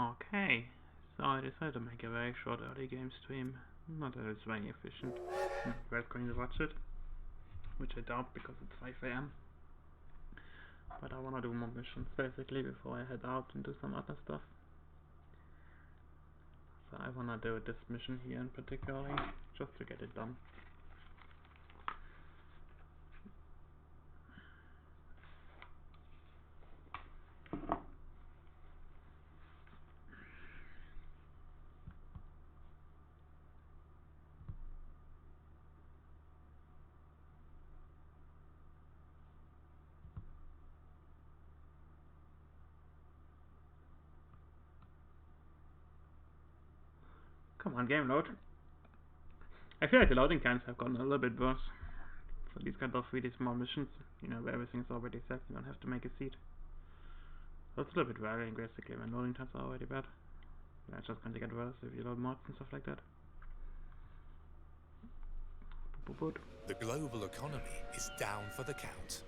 Okay, so I decided to make a very short early game stream. Not that it's very efficient. You guys going to watch it, which I doubt because it's 5 AM. But I wanna do more missions basically before I head out and do some other stuff. So I wanna do this mission here in particular, just to get it done. Come on, game load. I feel like the loading times have gotten a little bit worse for these kind of really small missions, you know, where everything's already set, you don't have to make a seed. So it's a little bit varying basically when loading times are already bad. Yeah, it's just going to get worse if you load mods and stuff like that. The global economy is down for the count.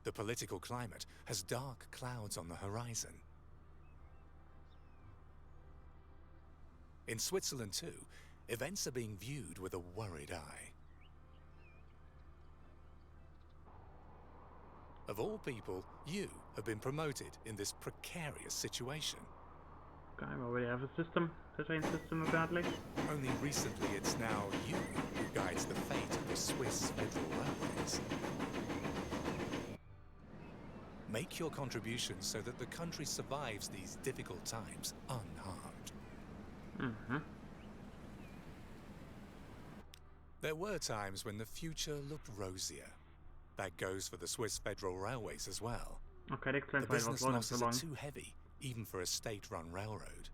The political climate has dark clouds on the horizon. In Switzerland too, events are being viewed with a worried eye. Of all people, you have been promoted in this precarious situation. I already have a system, the train system apparently. Only recently it's now you who guides the fate of the Swiss Federal Railways. Make your contributions so that the country survives these difficult times unharmed. There were times when the future looked rosier. That goes for the Swiss Federal Railways as well. Okay, that explains The why it was business loading losses so are long. too heavy, even for a state-run railroad.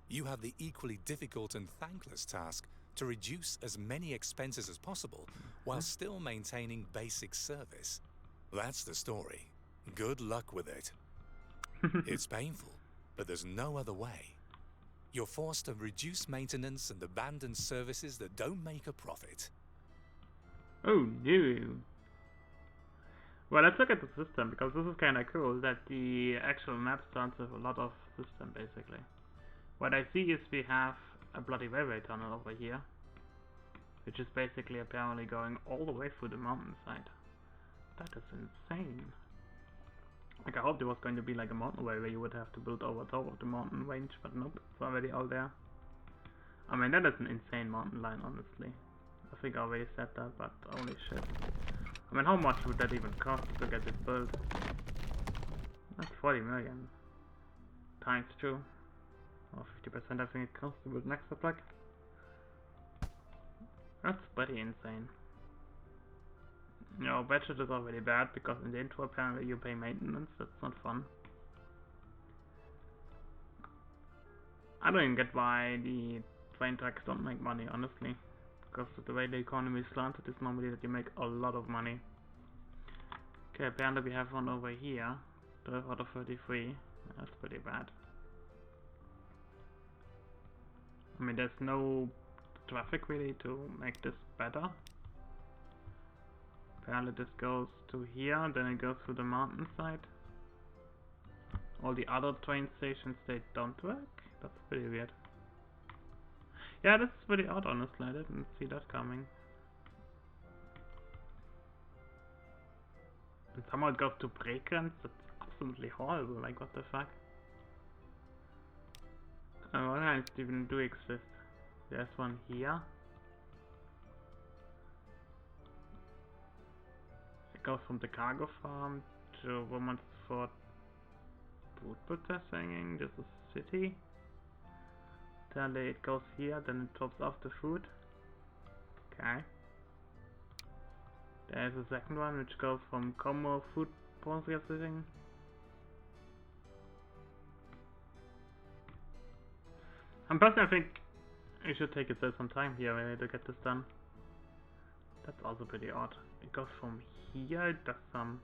You have the equally difficult and thankless task to reduce as many expenses as possible while still maintaining basic service. That's the story. Good luck with it. It's painful, but there's no other way. You're forced to reduce maintenance and abandon services that don't make a profit. Oh no! Well, let's look at the system, because this is kinda cool, that the actual map starts with a lot of system, basically. What I see is we have a bloody railway tunnel over here, which is basically apparently going all the way through the mountainside. That is insane. Like, I hoped there was going to be like a mountainway where you would have to build over top of the mountain range, but nope, it's already all there. I mean, that is an insane mountain line, honestly. I think I already said that, but holy shit. I mean, how much would that even cost to get it built? That's 40 million. Times 2. Or 50% I think it costs to build an extra plug. That's pretty insane. You know, budget is already bad because in the intro apparently you pay maintenance, that's not fun. I don't even get why the train tracks don't make money, honestly. Because the way the economy is slanted is normally that you make a lot of money. Okay, apparently we have one over here. 12 out of 33. That's pretty bad. I mean, there's no traffic really to make this better. Apparently this goes to here, then it goes to the mountainside. All the other train stations, they don't work? That's pretty weird. Yeah, this is pretty odd, honestly. I didn't see that coming. And somehow it goes to breakdowns? That's absolutely horrible, like what the fuck? What lines even do exist? There's one here. It goes from the cargo farm to Woman's Fort food processing. This is city. Then it goes here, then it drops off the food. Okay. There's a second one which goes from Como food processing. And personally I think you should take it some time here really to get this done. That's also pretty odd. It goes from here, it does some...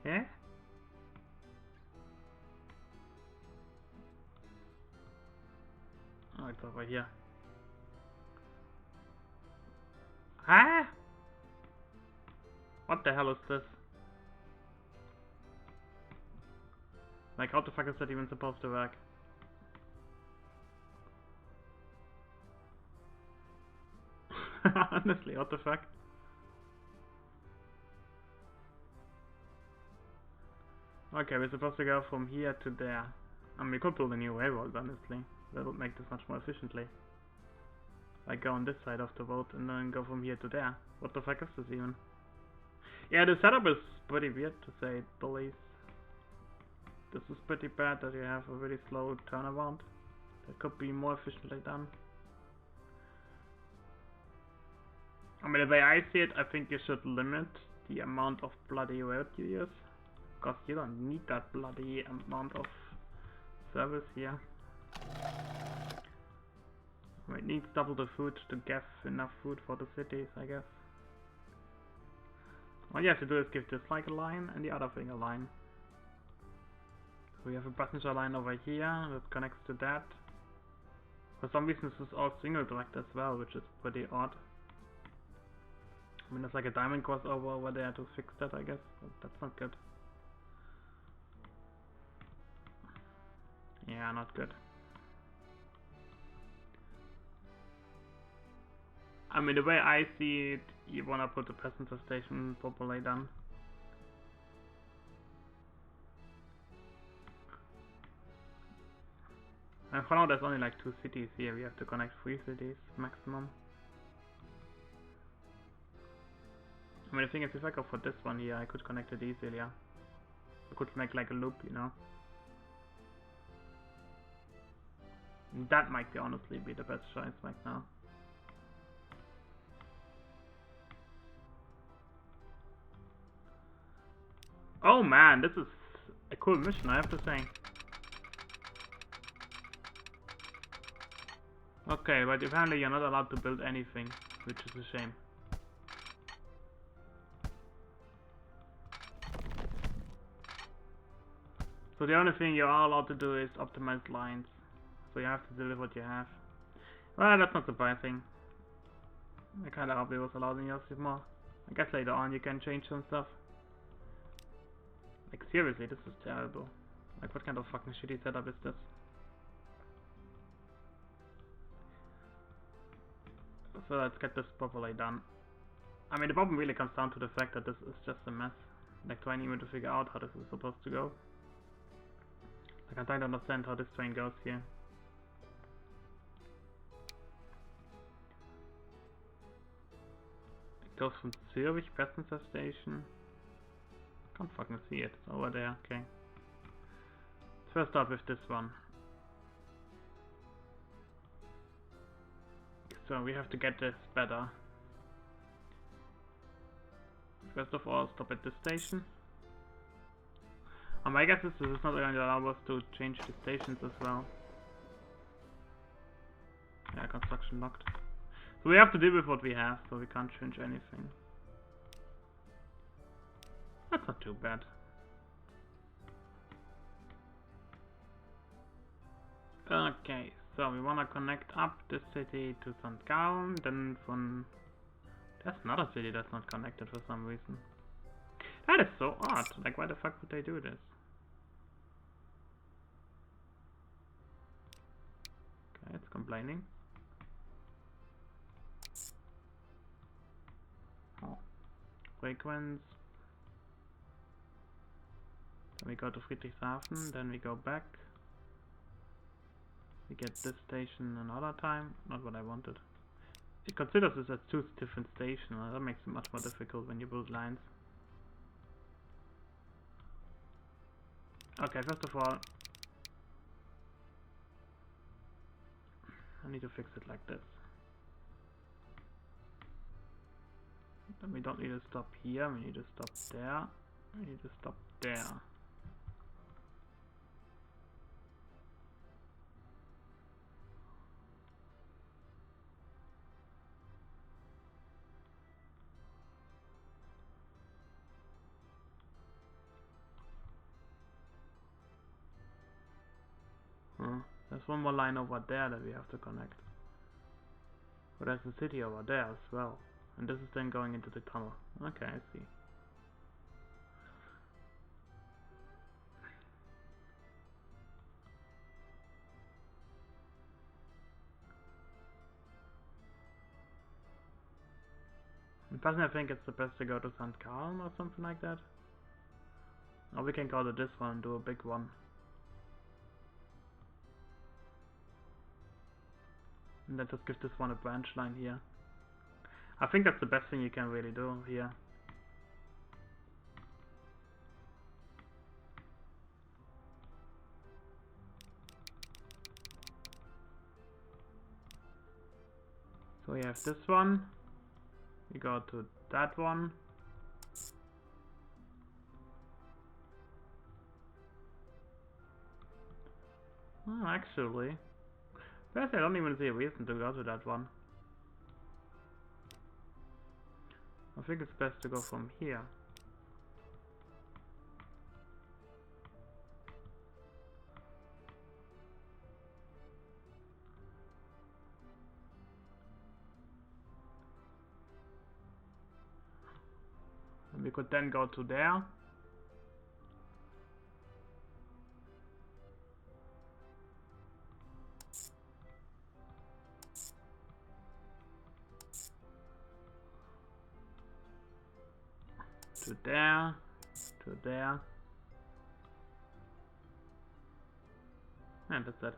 Yeah? Oh, it's over here. Ah! What the hell is this? Like, how the fuck is that even supposed to work? Honestly, what the fuck? Okay, we're supposed to go from here to there. I mean, we could build a new railroad, honestly. That would make this much more efficiently. Like, go on this side of the road and then go from here to there. What the fuck is this even? Yeah, the setup is pretty weird, to say the least. This is pretty bad that you have a really slow turnaround. That could be more efficiently done. I mean, the way I see it, I think you should limit the amount of bloody road you use. Because you don't need that bloody amount of service here. It needs double the food to get enough food for the cities, I guess. All you have to do is give this like a line and the other thing a line. So we have a passenger line over here that connects to that. For some reason this is all single tracked as well, which is pretty odd. I mean, there's like a diamond crossover over there to fix that, I guess, but that's not good. Yeah, not good. I mean, the way I see it, you wanna put the passenger station properly done. And for now there's only like 2 cities here, we have to connect 3 cities maximum. I mean, the thing is, if I go for this one here, I could connect it easily, yeah. I could make like a loop, you know. That might be honestly be the best choice right now. Oh man, this is a cool mission, I have to say. Okay, but apparently you're not allowed to build anything, which is a shame. So the only thing you are allowed to do is optimize lines. So you have to deliver what you have. Well, that's not surprising. I kinda hope it was allowed in yours more. I guess later on you can change some stuff. Like seriously, this is terrible. Like what kind of fucking shitty setup is this? So let's get this properly done. I mean, the problem really comes down to the fact that this is just a mess. Like trying even to figure out how this is supposed to go. Like I don't understand how this train goes here. It goes from Zurich passenger station. Can't fucking see it. It's over there. Okay. First up with this one. So we have to get this better. First of all, stop at this station. My guess is this is not going to allow us to change the stations as well. Yeah, construction locked. So we have to deal with what we have, so we can't change anything. That's not too bad. Okay, so we wanna connect up the city to St. Gallen, then from... There's another city that's not connected for some reason. That is so odd, like why the fuck would they do this? Okay, it's complaining. Oh. Frequenz. Then we go to Friedrichshafen, then we go back. We get this station another time, not what I wanted. It considers this as 2 different stations, that makes it much more difficult when you build lines. Okay, first of all, I need to fix it like this. Then we don't need to stop here, we need to stop there, we need to stop there. There's one more line over there that we have to connect. But there's a city over there as well. And this is then going into the tunnel. Okay, I see. Personally, I think it's the best to go to St. Calm or something like that. Or we can go to this one and do a big one. And then just give this one a branch line here. I think that's the best thing you can really do here. So we have this one. We go to that one. Oh, actually, first I don't even see a reason to go to that one. I think it's best to go from here. And we could then go to there. To there. To there. And that's it.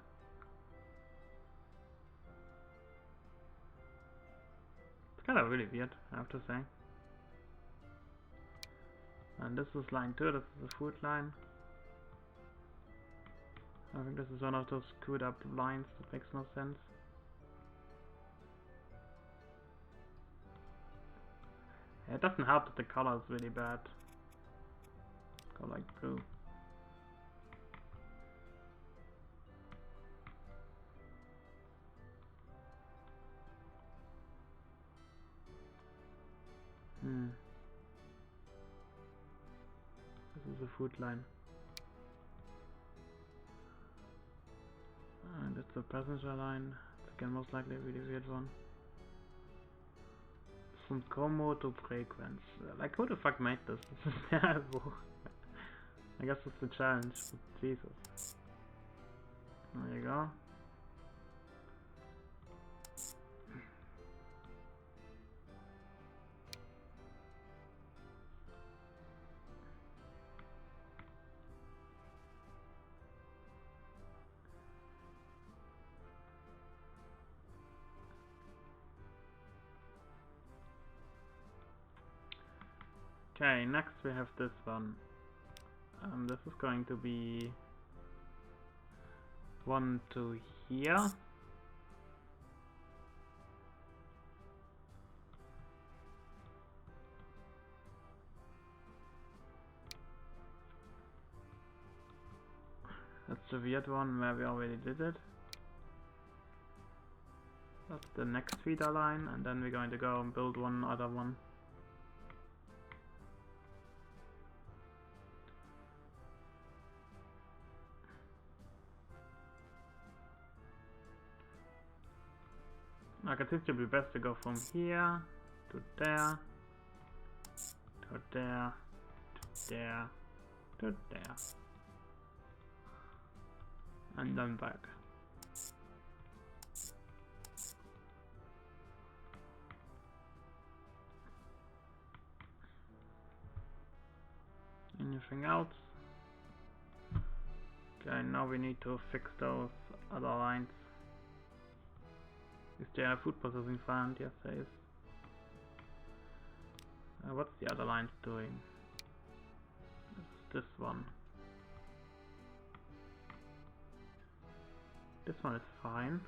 It's kind of really weird, I have to say. And this is line 2, this is the food line. I think this is one of those screwed up lines that makes no sense. Yeah, it doesn't help that the color is really bad. Go like blue. This is a food line. And it's a passenger line. It's again most likely a really weird one. From Como to Frequenz. Like, who the fuck made this? This is terrible. I guess it's the challenge. Jesus. There you go. Okay, next we have this one. This is going to be one to here. That's the weird one where we already did it. That's the next feeder line, and then we're going to go and build one other one. Like, I think it would be best to go from here to there, to there, to there, to there, and then back. Anything else? Okay, now we need to fix those other lines. Is there a food processing plant? Yes, there is. What's the other lines doing? It's this one. This one is fine.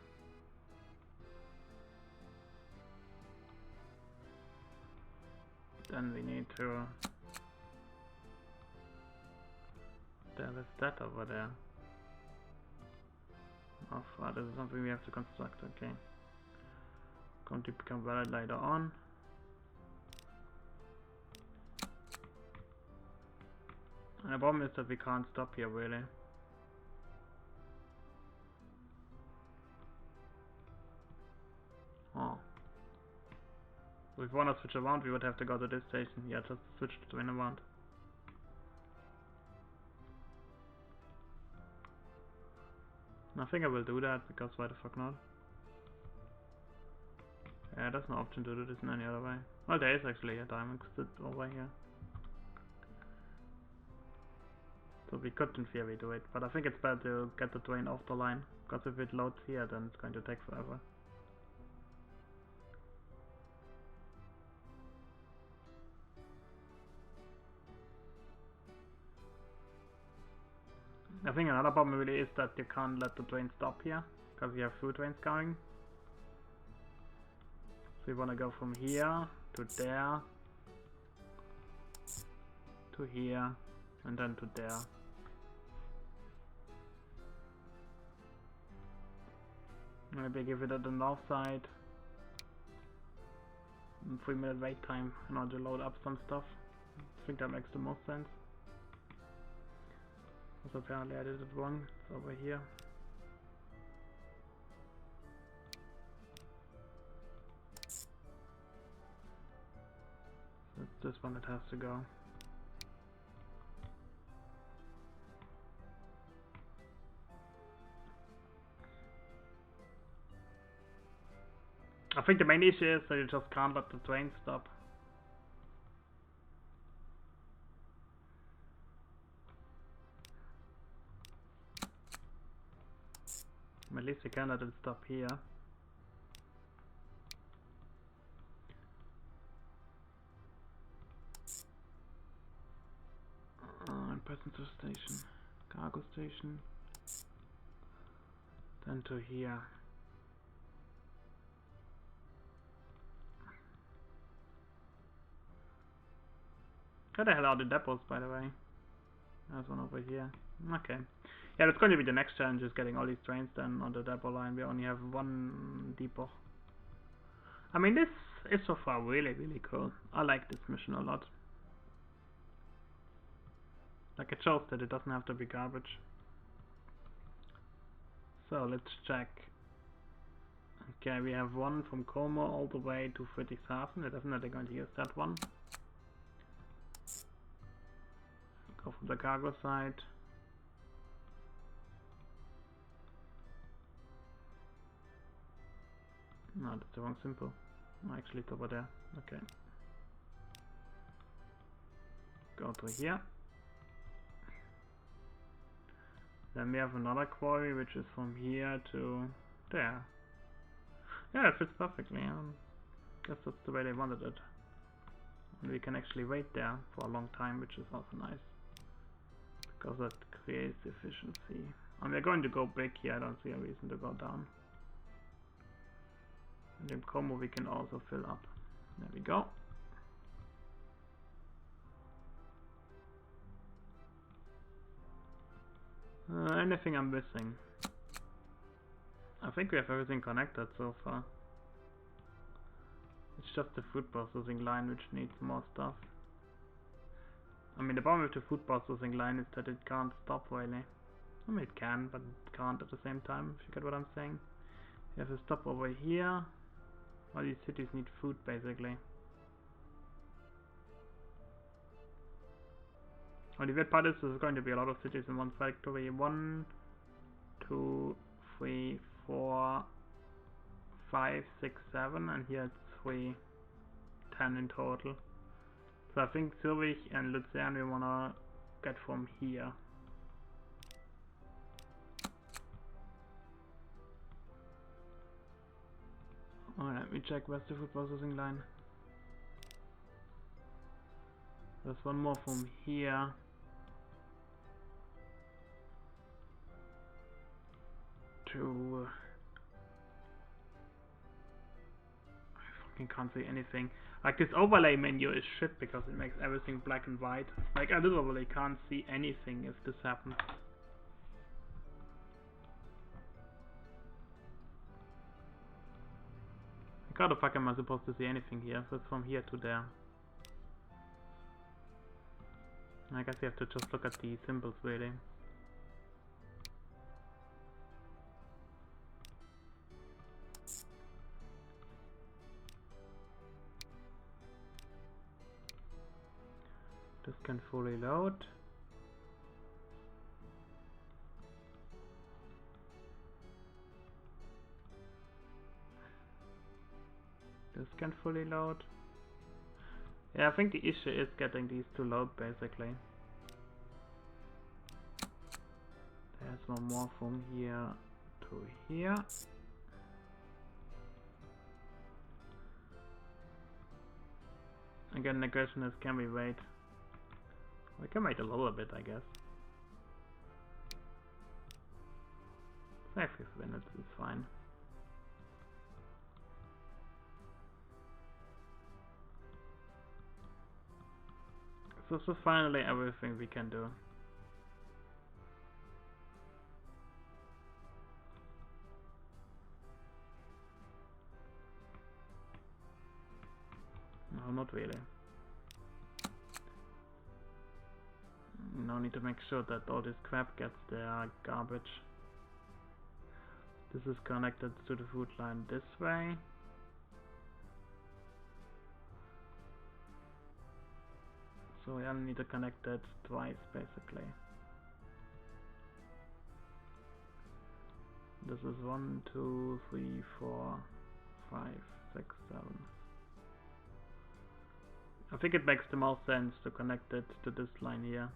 Then we need to... There is that over there. Oh, wow, this is something we have to construct, okay. Going to become valid later on. And the problem is that we can't stop here really. Oh. So if we want to switch around, we would have to go to this station. Yeah, just switch to twin around. I think I will do that, because why the fuck not? Yeah, there's no option to do this in any other way. Well, there is actually a diamond sit over here. So we could in theory do it, but I think it's better to get the drain off the line, because if it loads here then it's going to take forever. I think another problem really is that you can't let the drain stop here, because you have food drains going. So you want to go from here to there, to here, and then to there. Maybe give it at the north side. 3-minute wait time in order to load up some stuff. I think that makes the most sense. Also apparently I did it wrong. It's over here. So it's this one that has to go. I think the main issue is that you just can't let the train stop. At least you can let it stop here. Passenger station, cargo station, then to here. Where the hell are the depots, by the way? There's one over here. Okay. Yeah, that's going to be the next challenge, is getting all these trains done on the depot line. We only have one depot. I mean, this is so far really, really cool. I like this mission a lot. Like, it shows that it doesn't have to be garbage. So, let's check. Okay, we have one from Como all the way to Friedrichshafen. We're definitely going to use that one. Go from the cargo side. No, that's the wrong symbol. Actually, it's over there. Okay. Go to here. Then we have another quarry, which is from here to there. Yeah, it fits perfectly. Guess that's the way they wanted it. And we can actually wait there for a long time, which is also nice, because that creates efficiency. And we're going to go big here. I don't see a reason to go down. And in Como we can also fill up. There we go. Anything I'm missing? I think we have everything connected so far. It's just the food processing line which needs more stuff. I mean, the problem with the food processing line is that it can't stop really. I mean, it can, but it can't at the same time, if you get what I'm saying. You have to stop over here. All these cities need food, basically. Well, the weird part is there's going to be a lot of cities in one factory. 1, 2, 3, 4, 5, 6, 7, and here it's 3, 10 in total. So I think Zurich and Luzern we wanna get from here. Alright, let me check where's the food processing line. There's one more from here to... I fucking can't see anything. Like, this overlay menu is shit because it makes everything black and white. Like, I literally can't see anything if this happens. How the fuck am I supposed to see anything here? So it's from here to there. I guess you have to just look at the symbols really. This can fully load. can fully load. Yeah, I think the issue is getting these to load basically. There's one more from here to here. Again, the question is, can we wait? We can wait a little bit, I guess. 5 minutes is fine. So this is finally everything we can do. No, not really. Now need to make sure that all this crap gets their garbage. This is connected to the food line this way. So we only need to connect it twice basically. This is 1, 2, 3, 4, 5, 6, 7. I think it makes the most sense to connect it to this line here.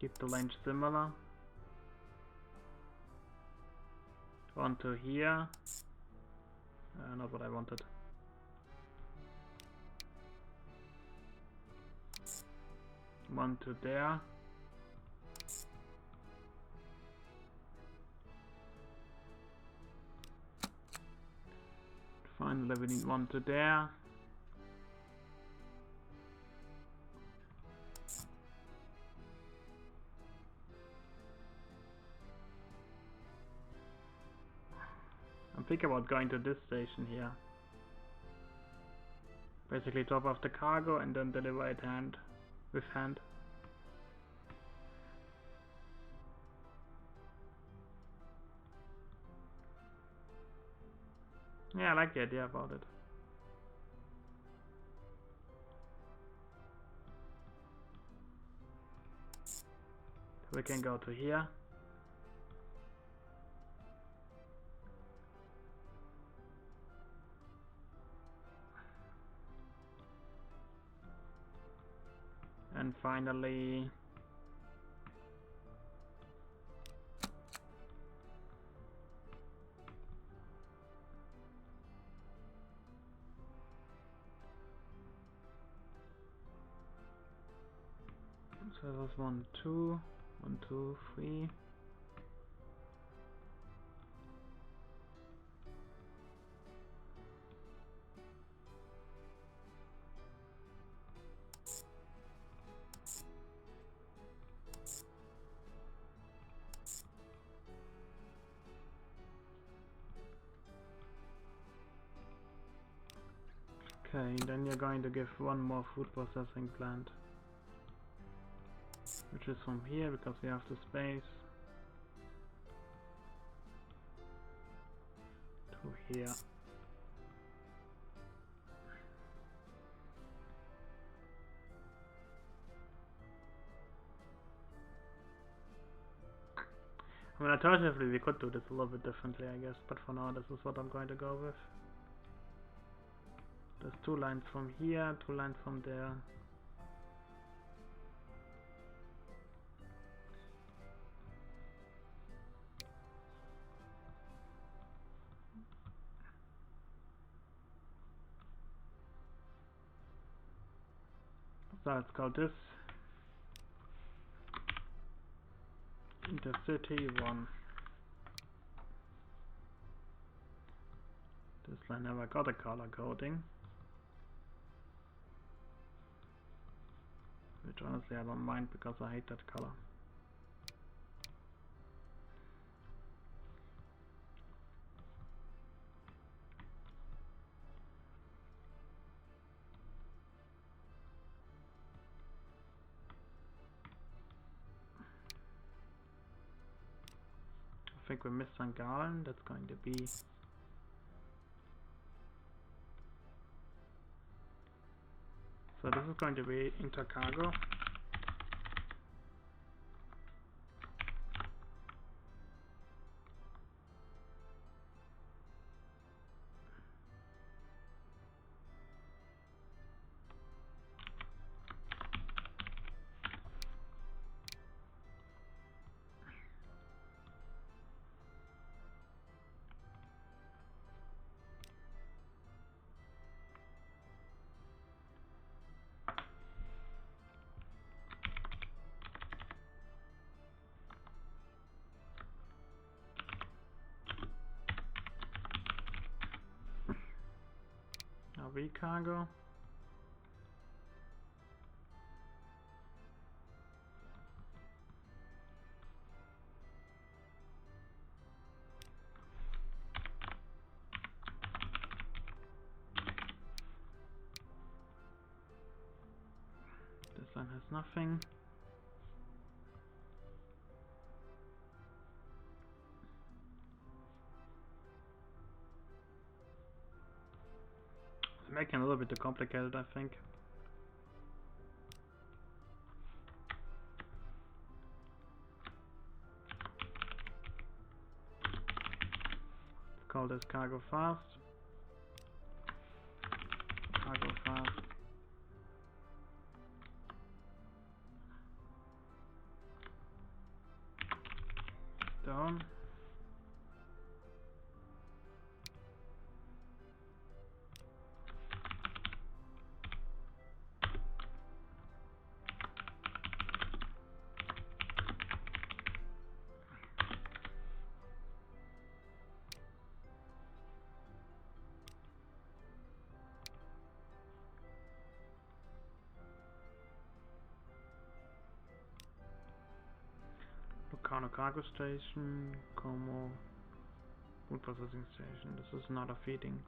Keep the range similar. 1 to here. Not what I wanted. One to there. Finally we need one to there. I'm thinking about going to this station here. Basically drop off the cargo and then deliver it with hand. Yeah, I like the idea about it. We can go to here. And finally so that was 1, 2, 1, 2, 3. Okay, then you're going to give one more food processing plant, which is from here because we have the space, to here. I mean, alternatively we could do this a little bit differently, I guess, but for now this is what I'm going to go with. There's 2 lines from here, 2 lines from there. So let's call this Intercity 1. This line never got a color coding, which honestly I don't mind because I hate that color. I think we missed St. Gallen, that's going to be so this is going to be intercargo. ROV cargo. This one has nothing. It's making it a little bit too complicated, I think. Let's call this cargo fast. Cargo fast. Down. Locarno cargo station, Como food processing station. This is not a feeding.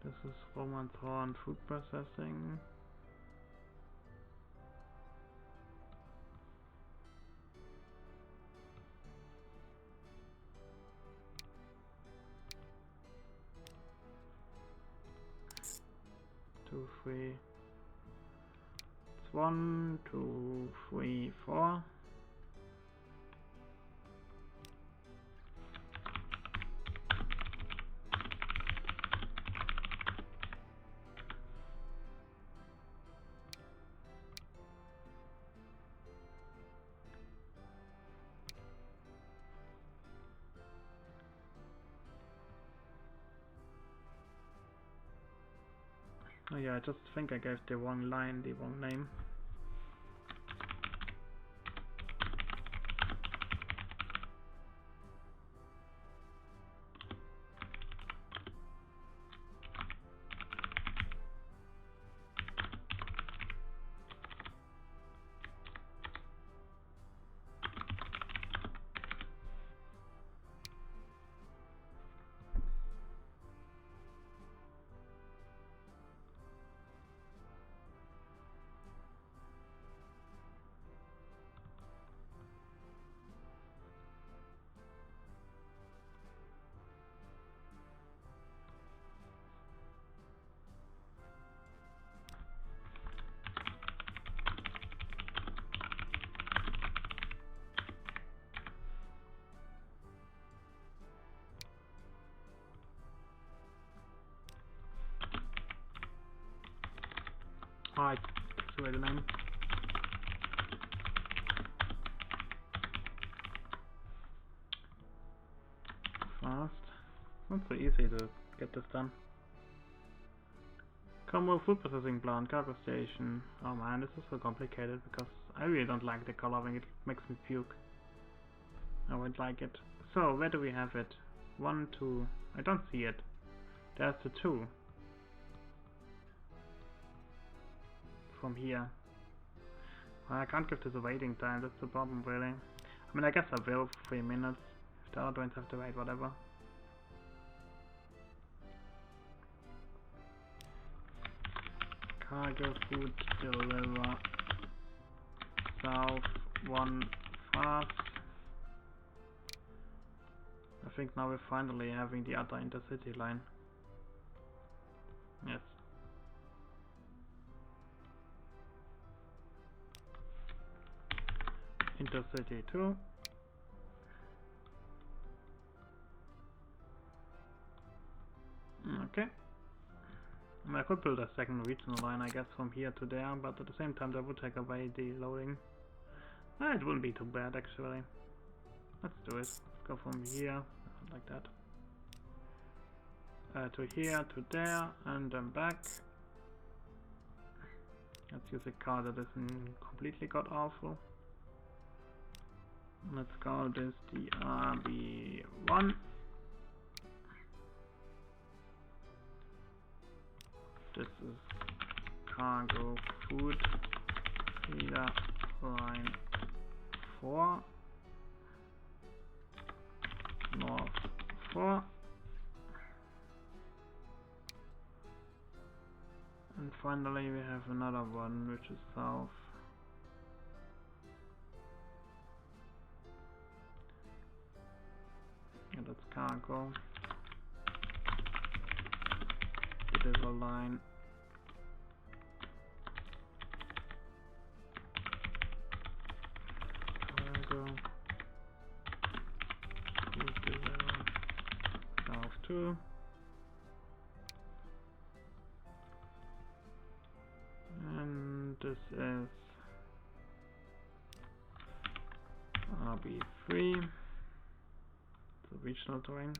This is Roman Thorn food processing. Two, three. It's 1, 2, 3, 4. Oh yeah, I just think I gave the wrong line, the wrong name. Alright, that's the name. Fast. Not so easy to get this done. Como food processing plant, cargo station. Oh man, this is so complicated because I really don't like the coloring, it makes me puke. I won't like it. So, where do we have it? 1, 2. I don't see it. There's the 2. From here. Well, I can't give this a waiting time, that's the problem really. I mean, I guess I will for 3 minutes. If the other ones have to wait, whatever. Cargo food deliver south 1 fast. I think now we're finally having the other intercity line. Yes. Intercity 2. Okay. I could build a second regional line, I guess, from here to there, but at the same time that would take away the loading. It wouldn't be too bad, actually. Let's do it. Let's go from here, like that. To here, to there, and then back. Let's use a car that isn't completely god awful. Let's call this the RB1. This is cargo food feeder line 4 north 4, and finally we have another one which is south. And that's cargo deliver line cargo food deliver south 2. And this is RB3, the regional terrain.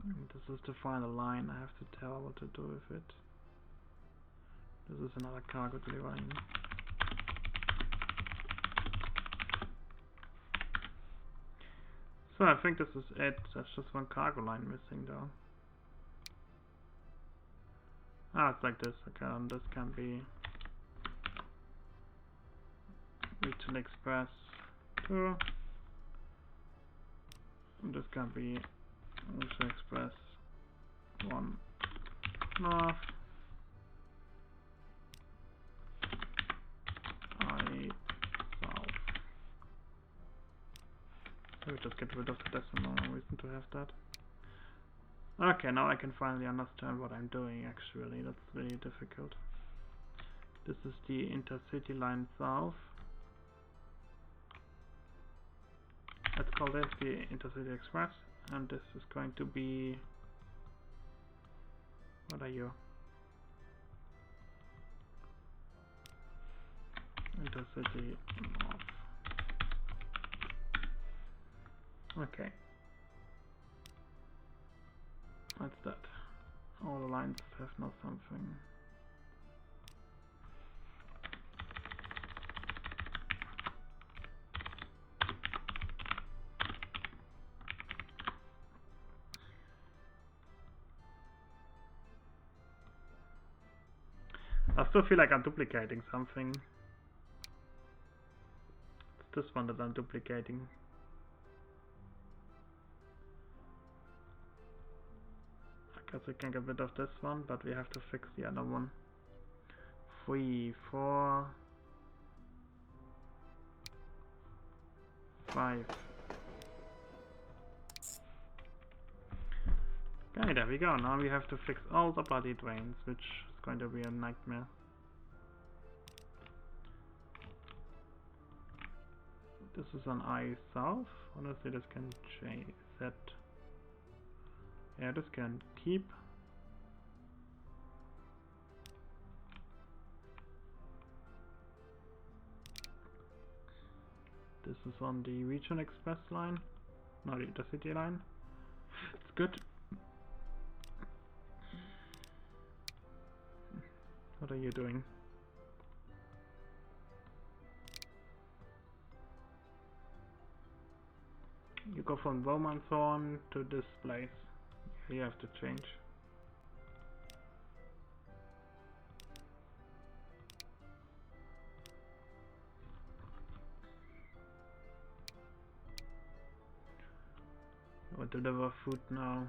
And this is the final line. I have to tell what to do with it. This is another cargo delivery. So I think this is it. There's just one cargo line missing though. Ah, it's like this. Okay, and this can be Regional Express 2. And this can be Regional Express 1 North. I South. So we just get rid of the decimal, no reason to have that. Okay, now I can finally understand what I'm doing actually. That's really difficult. This is the intercity line south. Let's call this the Intercity Express, and this is going to be, what are you? Intercity North. Okay. That's that. All the lines have now something. I still feel like I'm duplicating something. It's this one that I'm duplicating. I guess I can get rid of this one, but we have to fix the other one. 3, 4, 5. Okay, there we go. Now we have to fix all the bloody drains, which is going to be a nightmare. This is an I south. Honestly, this can change that. Yeah, this can keep. This is on the Regional Express line, not the Intercity line. It's good. What are you doing? You go from Romanthorn to this place. You have to change. I will deliver food now.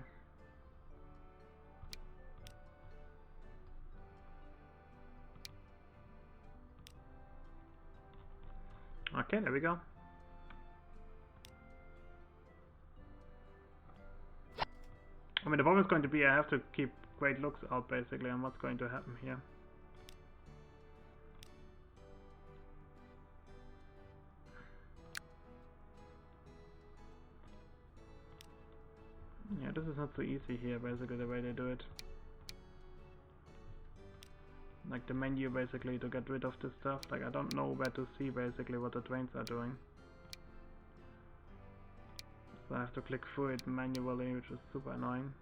Okay, there we go. I mean, the problem is going to be I have to keep great looks out basically on what's going to happen here. Yeah, this is not so easy here basically the way they do it. Like the menu basically to get rid of this stuff. Like I don't know where to see basically what the trains are doing. So I have to click through it manually, which is super annoying.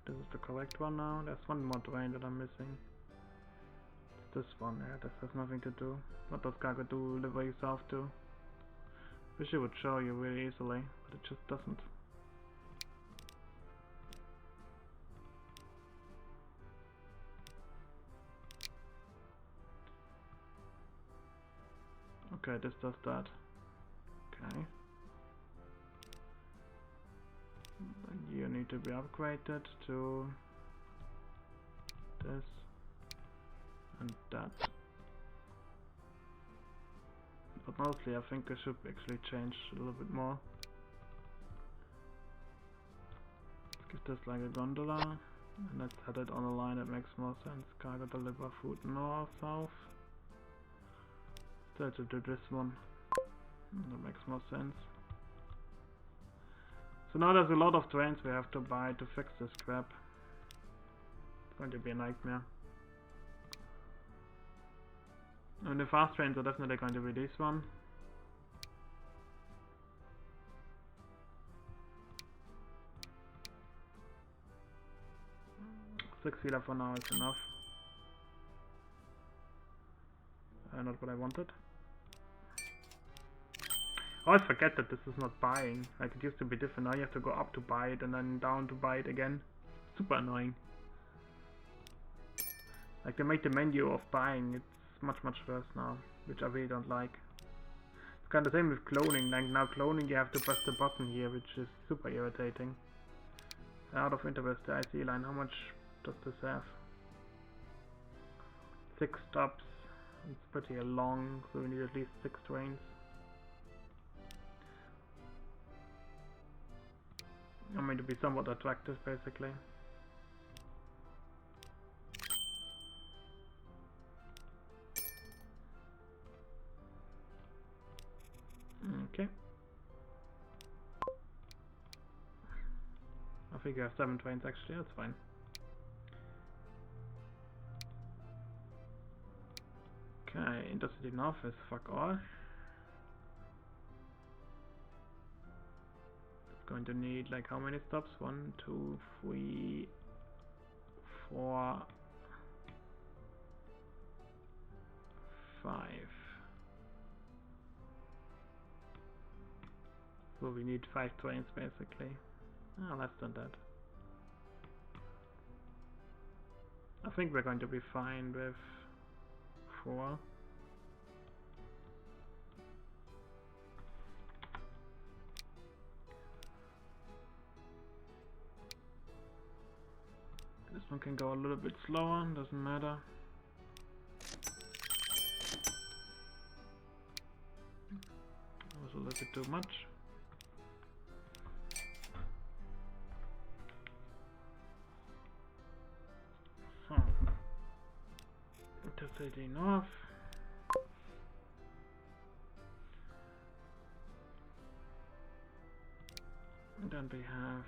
This is the correct one now. There's one more train that I'm missing. this one. Yeah, this has nothing to do. What does cargo do deliver yourself to? Wish it would show you really easily, but it just doesn't. Okay, this does that. Okay. And you need to be upgraded to this and that. But mostly I think I should actually change a little bit more. Let's give this like a gondola, and let's head it on a line that makes more sense. Cargo deliver food north, south. Try to do this one. That makes more sense. So now there's a lot of trains we have to buy to fix this crap. It's going to be a nightmare. And the fast trains are definitely going to be this one. 6 wheeler for now is enough. Not what I wanted. I always forget that this is not buying. Like it used to be different. Now you have to go up to buy it and then down to buy it again. Super annoying. Like they made the menu of buying, it's much worse now, which I really don't like. It's kind of the same with cloning. Like now cloning you have to press the button here, which is super irritating. Out of interest, the IC line, how much does this have? 6 stops. It's pretty long, so we need at least 6 trains. I mean to be somewhat attractive basically. Okay. I think you have 7 trains actually, that's fine. Okay, Intercity North is fuck all. It's going to need like how many stops? 1, 2, 3, 4, 5. So we need 5 trains basically. Ah, less than that. I think we're going to be fine with 4. This one can go a little bit slower, doesn't matter. That was a little bit too much. So, Intercity North. And then we have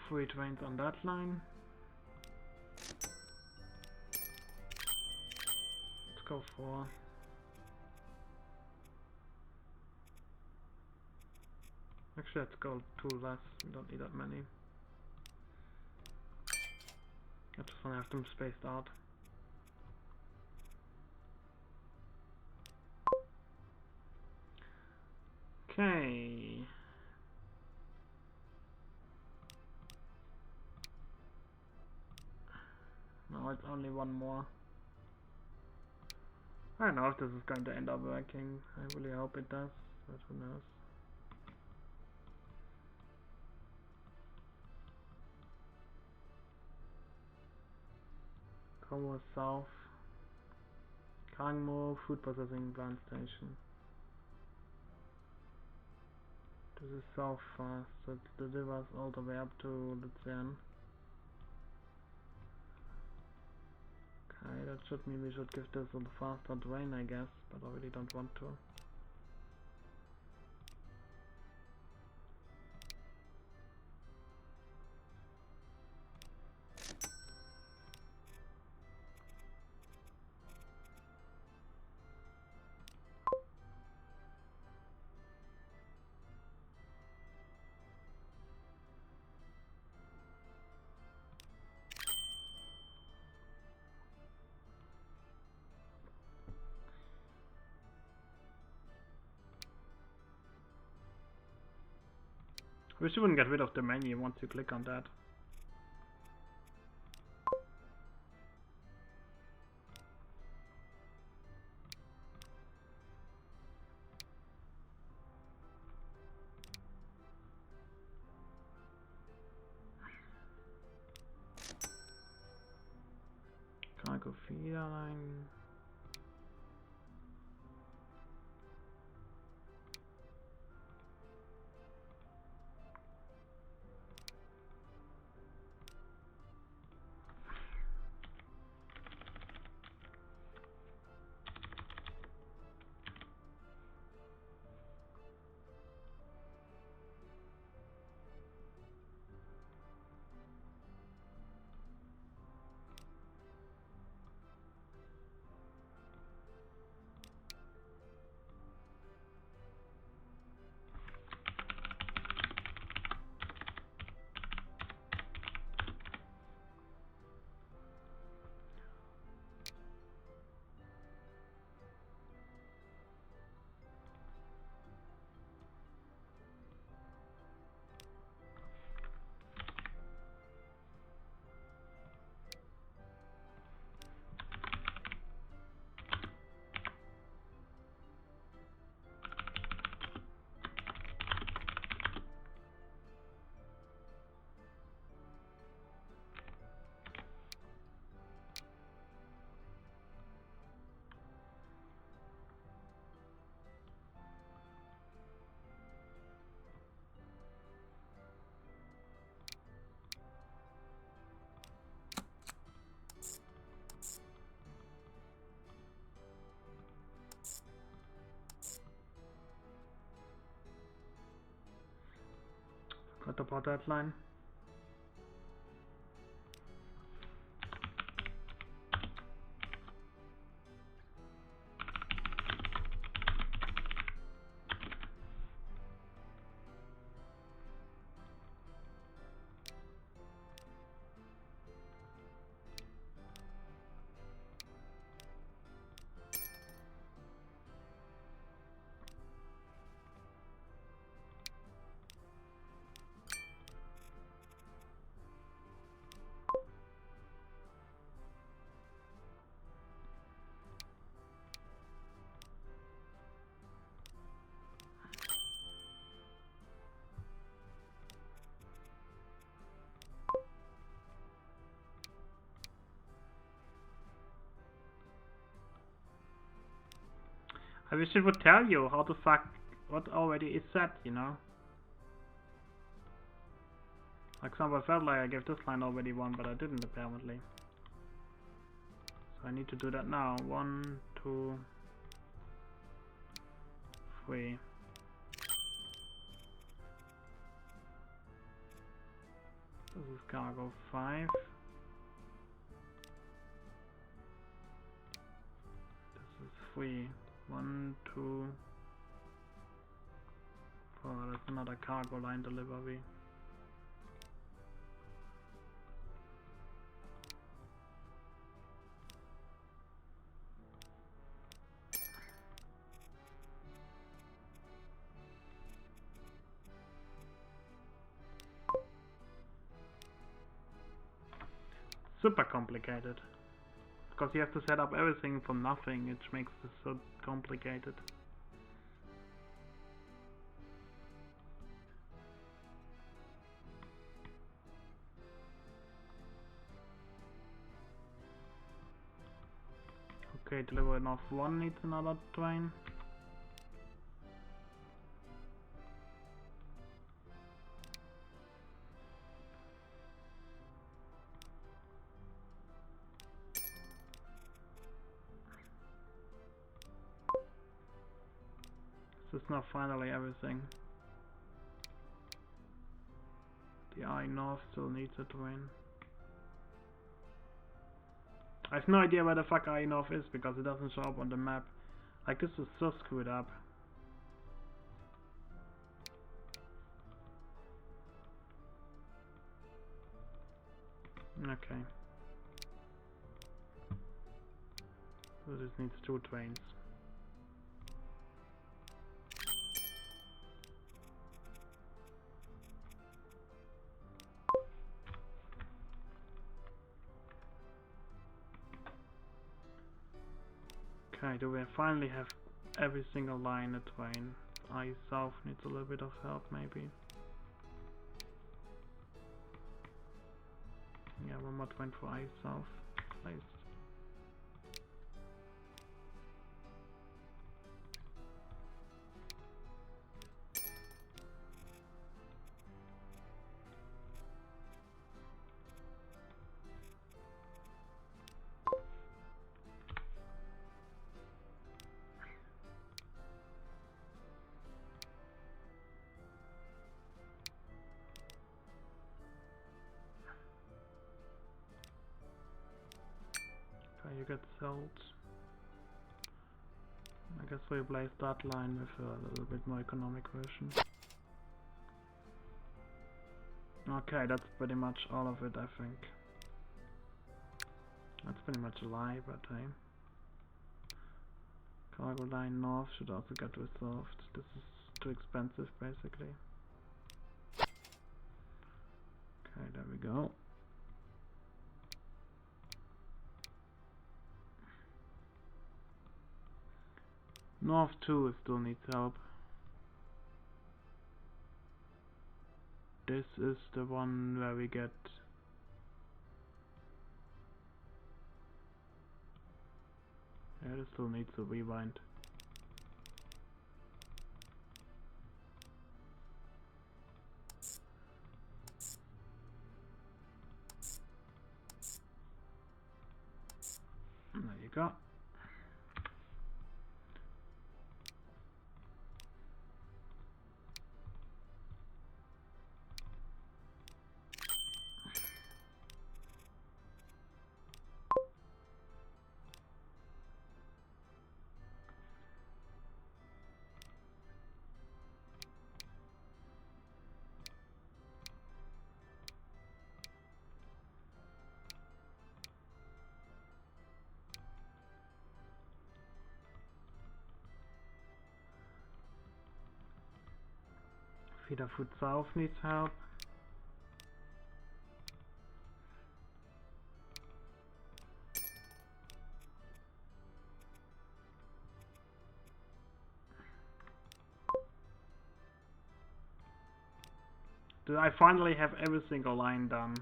three trains on that line. Let's go for actually let's go 2 less, we don't need that many. I just want to have them spaced out. Okay. Now it's only one more. I don't know if this is going to end up working. I really hope it does, but who knows. Como South. Kangmo Food Processing Plant Station. This is so fast, so it delivers all the way up to Luzern. Okay, that should mean we should give this a faster train, I guess, but I really don't want to. We shouldn't get rid of the menu once you click on that. Cargo feeder line. Forgot about that line. I wish it would tell you how the fuck what already is set, you know? For example, I felt like I gave this line already one, but I didn't apparently. So I need to do that now. 1, 2, 3. This is cargo 5. This is 3. 1, 2, 4. That's another cargo line delivery. Super complicated. Because you have to set up everything from nothing, which makes this so complicated. Okay, deliver enough 1 needs another train. This is now finally everything. The I North still needs a train. I have no idea where the fuck I North is because it doesn't show up on the map. Like, this is so screwed up. Okay. So this needs 2 trains. Okay, do we finally have every single line at train? I south needs a little bit of help maybe. Yeah, one more train for I south, please. Okay, you get sold. I guess we replace that line with a little bit more economic version. Okay, that's pretty much all of it, I think. That's pretty much a lie, but hey. Cargo line north should also get resolved. This is too expensive, basically. Okay, there we go. North 2 still needs help. This is the one where we get... Yeah, this still needs a rewind. There you go. Feeder Food South needs help. Do I finally have every single line done?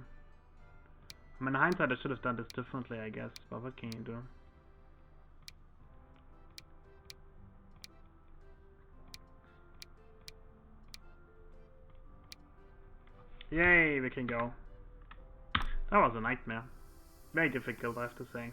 I mean, in hindsight I should have done this differently, I guess, but what can you do? Yay, we can go. That was a nightmare. Very difficult, I have to say.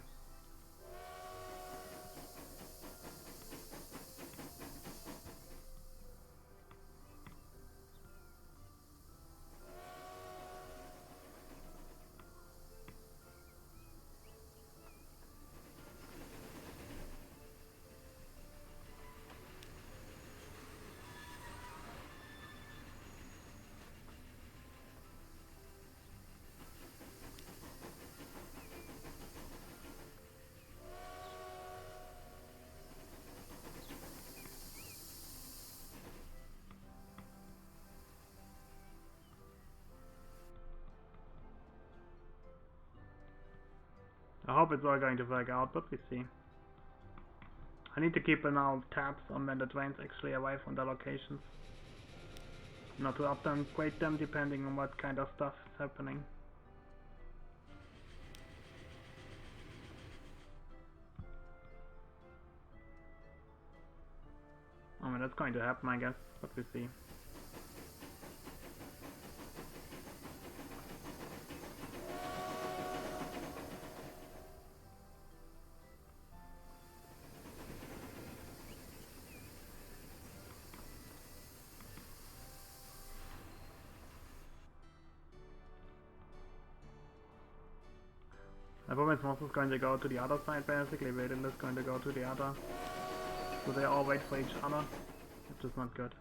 I hope it's all going to work out, but we see. I need to keep an eye on tabs on when the trains actually arrive on their locations. Not to upgrade them depending on what kind of stuff is happening. I mean, that's going to happen, I guess, but we see. I promise most is going to go to the other side, basically. Vaden is going to go to the other. So they all wait for each other, which is not good.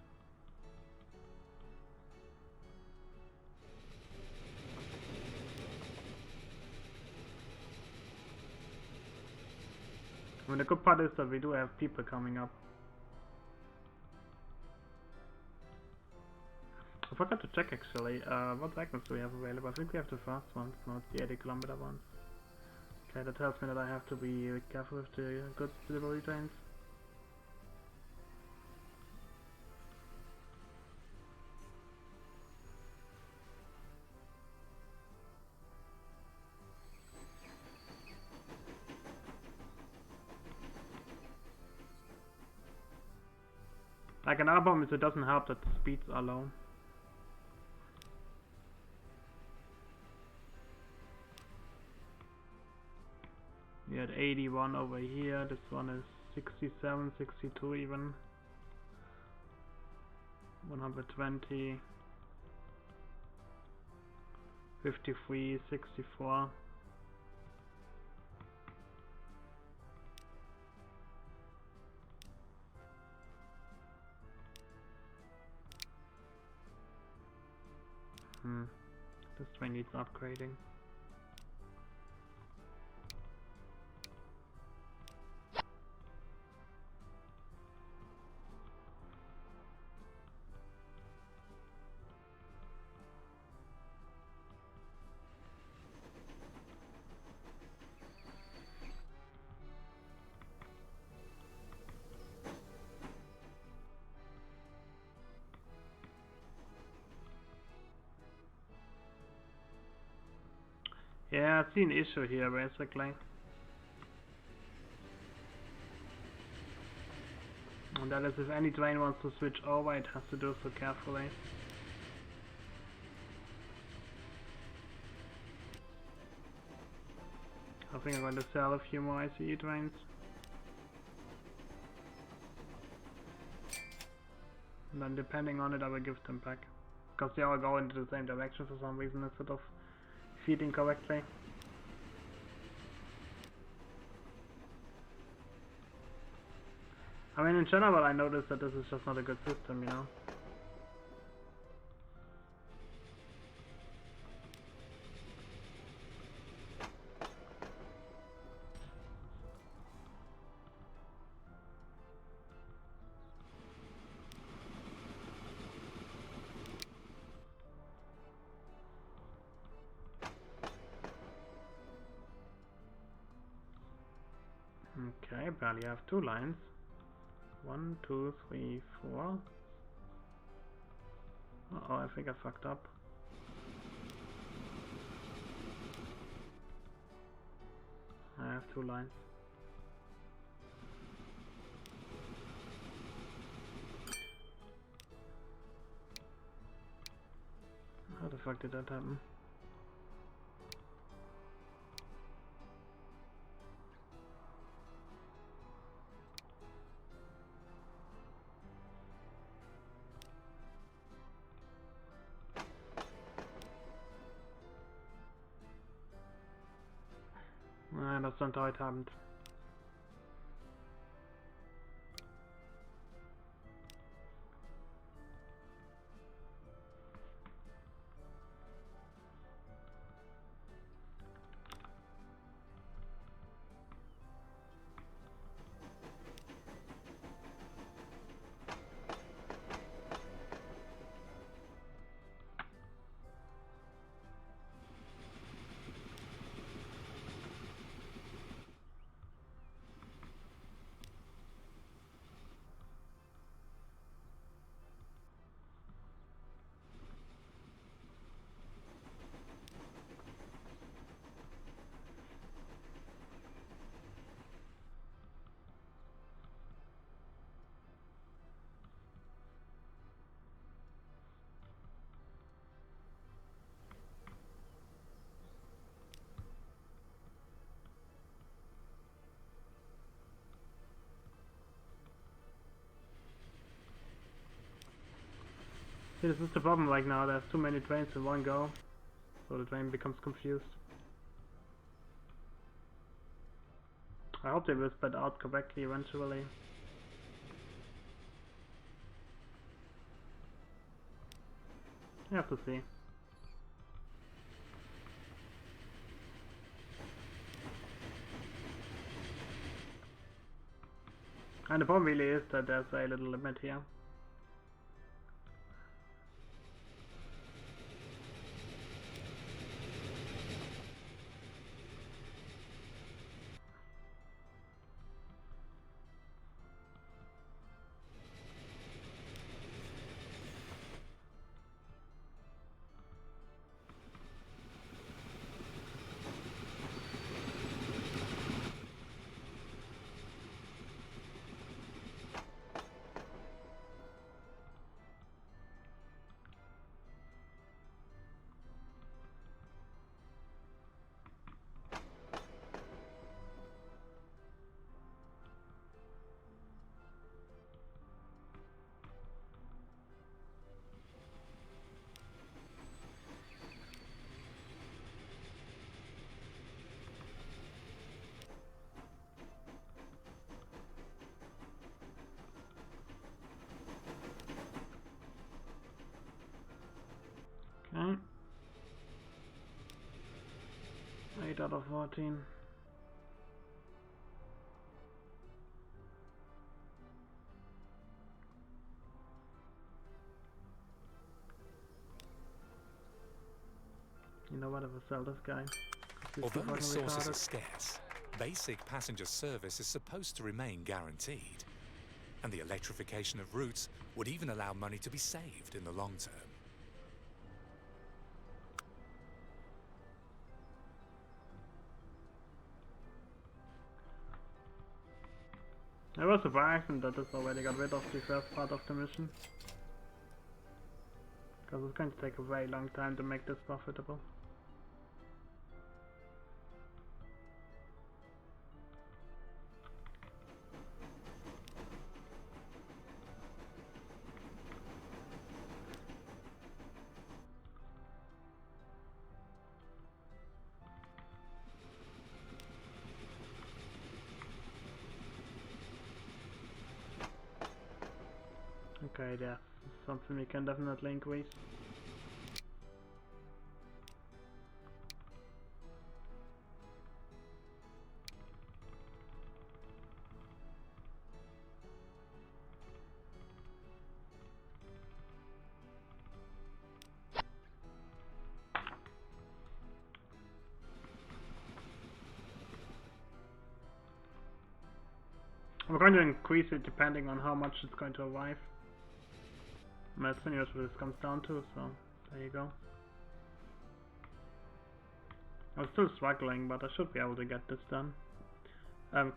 I mean, the good part is that we do have people coming up. I forgot to check actually, what segments do we have available? I think we have the first ones, not the 80 kilometer ones. Okay, that tells me that I have to be careful with the goods delivery trains. Like another problem is it doesn't help that the speeds are low. We had 81 over here, this one is 67, 62 even. 120, 53, 64. This train needs upgrading. Yeah, I see an issue here basically. And that is if any train wants to switch over, it has to do so carefully. I think I'm going to sell a few more ICE trains. And then depending on it, I will give them back. Because they all go into the same direction for some reason instead of feeding correctly. I mean, in general, I noticed that this is just not a good system, you know. Okay, barely have 2 lines. 1, 2, 3, 4. Uh-oh, I think I fucked up. I have 2 lines. How the fuck did that happen? That's not how it happened. See, this is the problem right now, there's too many trains in one go, so the train becomes confused. I hope they will spread out correctly eventually. You have to see. And the problem really is that there's a little limit here. 8 out of 14. You know what, I will sell this guy. Although resources are scarce, basic passenger service is supposed to remain guaranteed, and the electrification of routes would even allow money to be saved in the long term. I was surprised that this already got rid of the first part of the mission. Because it's going to take a very long time to make this profitable. Okay, yeah, something we can definitely increase. I'm going to increase it depending on how much it's going to arrive. That's what this comes down to, so there you go. I'm still struggling, but I should be able to get this done.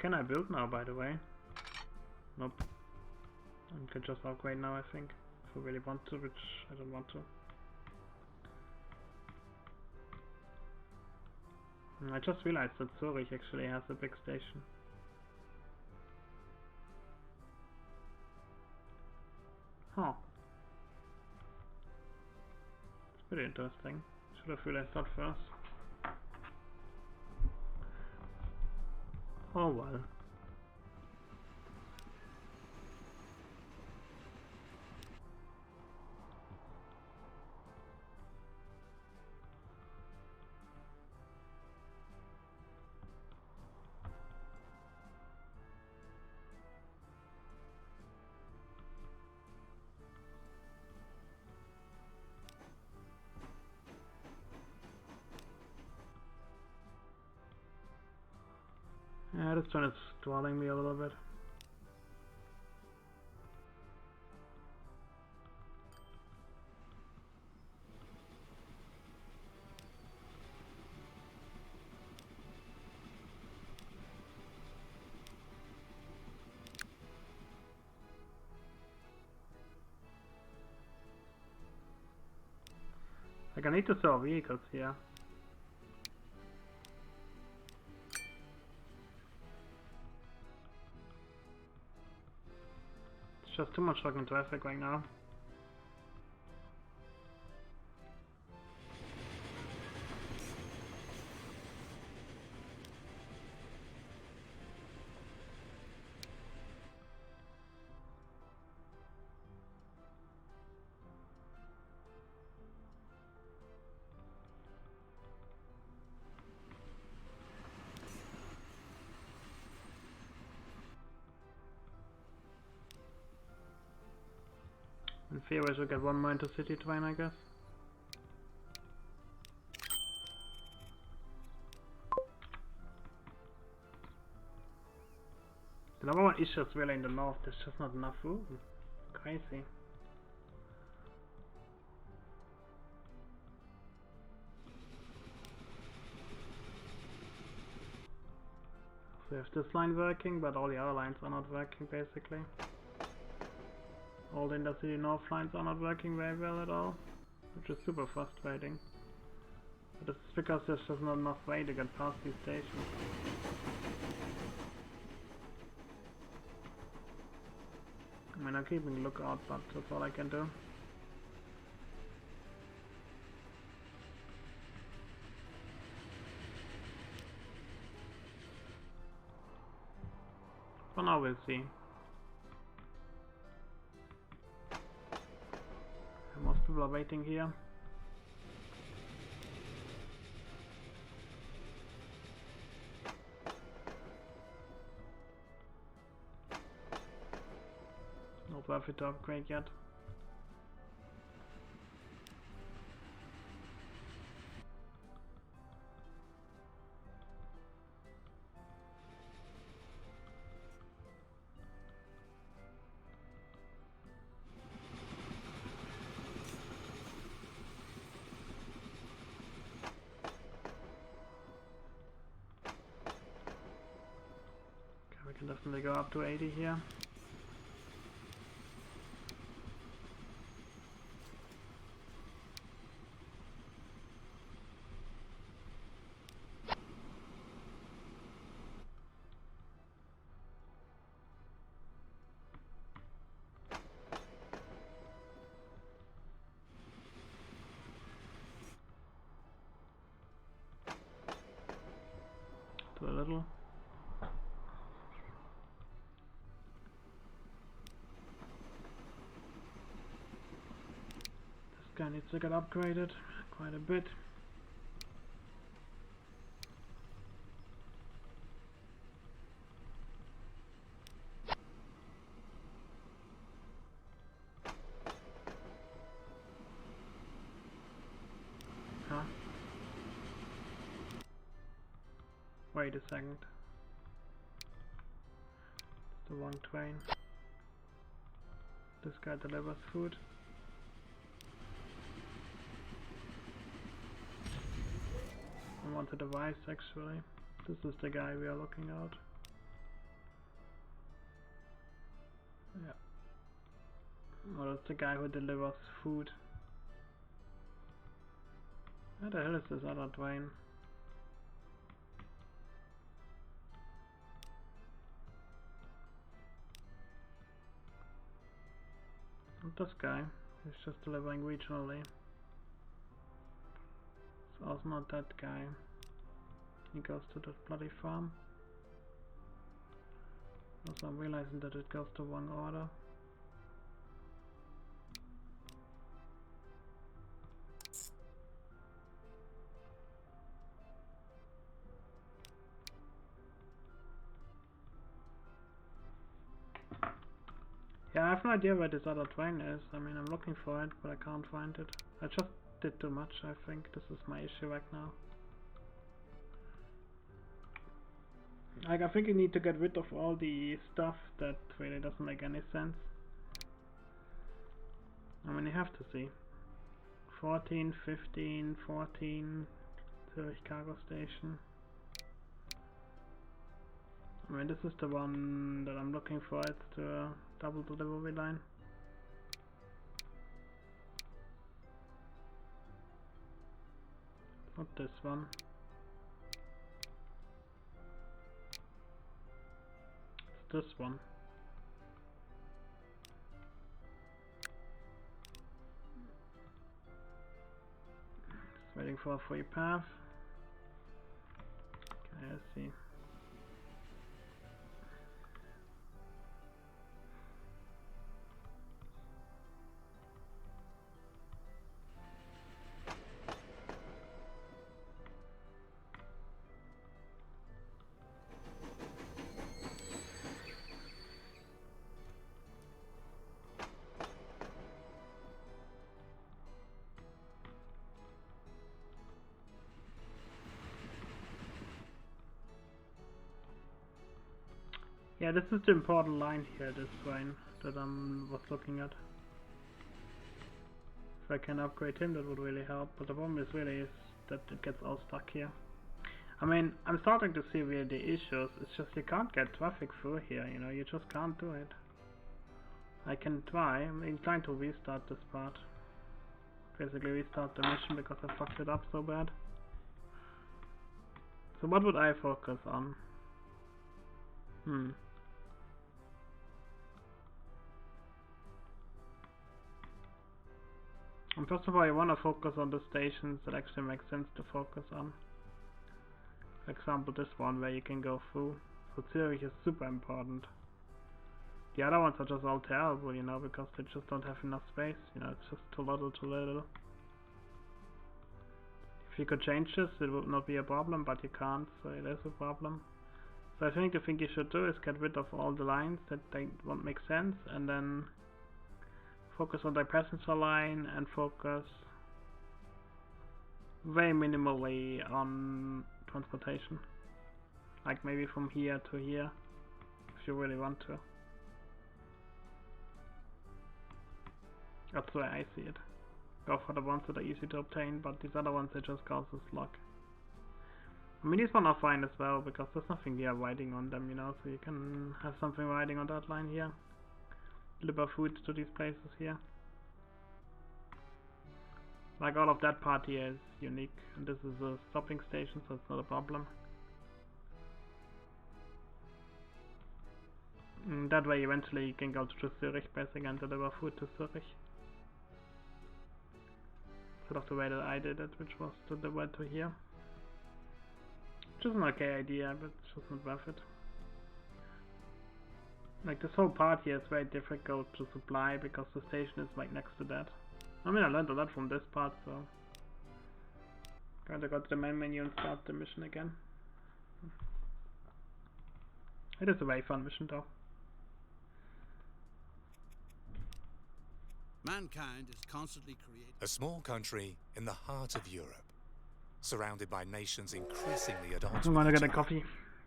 Can I build now, by the way? Nope. I can just upgrade now, I think. If I really want to, which I don't want to. I just realized that Zurich actually has a big station. Huh. It's pretty interesting. Should have realized that first. Oh well. Yeah, this one is dwelling me a little bit. Like, I need to sell vehicles here. It's just too much fucking traffic right now. In theory, I should get one more intercity train, I guess. The number one issue is really in the north, there's just not enough room. Crazy. So we have this line working, but all the other lines are not working basically. All the intercity north lines are not working very well at all, which is super frustrating. But it's because there's just not enough way to get past these stations. I mean, I'm keeping a lookout, but that's all I can do. For now, we'll see. Most people are waiting here. worth it to upgrade yet. We can definitely go up to 80 here. Too little. This guy needs to get upgraded quite a bit. Huh? Wait a second. It's the wrong train. This guy delivers food. I want the device actually. This is the guy we are looking at. Yeah. Well, that's the guy who delivers food. Where the hell is this other train? Not this guy. He's just delivering regionally. It's also not that guy. He goes to the bloody farm. Also, I'm realizing that it goes to one order. Yeah, I have no idea where this other train is. I mean, I'm looking for it, but I can't find it. I just did too much, I think. This is my issue right now. Like, I think you need to get rid of all the stuff that really doesn't make any sense. I mean, you have to see. 14, 15, 14, Zurich cargo station. I mean, this is the one that I'm looking for. It's the double delivery line. Not this one. It's this one. Just waiting for a free path. Okay, let's see. Yeah, this is the important line here, this train that I was looking at. If I can upgrade him, that would really help, but the problem is really that it gets all stuck here. I mean, I'm starting to see where the issues, it's just you can't get traffic through here, you know, you just can't do it. I can try, I'm inclined to restart this part. Basically restart the mission because I fucked it up so bad. So what would I focus on? And first of all, you want to focus on the stations that actually make sense to focus on. For example, this one where you can go through. So Zurich is super important. The other ones are just all terrible, you know, because they just don't have enough space. You know, it's just too little, too little. If you could change this, it would not be a problem, but you can't, so it is a problem. So I think the thing you should do is get rid of all the lines that they won't make sense, and then Focus on the passenger line and focus very minimally on transportation. Like maybe from here to here, if you really want to. That's the way I see it. Go for the ones that are easy to obtain, but these other ones, they just causes luck. I mean, these ones are fine as well, because there's nothing here riding on them, you know, so you can have something riding on that line here. Deliver food to these places here. Like all of that part here is unique, and this is a stopping station, so it's not a problem. And that way eventually you can go to Zurich basically and deliver food to Zurich. Instead of the way that I did it, which was to deliver to here. Which is an okay idea, but it's just not worth it. Like this whole part here is very difficult to supply because the station is like next to that. I mean, I learned a lot from this part, so gotta go to the main menu and start the mission again. It is a very fun mission though. Mankind is constantly creating A small country in the heart of Europe, surrounded by nations increasingly at odds I'm with gonna each get a other. coffee.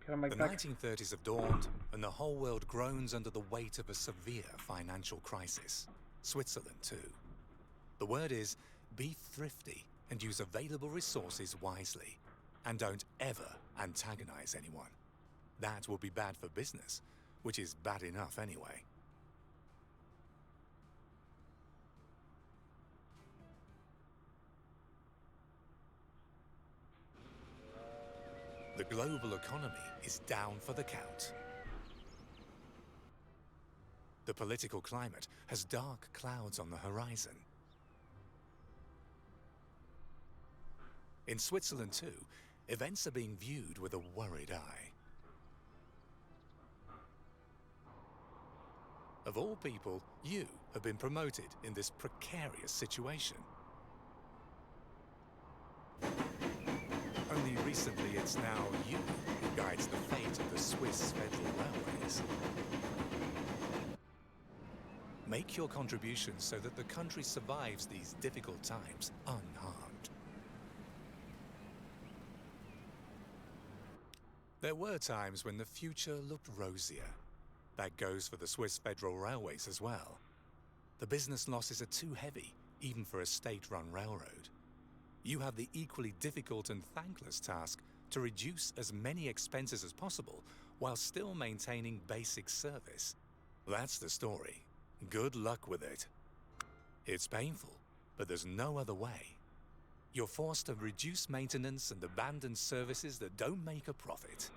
The 1930s have dawned, and the whole world groans under the weight of a severe financial crisis. Switzerland too. The word is, be thrifty and use available resources wisely. And don't ever antagonize anyone. That will be bad for business, which is bad enough anyway. The global economy is down for the count. The political climate has dark clouds on the horizon. In Switzerland too, events are being viewed with a worried eye. Of all people, you have been promoted in this precarious situation. Only recently it's now you who guides the fate of the Swiss Federal Railways. Make your contributions so that the country survives these difficult times unharmed. There were times when the future looked rosier. That goes for the Swiss Federal Railways as well. The business losses are too heavy, even for a state-run railroad. You have the equally difficult and thankless task to reduce as many expenses as possible while still maintaining basic service. That's the story. Good luck with it. It's painful, but there's no other way. You're forced to reduce maintenance and abandon services that don't make a profit.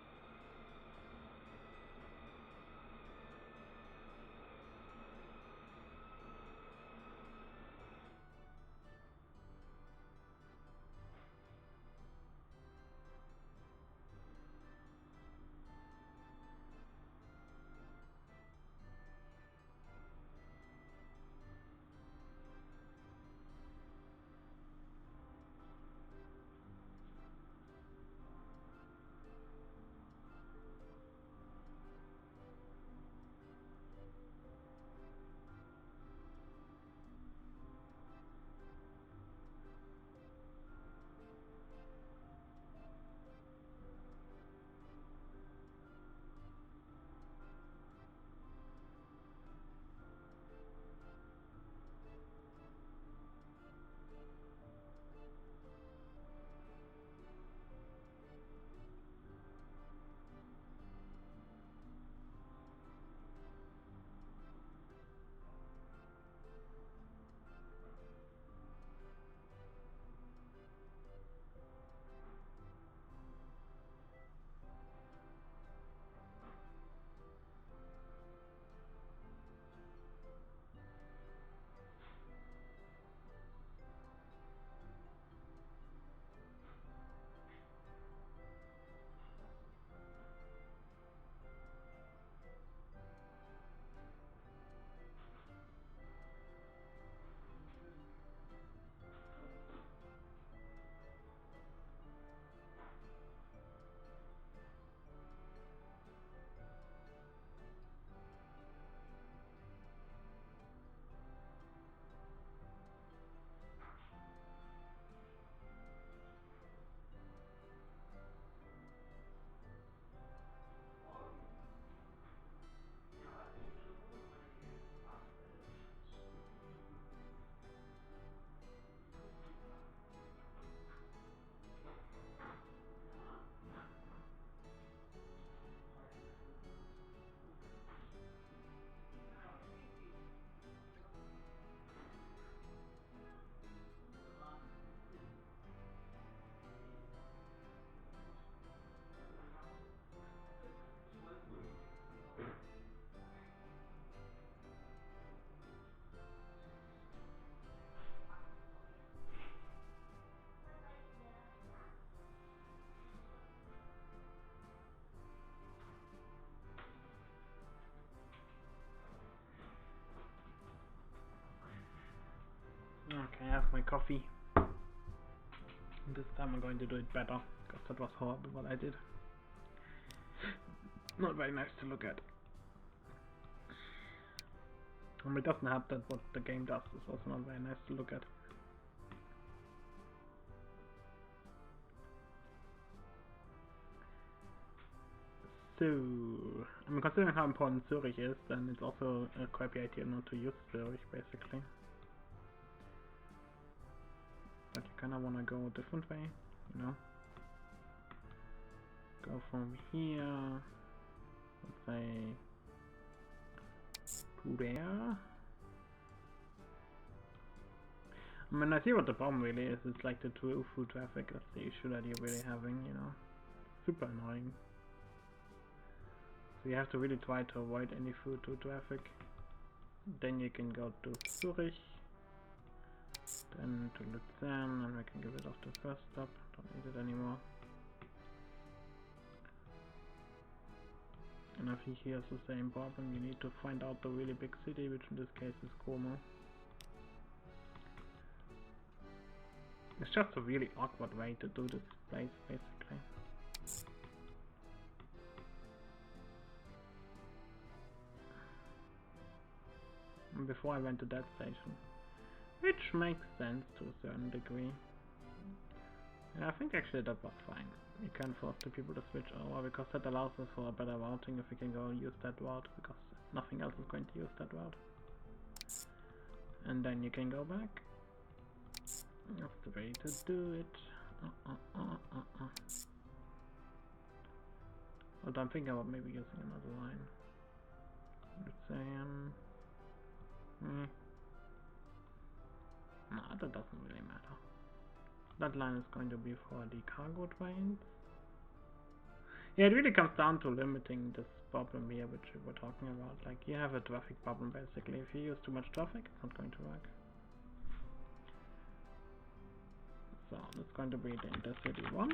Okay, I have my coffee. This time I'm going to do it better, because that was horrible what I did. Not very nice to look at. It doesn't help that what the game does is also not very nice to look at. So, I mean, considering how important Zurich is, then it's also a crappy idea not to use Zurich, basically. But you kinda wanna go a different way, you know? Go from here, let's say, to there. I mean, I see what the problem really is. It's like the through traffic. That's the issue that you're really having, you know. Super annoying. So you have to really try to avoid any through traffic. Then you can go to Zurich. Then to Luzern, and we can get rid of the first stop. Don't need it anymore. And I think here's the same problem. You need to find out the really big city, which in this case is Como. It's just a really awkward way to do this place, basically. And before I went to that station, which makes sense to a certain degree. And I think actually that was fine. You can force the people to switch over, because that allows us for a better routing if we can go use that route, because nothing else is going to use that route. And then you can go back. That's the way to do it. But I'm thinking about maybe using another line. Let's say, no, that doesn't really matter. That line is going to be for the cargo trains. Yeah, it really comes down to limiting this problem here, which we were talking about. Like, you have a traffic problem basically. If you use too much traffic, it's not going to work. So, that's going to be the intercity one.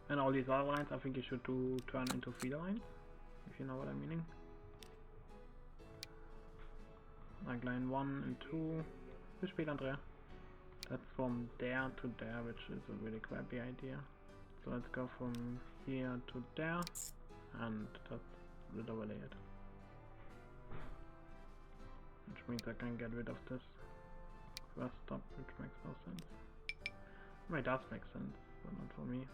And all these other lines, I think you should turn into feeder lines, if you know what I'm meaning. Like line 1 and 2. Bis später, Andrea. That's from there to there, which is a really crappy idea. So let's go from here to there, and just overlay it. Which means I can get rid of this first stop, which makes no sense. Well, it does make sense, but not for me.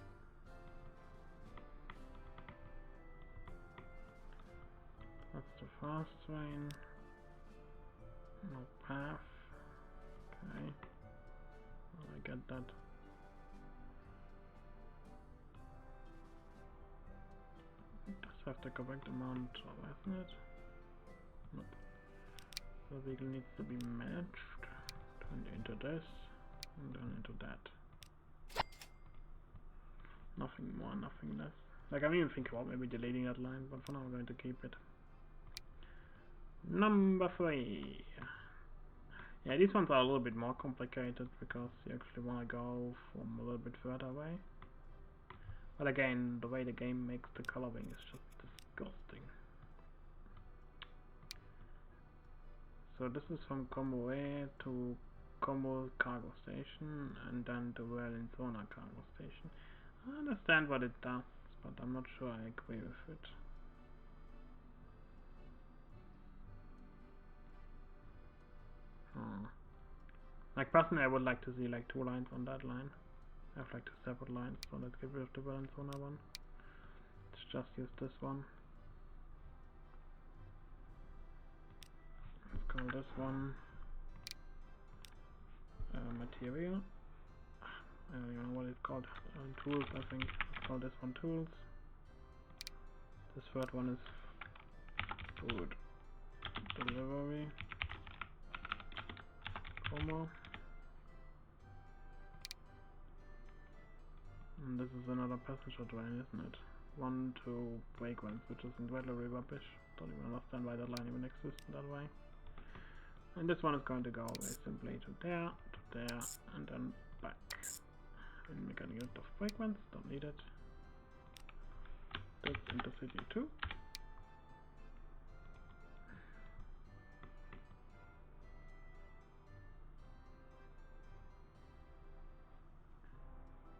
That's the fast train. No path. Okay. Well, I get that. Just have to go back to Mount, isn't it? Nope. The vehicle needs to be matched. Turn into this, and then into that. Nothing more, nothing less. Like, I'm even thinking about maybe deleting that line, but for now I'm going to keep it. Number 3. Yeah, these ones are a little bit more complicated because you actually want to go from a little bit further away. But again, the way the game makes the coloring is just disgusting. So this is from Como to Como cargo station, and then to Valenzuela cargo station. I understand what it does, but I'm not sure I agree with it. Like, personally I would like to see like 2 lines on that line. I have like 2 separate lines, so let's get rid of the Valenzuela one. Let's just use this one. Let's call this one material. I don't even know what it's called. Tools, I think. Let's call this one tools. This third one is food delivery. Como. And this is another passenger train, isn't it? 1 to Fragrance, which is incredibly rubbish. Don't even understand why that line even exists in that way. And this one is going to go very simply to there, and then back. And we got a unit of fragments, don't need it. This intercity 2.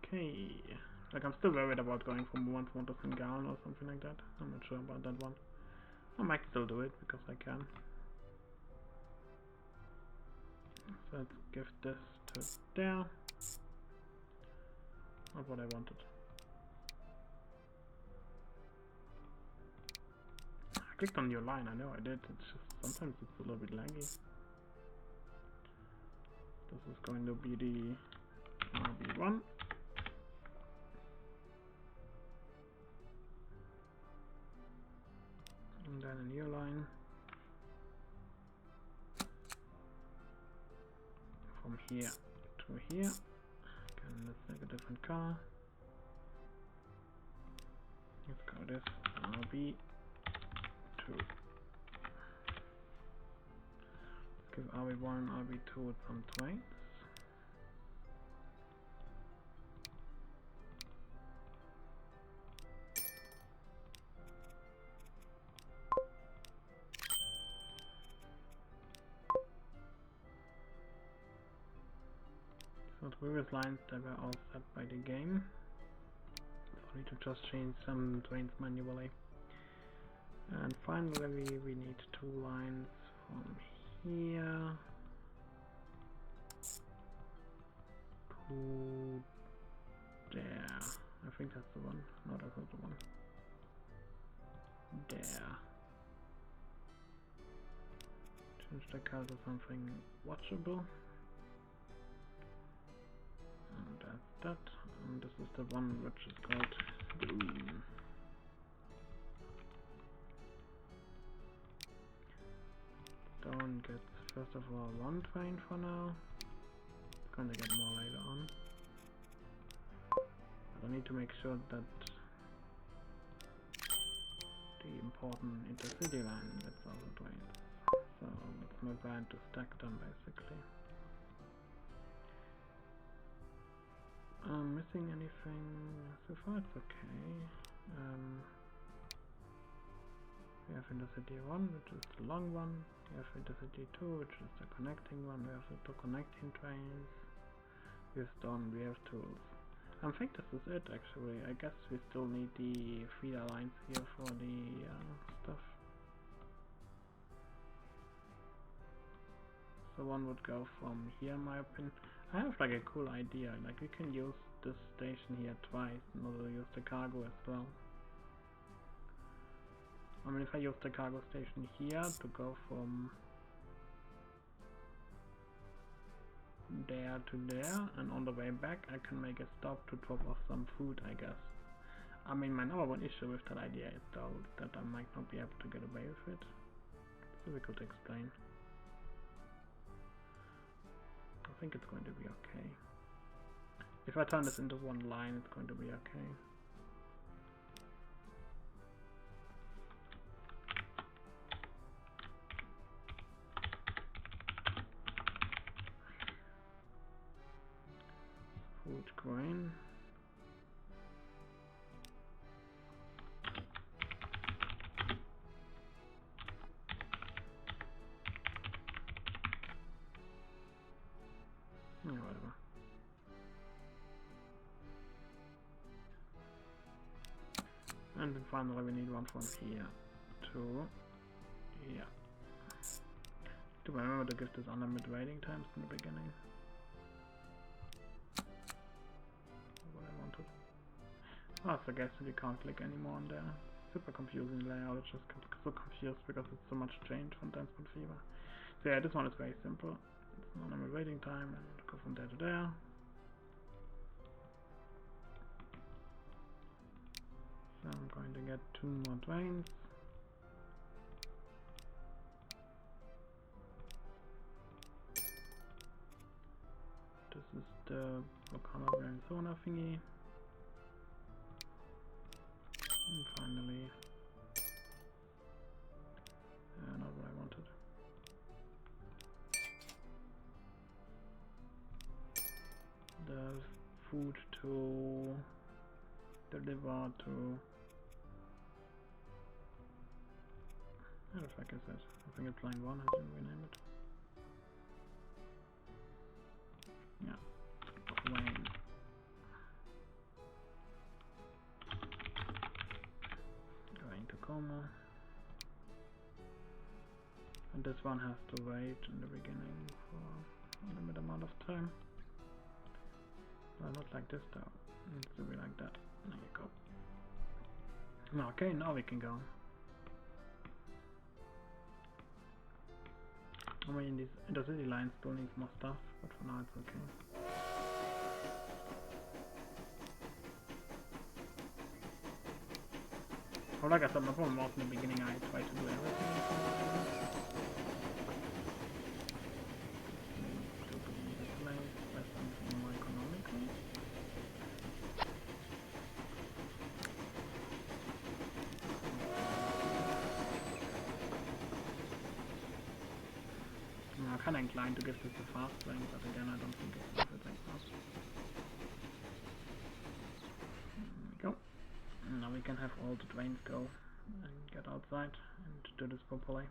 Okay. Like, I'm still worried about going from 1 to 1 to Singal or something like that. I'm not sure about that one. I might still do it because I can. So let's give this to there. Not what I wanted. I clicked on new line, I know I did. It's just sometimes it's a little bit laggy. This is going to be the RB1. And then a new line. From here to here. Again, let's make a different color. Let's call this RB2. Let's give RB1 RB2 some trains. So the previous lines, they were all set by the game. So I need to just change some trains manually. And finally we need 2 lines from here to there. I think that's the one. No, that's not the one. There. Change the color to something watchable. And that's that. And this is the one which is called green. Stone gets first of all 1 train for now. It's gonna get more later on. But I need to make sure that the important intercity line gets all the trains. So it's my plan to stack them basically. Missing anything? So far it's okay. We have intercity 1, which is the long one. We have intercity 2, which is the connecting one. We have the 2 connecting trains. We have stone, we have tools. I think this is it actually. I guess we still need the feeder lines here for the stuff. So one would go from here in my opinion. I have like a cool idea. Like we can use this station here twice in order to use the cargo as well. I mean, if I use the cargo station here to go from there to there, and on the way back I can make a stop to drop off some food, I guess. I mean, my number one issue with that idea is though that I might not be able to get away with it. It's difficult to explain. I think it's going to be okay. If I turn this into one line, it's going to be okay. Food grain. Yeah, whatever. And then finally we need one from here to here. Do I remember to give this unlimited waiting times in the beginning? What I wanted. Oh, so I guess you can't click anymore on there. Super confusing layout, it's just so confused because it's so much change from Transport Fever. So yeah, this one is very simple. It's an unlimited waiting time and go from there to there. So I'm going to get 2 more trains. This is the Volcano Arizona thingy. And finally, not what I wanted. The food to deliver to... How the fuck is that? I think it's line 1, I didn't rename it. Yeah. Wayne. Going to Como. And this one has to wait in the beginning for a limited amount of time. No, not like this though. It needs to be like that. There you go. Okay, now we can go. I mean, these intercity lines still need more stuff, but for now it's okay. Well, like I said, my problem was in the beginning I tried to do everything. To be replaced by something more economical. I'm kind of inclined to give this a fast lane, but again I don't think it's worth it right now. There we go. And now we can have all the trains go and get outside and do this properly.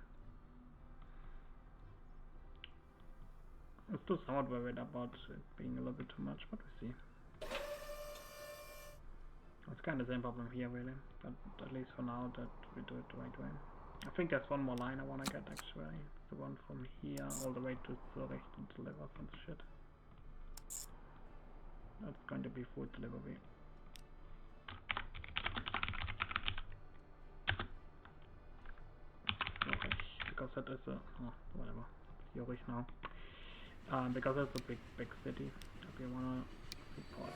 I'm still somewhat worried about it being a little bit too much, but we see. It's kind of the same problem here really, but at least for now that we do it the right way. I think there's one more line I want to get actually. It's the one from here all the way to Zurich to deliver some shit. That's going to be food delivery. Zurich, because that is a... oh, whatever. Zurich now. Because that's a big city that we want to support.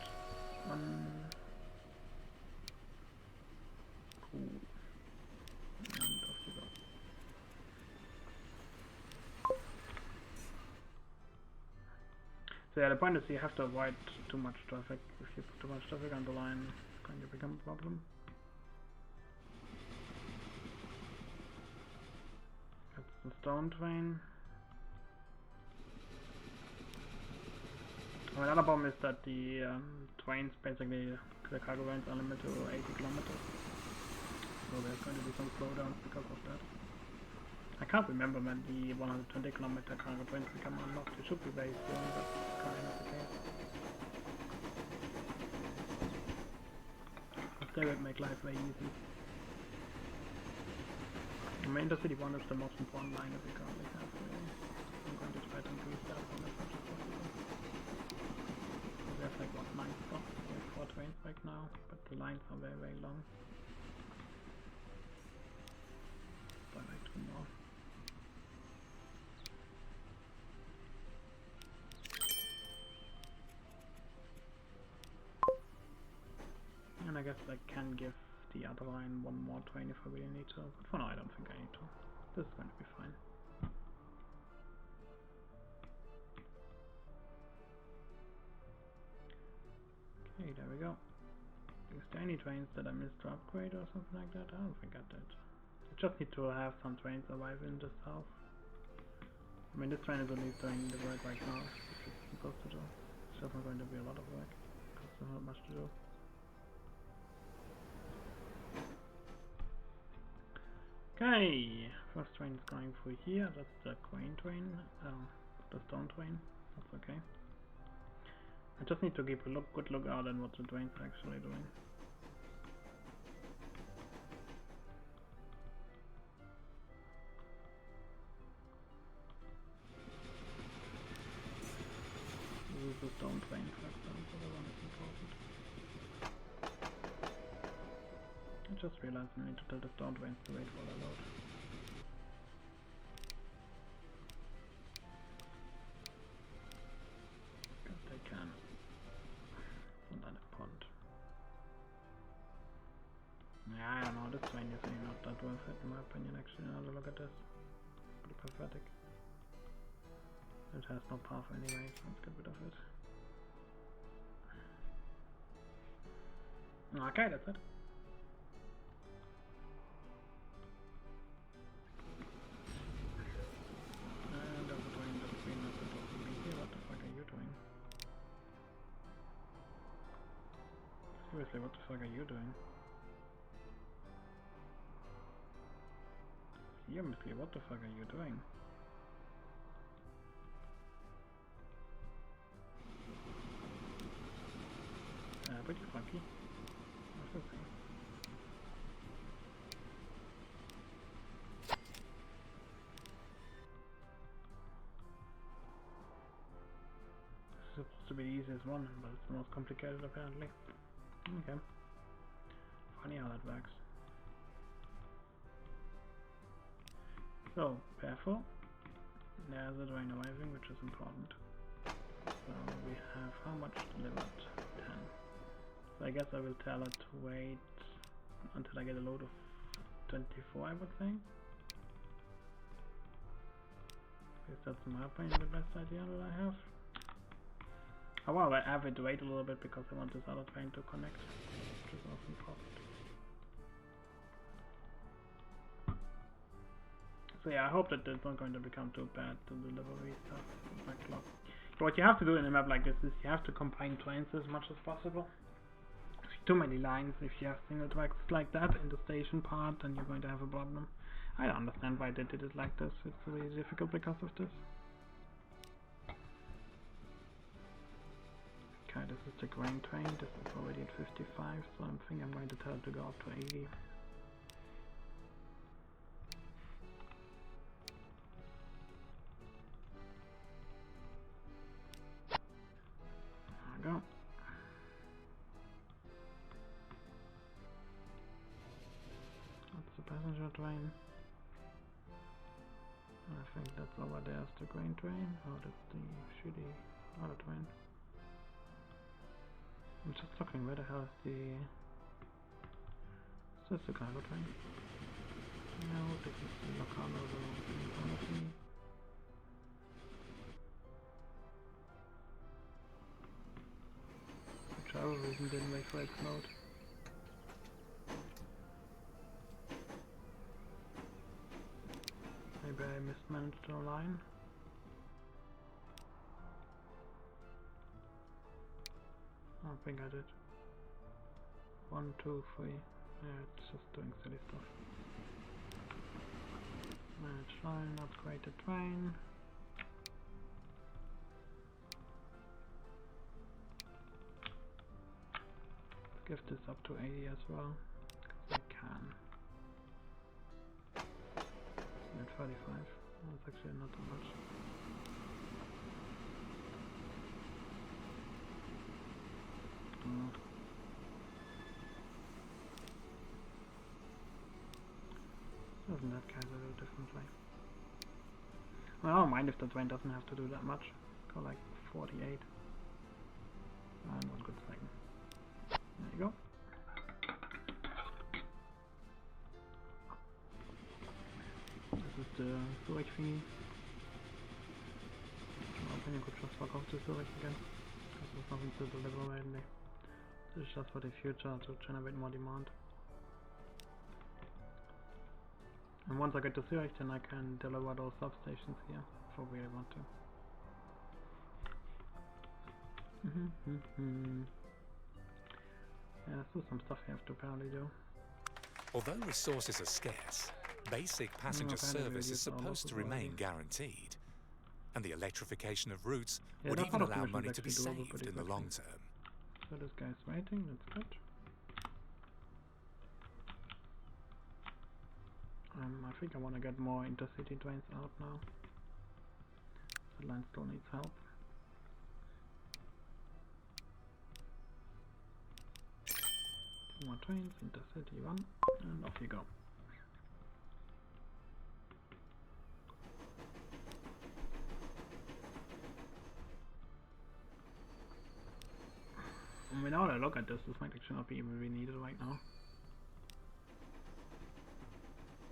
Cool. And off you go. So yeah, the point is you have to avoid too much traffic. If you put too much traffic on the line, it's going to become a problem. That's the stone train. Another problem is that the trains, basically the cargo trains are limited to 80 kilometers. So there's going to be some slowdowns because of that. I can't remember when the 120 kilometer cargo trains become unlocked. It should be very soon, but it's currently not the case. Because they would make life very easy. I mean, Intercity 1 is the most important line that we currently have. Really. I'm going to try to increase that one as much as possible. We have like what, 9 stops, we have 4 trains right now, but the lines are very long. By like 2 more. And I guess I can give the other line one more train if I really need to, but for now I don't think I need to. This is going to be fine. Okay, there we go. Is there any trains that I missed to upgrade or something like that? I don't think I did. I just need to have some trains arrive in the south. I mean, this train is at least doing the work right now, which it's supposed to do. It's just not going to be a lot of work, because there's not much to do. Okay, first train is going through here. That's the crane train, the stone train. That's okay. I just need to keep a good look out at what the trains are actually doing. This is the stone train, for example, the one that's important. I just realized I need to tell the stone trains to wait for the load. Because they can. It's not that important. Yeah, I don't know, this train is really not that worth it in my opinion actually. Now to look at this. Pretty pathetic. It has no path anyway, so let's get rid of it. Okay, that's it. And there's a train that's green, not supposed to be here. What the fuck are you doing? Seriously, what the fuck are you doing? Seriously, what the fuck are you doing? Pretty funky. What's this thing? This is supposed to be the easiest one, but it's the most complicated apparently. Okay. Funny how that works. So, careful. There's a drain arriving, which is important. So we have how much delivered? 10. So I guess I will tell her to wait until I get a load of 24, I would think. Because that's in my opinion the best idea that I have. However, I have to wait a little bit because I want this other train to connect, which is also important. So yeah, I hope that it's not going to become too bad, the delivery stuff, backlog. So what you have to do in a map like this is you have to combine trains as much as possible. Too many lines, if you have single tracks like that in the station part, then you're going to have a problem. I don't understand why they did it like this, it's really difficult because of this. Okay, this is the grain train, this is already at 55, so I think I'm going to tell it to go up to 80. There we go. That's the passenger train. I think that's over there's the grain train. Oh, that's the shitty other train. I'm just looking, where the hell is the... Is this the cargo train? No, this is the Locarno in front of me. For travel reason didn't wait for its load. Maybe I mismanaged the line. I think I did. 1, 2, 3. Yeah, it's just doing silly stuff. Manage line, upgrade the train. Give this up to 80 as well, because I can. At 35. That's actually not that much. Doesn't that kind of do it differently? Well, I don't mind if the train doesn't have to do that much. Go like 48. Not good second. There you go. This is the storage thingy. In my opinion, could just fuck off the storage again. Because there's nothing to deliver mainly. This is just for the future to generate more demand. And once I get to Zurich, then I can deliver those substations here if I really want to. Yeah, so some stuff you have to apparently do. Although resources are scarce, basic passenger service is supposed to remain guaranteed, and the electrification of routes would even allow money to be saved in the long term. So this guy's waiting, that's good. I think I want to get more intercity trains out now. The line still needs help. Two more trains, intercity 1, and off you go. And without a look at this, this might actually not be even really needed right now.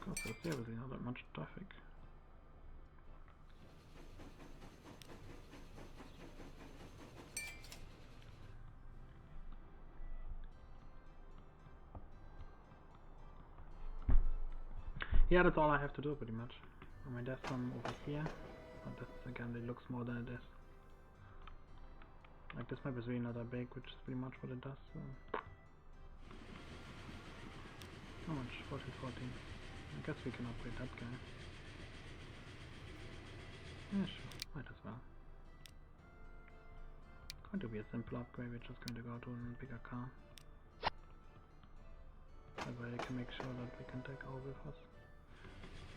Because there's seriously not that much traffic. Yeah, that's all I have to do pretty much. I mean, there's some over here, but that's again, it looks more than it is. Like this map is really not that big, which is pretty much what it does. So. How much? 14, 14. I guess we can upgrade that guy. Yeah, sure. Might as well. Going to be a simple upgrade. We're just going to go to a bigger car. That way I can make sure that we can take all with us.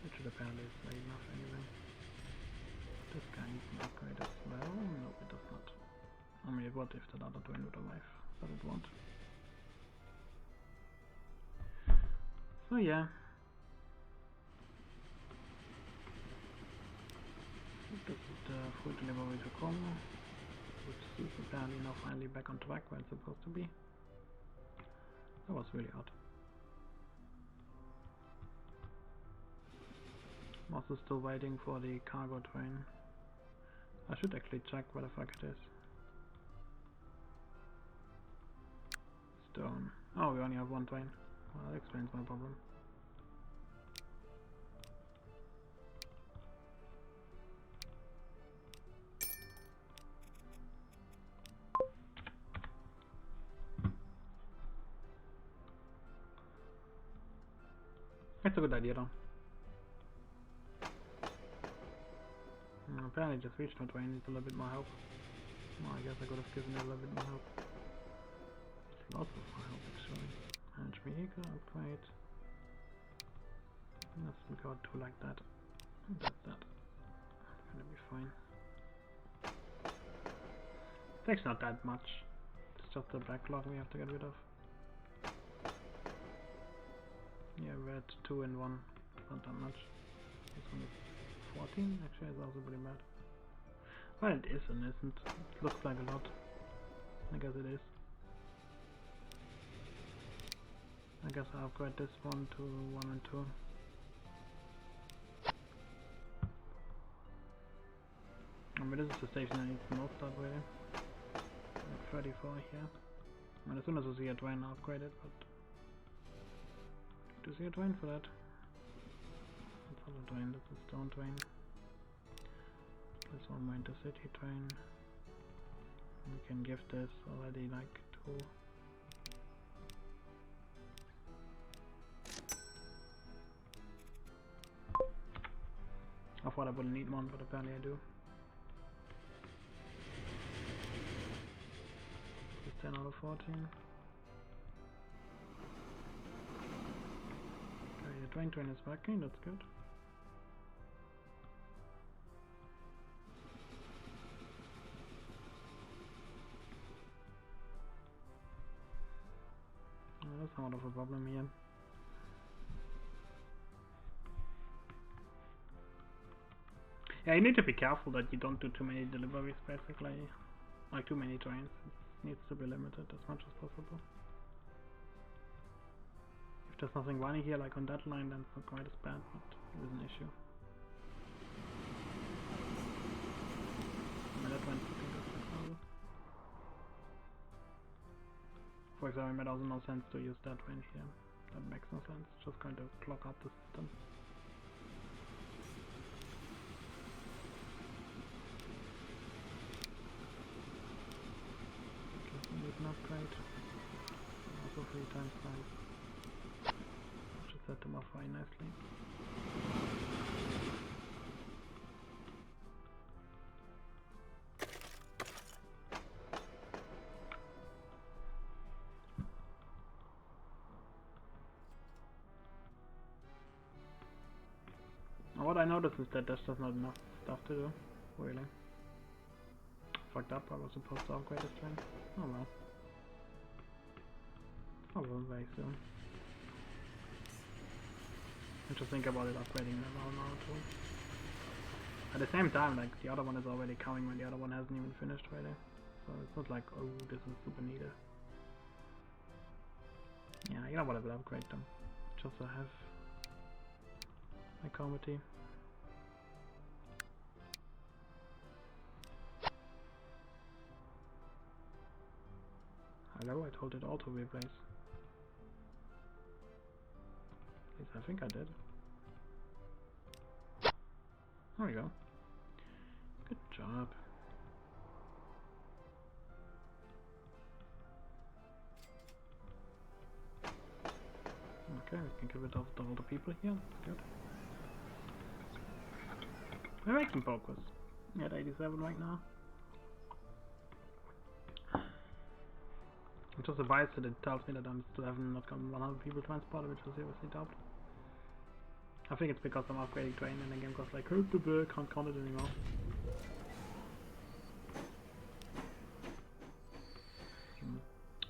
Which apparently is very enough anyway. This guy needs an upgrade as well. No, it does not. I mean, it would if that other twin would arrive, but it won't. So yeah. This is the food delivery to Congo, which is apparently now finally back on track where it's supposed to be. That was really odd. I'm also still waiting for the cargo train. I should actually check what the fuck it is. Stone. Oh, we only have one train. Well, that explains my problem. It's a good idea though. Apparently just reached the train, needs a little bit more help. Well, I guess I could have given it a little bit more help. Lots of more help actually. Manage vehicle upgrade. Let's go to like that. That's that. It's gonna be fine. It's actually not that much. It's just the backlog we have to get rid of. Yeah, we're at 2 and 1. Not that much. This one is 14. Actually, it's also pretty bad. Well, it is and isn't. It looks like a lot. I guess it is. I guess I'll upgrade this one to 1 and 2. I mean, this is the station that needs the most upgrading. Like 34 here. I mean, as soon as I see a train, I'll upgrade it, but to see a train for that. That's not a train, that's a stone train. This one my intercity train. We can give this already like 2. I thought I wouldn't need one, but apparently I do. This is 10 out of 14. Okay, the train is working, that's good. That's somewhat of a problem here. Yeah, you need to be careful that you don't do too many deliveries basically. Like too many trains. It needs to be limited as much as possible. If there's nothing running here like on that line, then it's not quite as bad, but it is an issue. I mean, that one's looking good, for example. For example, it made also no sense to use that train here. That makes no sense. Just going to clog up the system. An upgrade. Also 3 times 5. Should set them off very nicely. Now what I noticed is that there's just not enough stuff to do, really. Fucked up, I was supposed to upgrade this train. Oh well. I will very soon. I just think about it upgrading in about an hour or 2. At the same time, like, the other one is already coming when the other one hasn't even finished really. So it's not like, oh, this is super needed. Yeah, you know what, I will upgrade them. Just to have my comedy. Hello, I told it all to replace. At least I think I did. There we go. Good job. Okay, we can get rid of all the people here. That's good. We're making progress. We're at 87 right now. It's just a bias that it tells me that I'm still having not gotten 100 people transported, which is seriously doubt. I think it's because I'm upgrading train and the game goes like, can't count it anymore.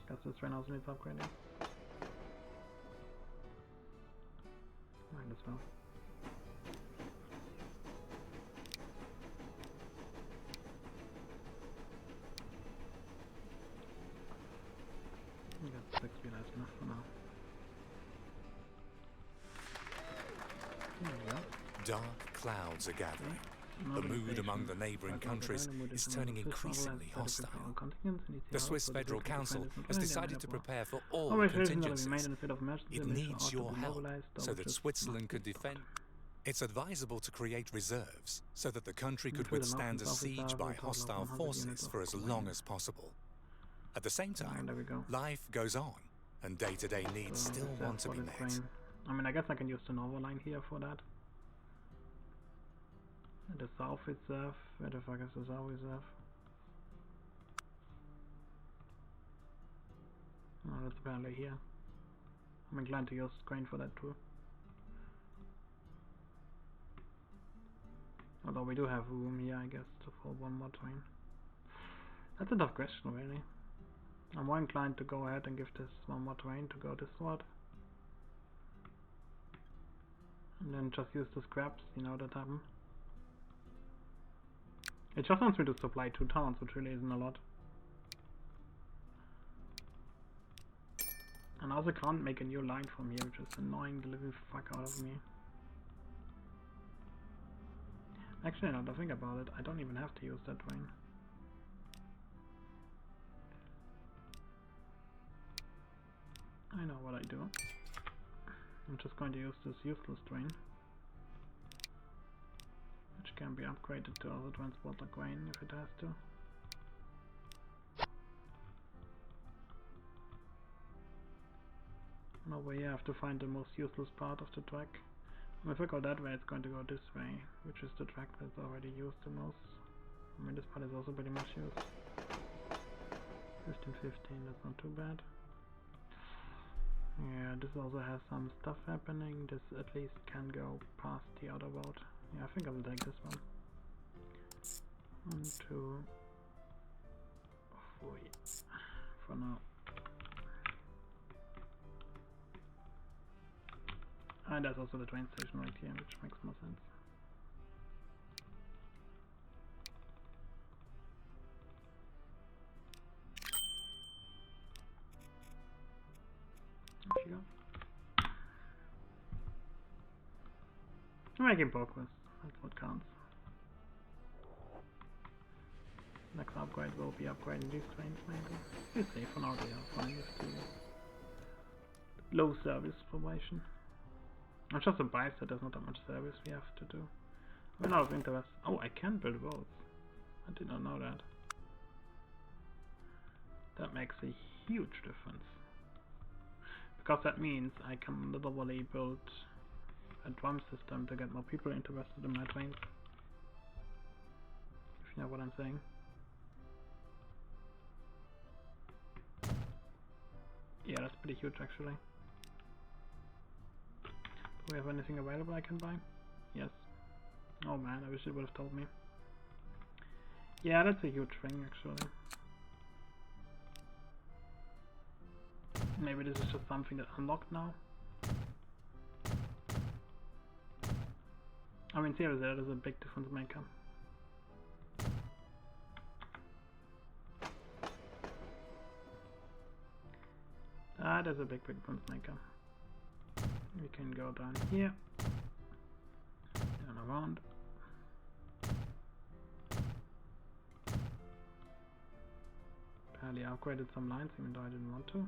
Guess this train also needs upgrading. Might as well. I got 6 speed, that's enough for now. There we go. Dark clouds are gathering. The mood among the neighbouring countries is turning increasingly hostile. The Swiss Federal Council has decided to prepare for all contingencies. It needs your help so that Switzerland could defend. It's advisable to create reserves so that the country could withstand a siege by hostile forces for as long as possible. At the same time, life goes on, and day-to-day needs still want to be met. I mean, I guess I can use the Nova line here for that. The south itself, where the fuck is the south itself? Oh, that's apparently here. I'm inclined to use grain for that too. Although we do have room here, I guess, for one more train. That's a tough question, really. I'm more inclined to go ahead and give this one more train to go this route. And then just use the scraps, you know, that happen. It just wants me to supply 2 towns, which really isn't a lot. And I also can't make a new line from here, which is annoying the living fuck out of me. Actually, now that I think about it, I don't even have to use that train. I know what I do. I'm just going to use this useless train, which can be upgraded to also transport the grain if it has to. And over here I have to find the most useless part of the track. And if I go that way, it's going to go this way, which is the track that's already used the most. I mean, this part is also pretty much used. 15, that's not too bad. Yeah, this also has some stuff happening. This at least can go past the other road. Yeah, I think I will take this one. 1, 2, 3 for now. And there's also the train station right here, which makes more sense. There you go. I'm making progress. That's what counts. Next upgrade will be upgrading these trains, maybe. We'll see. For now, they are fine with the low service probation. I'm just surprised that there's not that much service we have to do. I'm out of interest. Oh, I can build roads. I did not know that. That makes a huge difference. Because that means I can literally build a drum system to get more people interested in my trains. If you know what I'm saying. Yeah, that's pretty huge actually. Do we have anything available I can buy? Yes. Oh man, I wish it would have told me. Yeah, that's a huge thing actually. Maybe this is just something that's unlocked now. I mean, seriously, that is a big difference maker. That is a big difference maker. We can go down here, down around. Apparently I upgraded some lines even though I didn't want to.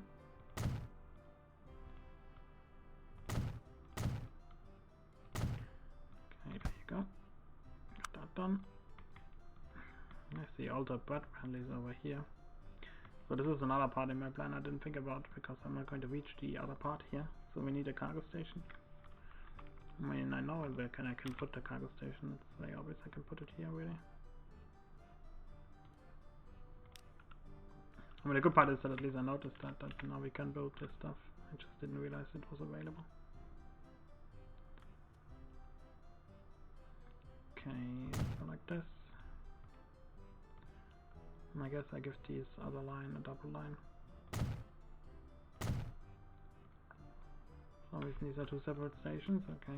Okay, there you go. Got that done. I see all the bread apparently is over here. So this is another part in my plan I didn't think about, because I'm not going to reach the other part here. So we need a cargo station. I mean, I know where I can put the cargo station. It's very obvious I can put it here, really. I mean, the good part is that at least I noticed that now we can build this stuff. I just didn't realize it was available. Okay, so like this. And I guess I give this other line a double line. Obviously these are two separate stations, okay.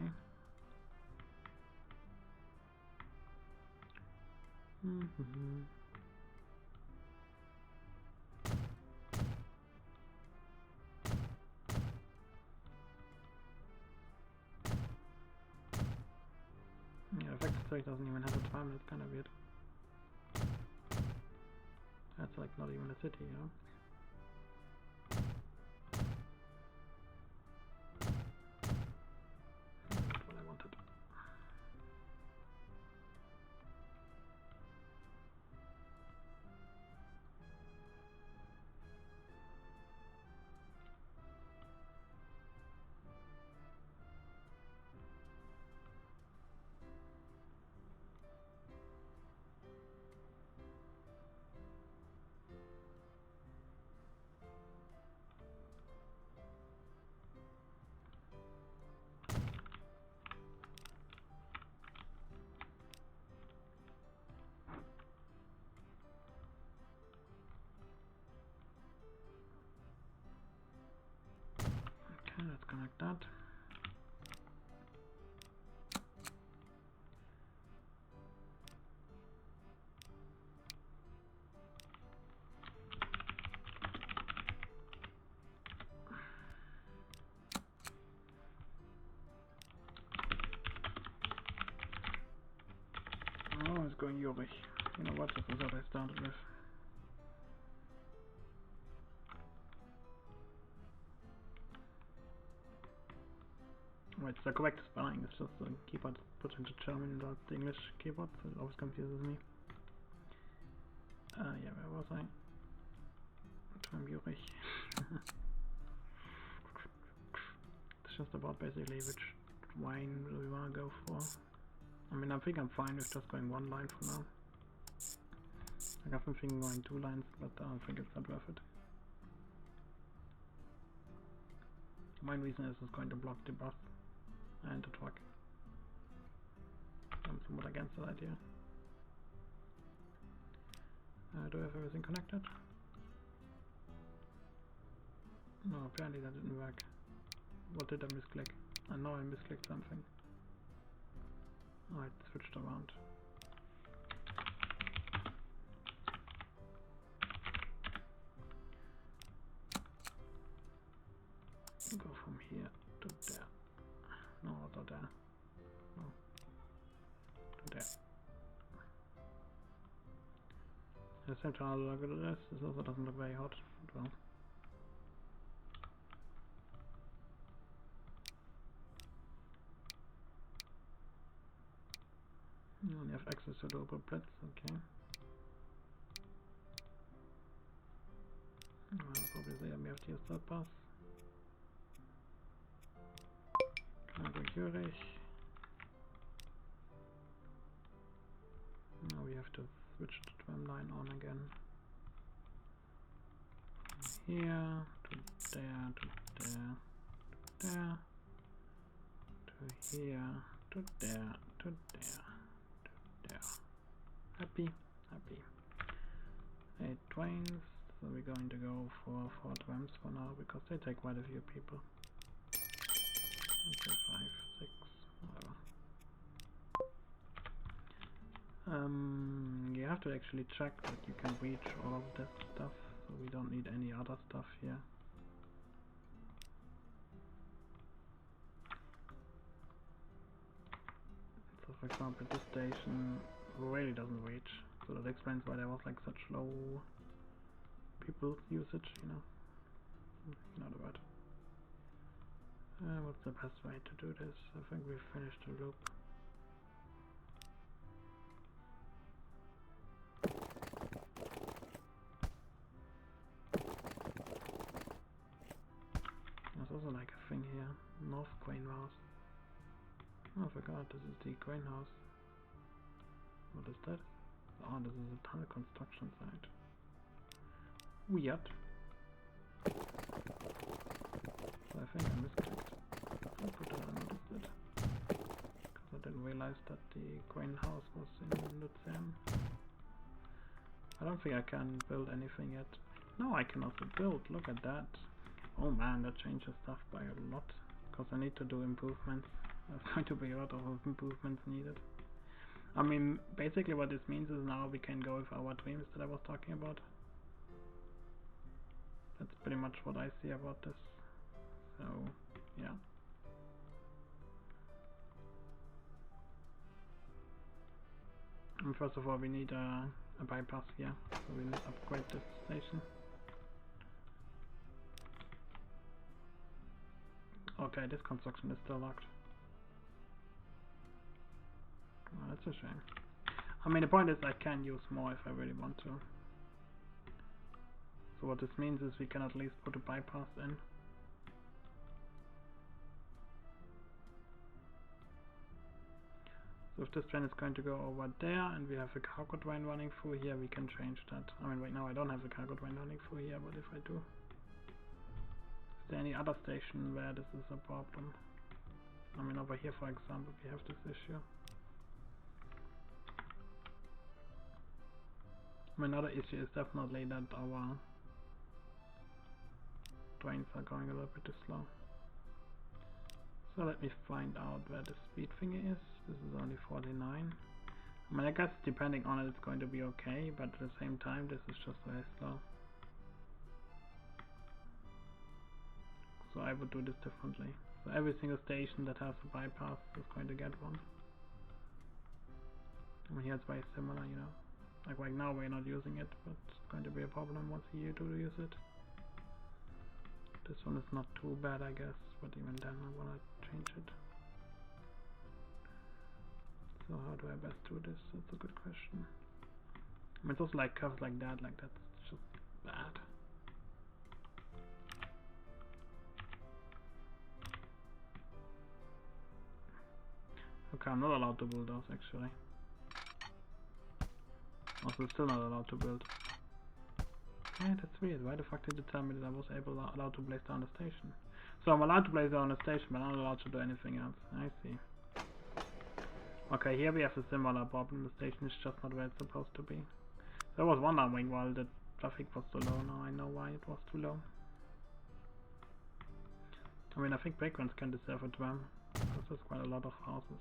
Yeah, the fact that doesn't even have a time, that's kind of weird. That's like not even a city, you know? That's what I wanted. Okay, let's connect that. Oh, it's going Yuri. You know what, this is what I started with. Right, the correct spelling is just the keyboard put into German without the English keyboard, so it always confuses me. Yeah, where was I? Yuri. It's just about basically which wine we want to go for. I mean, I think I'm fine with just going one line for now. Like, I've been thinking going 2 lines, but I don't think it's not worth it. The main reason is it's going to block the bus and the truck. I'm somewhat against that idea. Do I have everything connected? No, apparently that didn't work. What did I misclick? I know I misclicked something. Oh, it switched around. Go from here to there. No, not there. No. To there. The same time I look at this, this also doesn't look very hot. Well. You only have access to local plats, okay. Probably there we have to use that pass. Cargo Zurich. Now we have to switch the tram line on again. From here to there, to there, to there, to here, to there, to there, to there. Happy, happy. 8 trains, so we're going to go for 4 trams for now, because they take quite a few people. Okay, 5, 6, whatever. You have to actually check that you can reach all of this stuff, so we don't need any other stuff here. So for example, this station really doesn't reach, so that explains why there was like such low people usage, you know. You know the word. What's the best way to do this? I think we've finished the loop. thing here. North greenhouse. Oh, I forgot, this is the greenhouse. What is that? Oh, this is a tunnel construction site. Weird. So I think I misclicked. I put that I noticed it. Because I didn't realize that the greenhouse was in Luzern. I don't think I can build anything yet. No, I can also build. Look at that. Oh man, that changes stuff by a lot. Because I need to do improvements. There's going to be a lot of improvements needed. I mean, basically what this means is now we can go with our dreams that I was talking about. That's pretty much what I see about this. So, yeah. And first of all, we need a bypass here. So we need to upgrade this station. Okay, this construction is still locked. Oh, that's a shame. I mean, the point is I can use more if I really want to. So what this means is we can at least put a bypass in. So if this train is going to go over there and we have a cargo train running through here, we can change that. I mean, right now I don't have a cargo train running through here, but if I do. Is there any other station where this is a problem? I mean, over here, for example, we have this issue. Another issue is definitely that our trains are going a little bit too slow. So let me find out where the speed thingy is. This is only 49. I mean, I guess depending on it, it's going to be okay, but at the same time, this is just very slow. So I would do this differently. So every single station that has a bypass is going to get one. I mean, here it's very similar, you know. Like right now we're not using it, but it's going to be a problem once you do use it. This one is not too bad, I guess, but even then I want to change it. So how do I best do this? That's a good question. I mean, it's also like curves like that's just bad. Okay, I'm not allowed to build those actually. Also, still not allowed to build. Okay, that's weird. Why the fuck did it tell me that I was allowed to place down the station? So I'm allowed to place down the station, but I'm not allowed to do anything else. I see. Okay, here we have a similar problem. The station is just not where it's supposed to be. So I was wondering why the traffic was so low. Now I know why it was too low. I mean, I think vagrants can deserve a tram, because there's quite a lot of houses.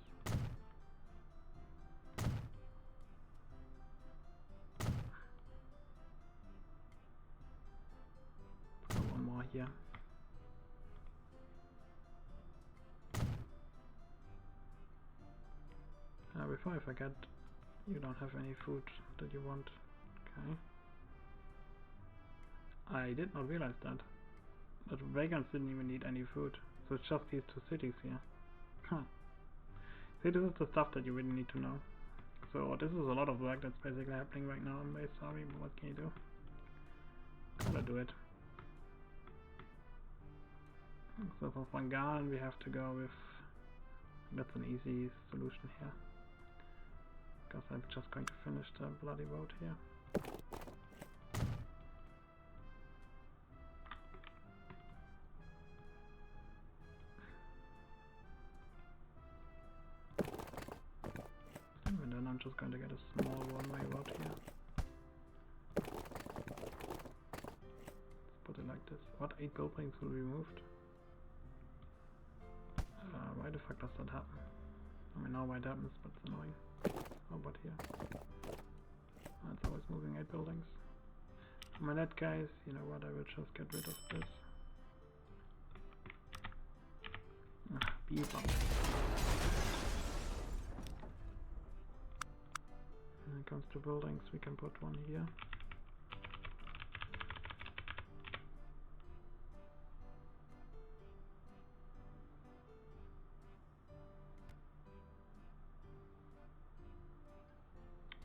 One more here. Before I forget, you don't have any food that you want. Okay. I did not realize that. But vegans didn't even need any food. So it's just these two cities here. Huh. See, this is the stuff that you really need to know. So this is a lot of work that's basically happening right now. I'm very sorry, but what can you do? Gotta do it. So for Fangan we have to go with... That's an easy solution here. Because I'm just going to finish the bloody road here. And then I'm just going to get a small one-way road here. Let's put it like this. What, 8 buildings will be moved? Why the fuck does that happen? I mean, now why it happens, but it's annoying. How about here? It's always moving 8 buildings. I mean, that case, you know what, I will just get rid of this. Beef up. When it comes to buildings, we can put one here.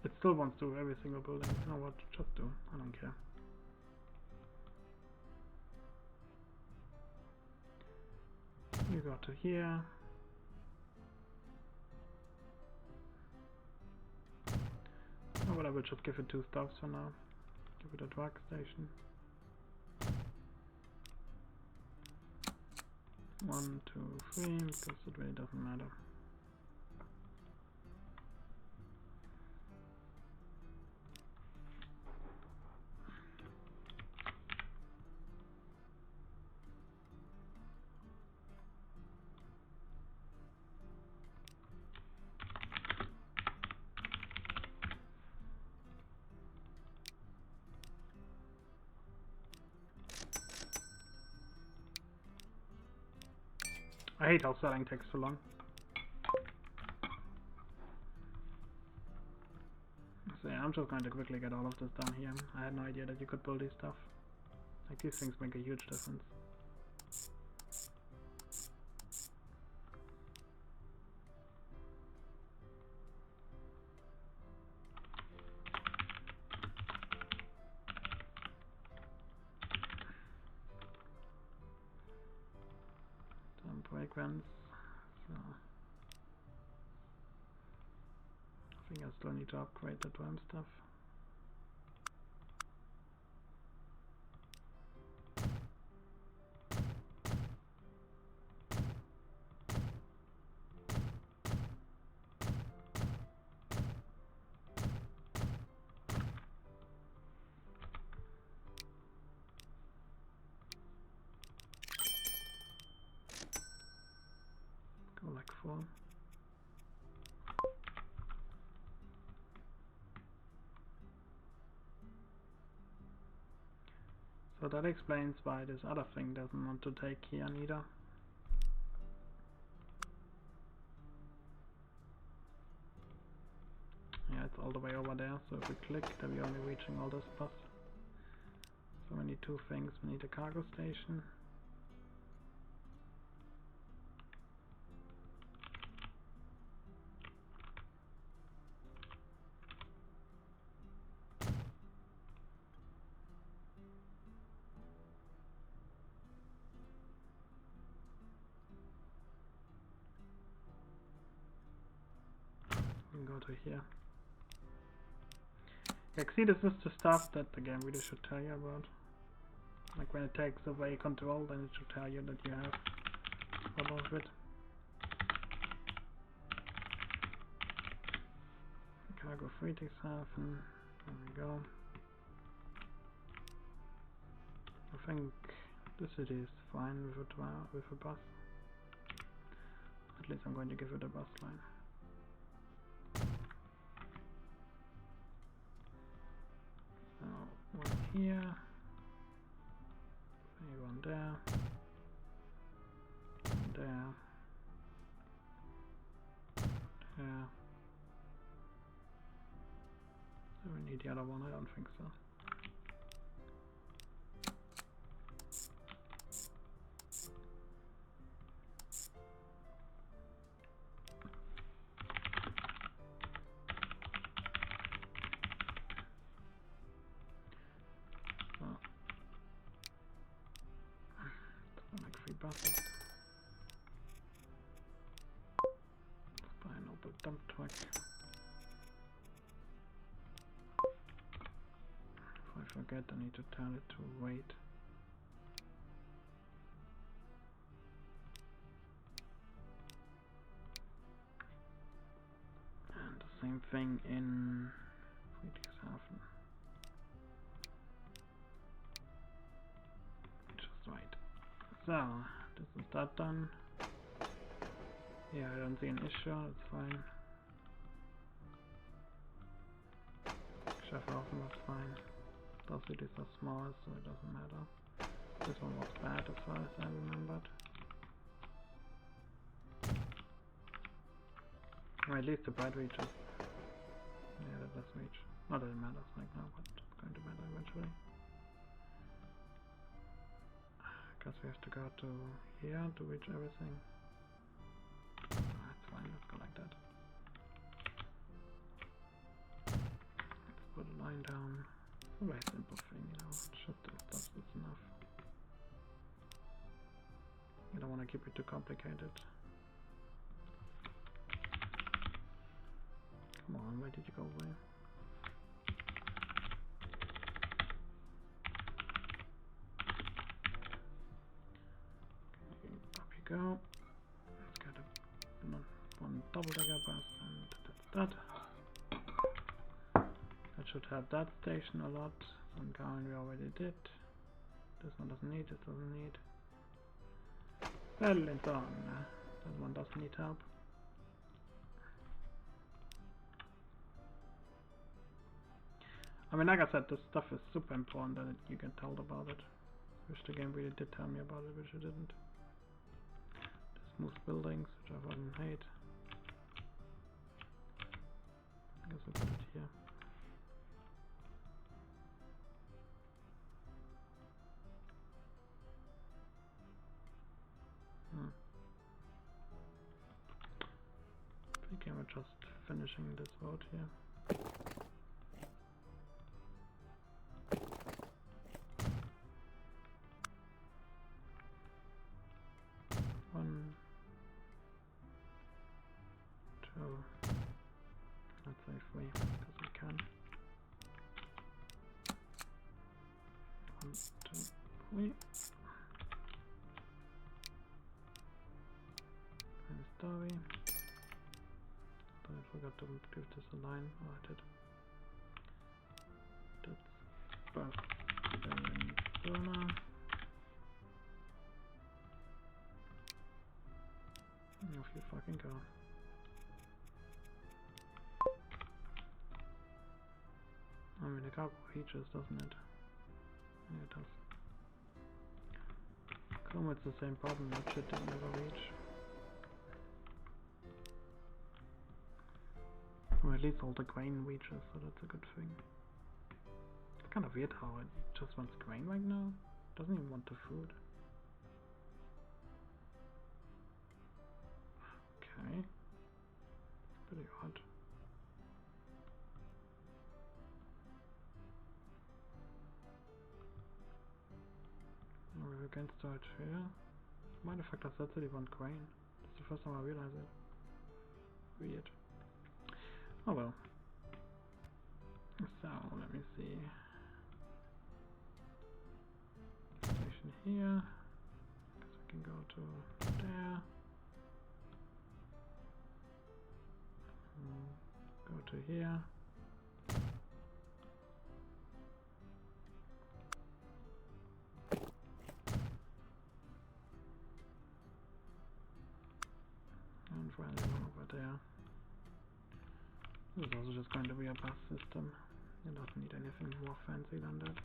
It still wants to every single building. You know what? Just do. I don't care. You go to here. Oh, but I will just give it 2 stops for now. Give it a drug station. 1, 2, 3, because it really doesn't matter. I hate how selling takes so long. So yeah, I'm just going to quickly get all of this done here. I had no idea that you could build these stuff. Like, these things make a huge difference. Some fragrance. So I think I still need to upgrade the drum stuff. Go like 4. So that explains why this other thing doesn't want to take here neither. Yeah, it's all the way over there, so if we click, then we're only reaching all this bus. So we need 2 things. We need a cargo station. We can go to here. Like, see, this is the stuff that the game really should tell you about. Like, when it takes away control, then it should tell you that you have a lot of it. Cargo Friedrichshafen. There we go. I think the city is fine with a bus. At least I'm going to give it a bus line. So one here, maybe one there, one there, there. Do we need the other one? I don't think so. Like 3 buses. Let's buy an open dump truck. If I forget, I need to tell it to wait. And the same thing in Friedrichshafen. Just right. So, this is that done. Yeah, I don't see an issue, it's fine. Schaffhausen was fine. Those cities are small, so it doesn't matter. This one was bad as far as I remembered. Or at least the bright reaches. Yeah, that does reach. Not that it matters right now, but it's going to matter eventually. Guess we have to go to here to reach everything. That's fine, let's go like that. Let's put a line down. It's a very simple thing, you know, just this stuff is enough. You don't want to keep it too complicated. Come on, where did you go away? Okay, up you go. Let's get one double-decker bus, and that's that. That should help that station a lot. Some going we already did. This one doesn't need, this doesn't need. Well, and so on. That one doesn't need help. I mean, like I said, this stuff is super important that you get told about it. Wish the game really did tell me about it, which it didn't. Smooth buildings, which I wouldn't hate. I guess I'll put it here. I think I'm just finishing this road here. One, two, let's say 3, because we can. 1, 2, 3. And story. I forgot to give this a line. Oh, I did. That's Barcelona. Off you fucking go. I mean, the cargo reaches, doesn't it? Yeah, it does. Come, it's the same problem. That shit didn't ever reach. Or at least all the grain reaches, so that's a good thing. It's kind of weird how it just wants grain right now. Doesn't even want the food. Okay. Pretty odd. We're against storage here. Mind the fact that that's really want grain. That's the first time I realize it. Weird. Oh well. So, let me see. Station here. Guess I can go to there. Go to here. And finally one over there. This is also just going to be a bus system. It doesn't need anything more fancy than that.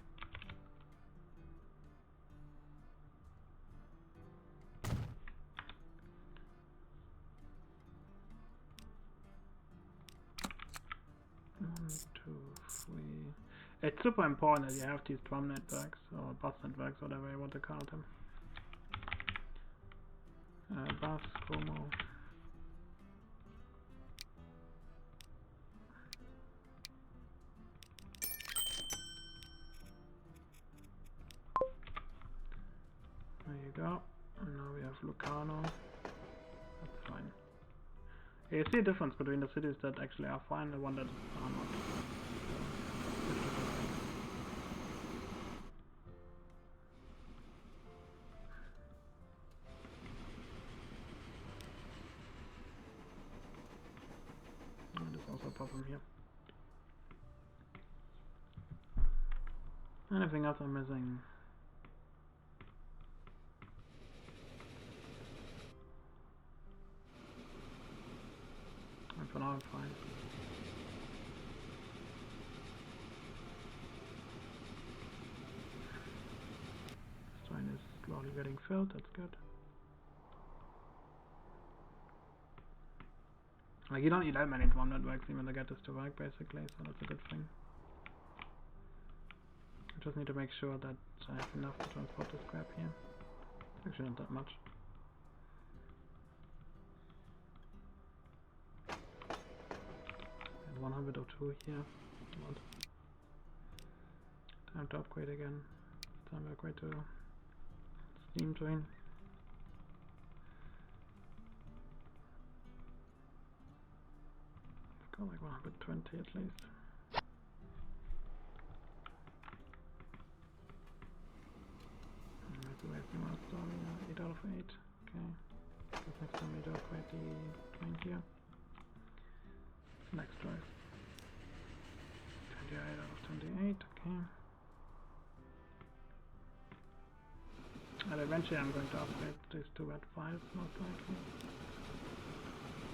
One, two, three. It's super important that you have these drum networks, or bus networks, whatever you want to call them. Bus, Como. There you go. And now we have Lucano. That's fine. You see a difference between the cities that actually are fine and the one that are not. And there's also a problem here. Anything else I'm missing? And for now I'm fine. This train is slowly getting filled, that's good. Like, you don't need that many drum networks even to get this to work basically, so that's a good thing. I just need to make sure that I have enough to transport the scrap here. Actually not that much. And 102 here. What? Time to upgrade again. Time to upgrade to steam train. for like 120 at least. Maybe wasting one story, 8 out of 8. Okay. Because next time we do quite the train here. Next choice. 28 out of 28, okay. And eventually I'm going to upgrade these two red files, most likely.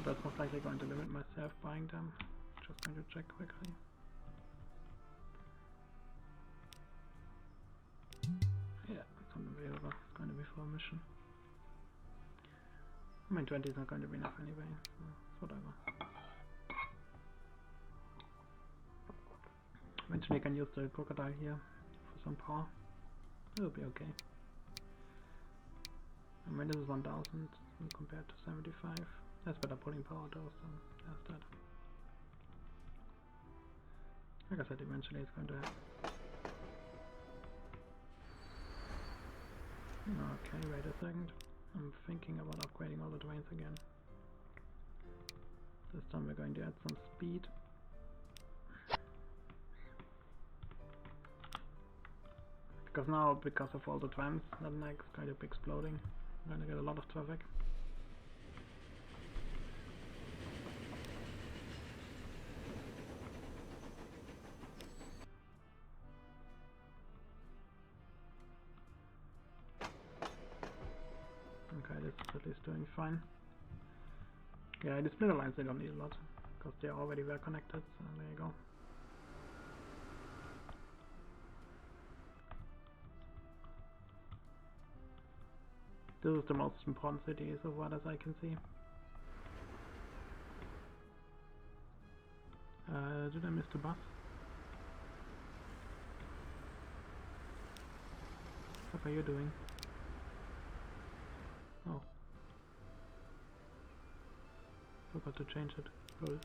That's most likely going to limit myself buying them. Just going to check quickly. Yeah, it's unavailable. It's going to be for a mission. I mean, 20 is not going to be enough anyway, so whatever. Eventually I can use the crocodile here for some power. It'll be okay. I mean, this is 1000 compared to 75. That's better pulling power though, so there's that. Like I said, eventually it's going to happen. Okay, wait a second. I'm thinking about upgrading all the trains again. This time we're going to add some speed. Because now, because of all the trams, that neck's kind of exploding. I'm gonna get a lot of traffic. Okay, this is at least doing fine. Yeah, the splitter lines they don't need a lot, because they're already well connected, so there you go. This is the most important city so far as I can see. Did I miss the bus? What are you doing? Oh. Forgot to change it. Cool.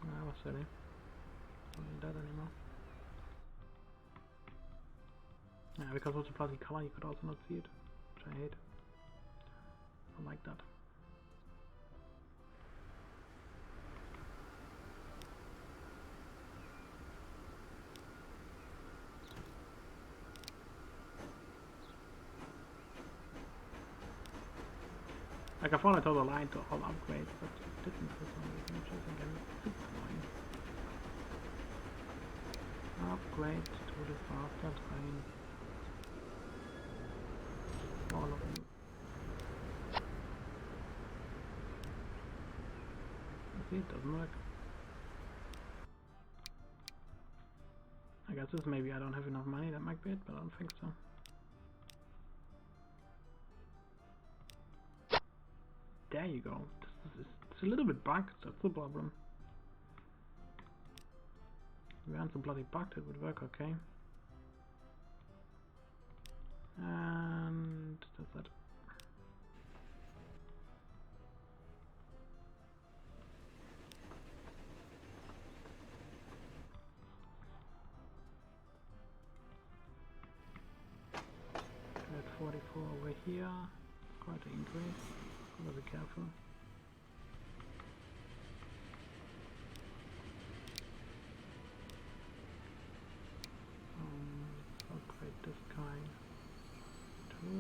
I was silly. Don't need that anymore. Yeah, because of the bloody color you could also not see it, which I hate. I like that. Like I thought I told the line to all upgrades, but it didn't for some reason, which is again super annoying. Upgrade to the faster train. All of them. See, it doesn't work. I guess this maybe I don't have enough money, that might be it, but I don't think so. There you go. It's a little bit bugged, that's the problem. If we aren't so bloody bugged, it would work okay. And that's it. At 44 over here. Quite an increase. Gotta be careful. Upgrade this guy too.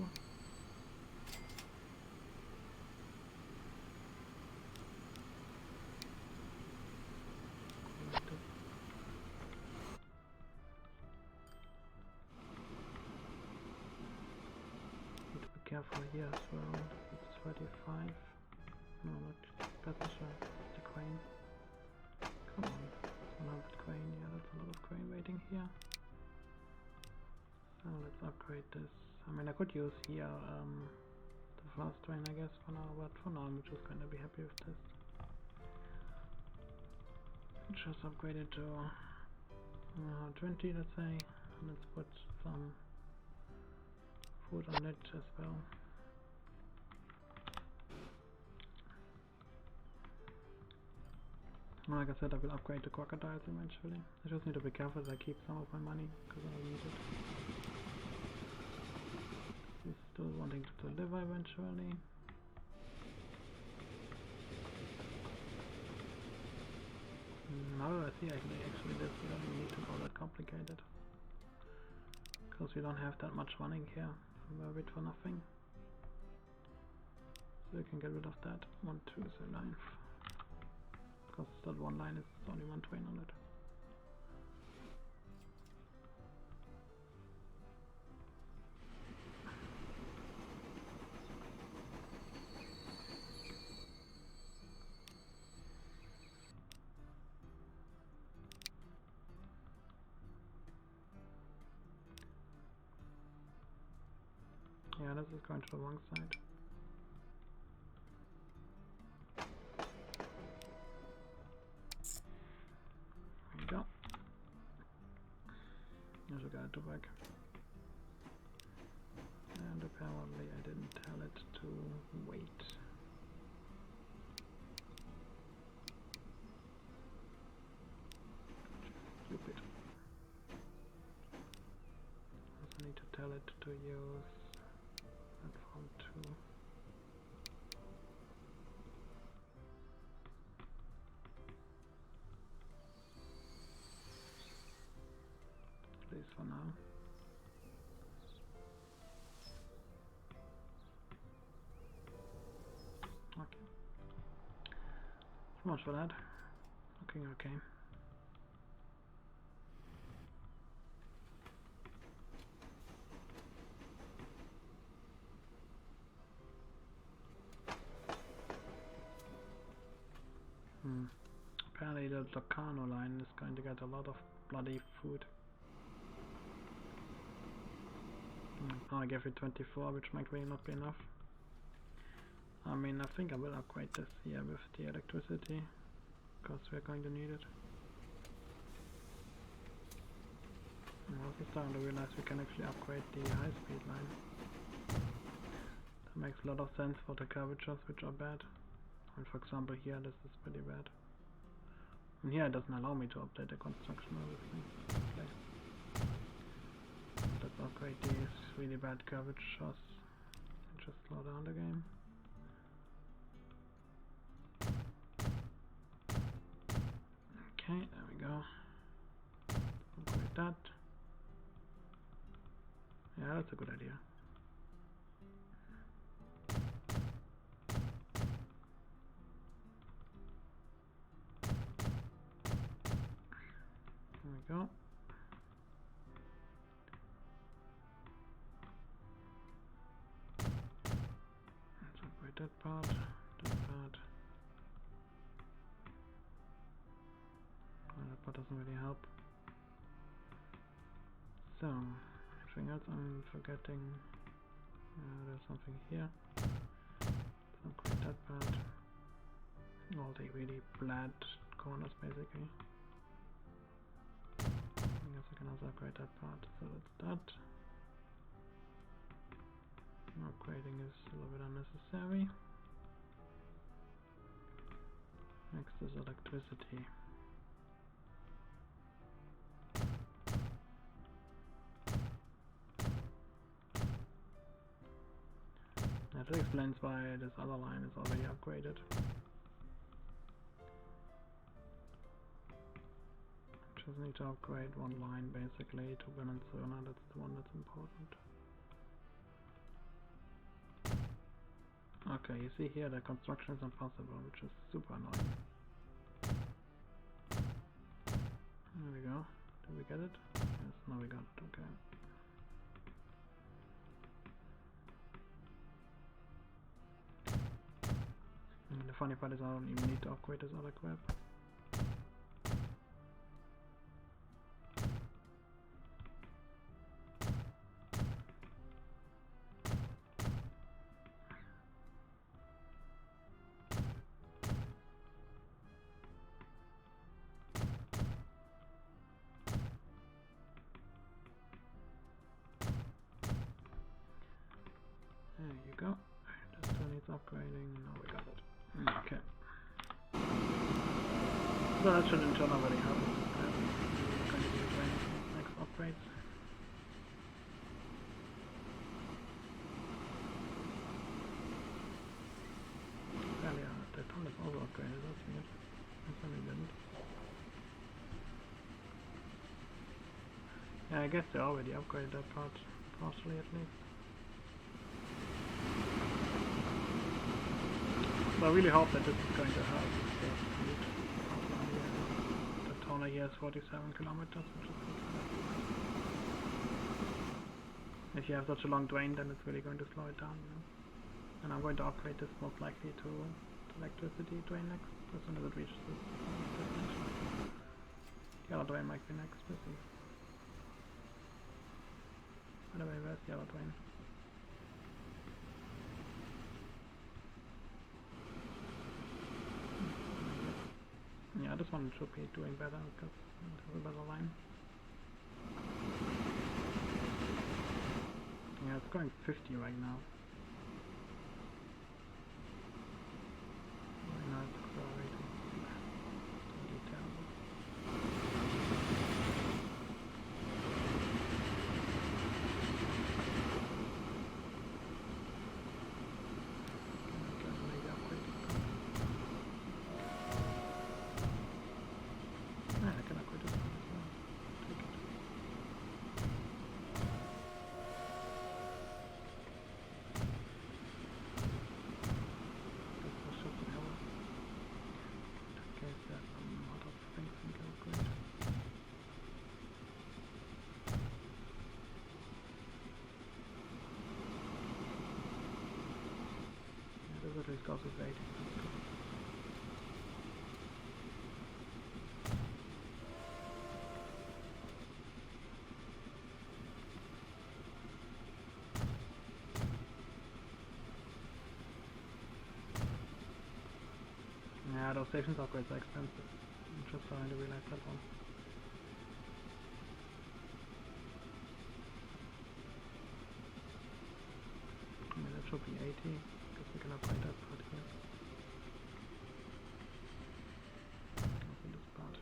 Need to be careful here as well. It's 35. No, not passenger. It's the crane. Come on, 100 crane. Yeah, that's a lot of crane waiting here. So let's upgrade this. I mean, I could use here the fast train, I guess, for now, but for now I'm just going to be happy with this. Just upgrade it to 20, let's say. And let's put some food on it as well. Like I said, I will upgrade the crocodiles eventually. I just need to be careful that I keep some of my money, because I don't need it. He's still wanting to deliver eventually. Now that I see actually this, we don't need to go that complicated. Because we don't have that much running here. We're a bit for nothing. So we can get rid of that. 1, 2, 3, 9. Because that one line is only 1 train on it. Yeah, this is going to the wrong side. There you go. There's a guy to work. And apparently I didn't tell it to wait. Stupid. Also need to tell it to use platform 2. At least for now. Okay. So much for that. Looking okay. Apparently the Locarno line is going to get a lot of bloody food. I gave it 24, which might really not be enough. I mean, I think I will upgrade this here with the electricity, because we're going to need it. I'm also starting to realize we can actually upgrade the high-speed line. That makes a lot of sense for the curvatures, which are bad. And for example here, this is pretty bad. And here it doesn't allow me to update the construction, obviously. Okay. Let's upgrade these really bad curvatures and just slow down the game. Okay, there we go. Upgrade that. Yeah, that's a good idea. There we go. Let's upgrade that part, that part. Oh, that part doesn't really help. So, anything else I'm forgetting? There's something here. Let's upgrade that part. All the really flat corners basically. I guess I can also upgrade that part, so that's that. Upgrading is a little bit unnecessary. Next is electricity. That explains why this other line is already upgraded. Just need to upgrade one line basically to Venezuela, that's the one that's important. Okay, you see here the construction is impossible, which is super annoying. There we go. Did we get it? Yes, now we got it, okay. And the funny part is I don't even need to upgrade this other crap. There you go. This one needs upgrading. Now we got it. Okay. So that should in turn already happen. Going to be doing next upgrades. Well, yeah, the tunnel is also upgraded, that's weird. That's why we didn't. Yeah, I guess they already upgraded that part, partially at least. So I really hope that this is going to help with the speed. The tunnel here is 47 kilometers, which is good. If you have such a long drain, then it's really going to slow it down, you know? And I'm going to upgrade this most likely to electricity drain next, as soon as it reaches this destination. The other drain might be next, we'll see. By the way, where's the other drain? Yeah, this one should be doing better because it has a better line. Yeah, it's going 50 right now. Right now it's accelerating. Totally terrible. Okay, maybe upgrade. Yeah, I can upgrade this one as well. Take it. This was just an error. Okay, there's a lot of things we can upgrade. Yeah, this at least goes with 80. That's good. Yeah, those stations upgrades are expensive. I'm just starting to realize that one. I mean, that should be 80, because we can upgrade that part here. Also this part.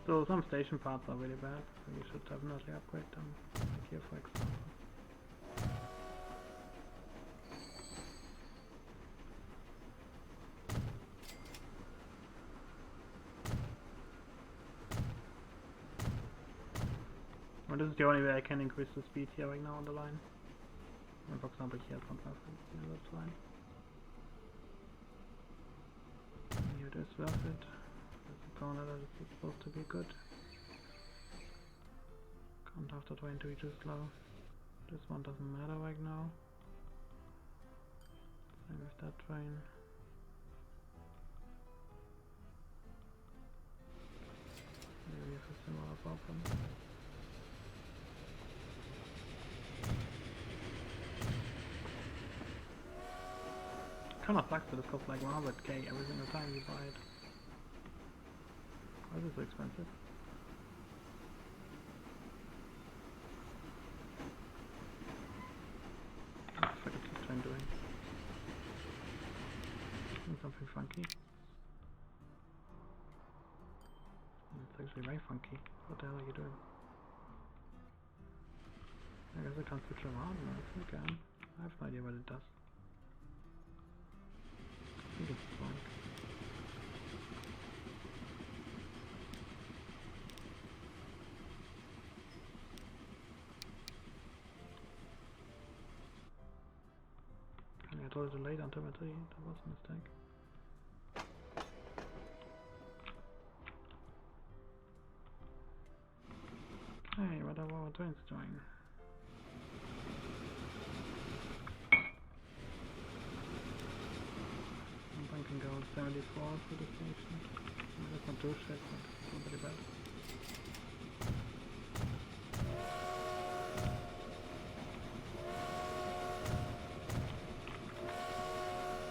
So some station parts are really bad, so we should definitely upgrade them. Like here, for example. Well, this is the only way I can increase the speed here right now on the line. And for example here at 1,000, yeah, that's fine. Here it is worth it. There's a corner that is supposed to be good. Can't have the train to be too slow. This one doesn't matter right now. Same with that train. Maybe we have a similar problem. Kinda sucks that it costs like 100k every single time you buy it. Why is it so expensive? What the fuck is this train doing? Doing something funky. It's actually very funky. What the hell are you doing? I guess I can't switch around. No, I can. I have no idea what it does. I think it's blank. I told it to lay down to my tree. That was a mistake. Hey, what are our trains doing? One can go 74 through the station. That's not too shit, but it's not very bad.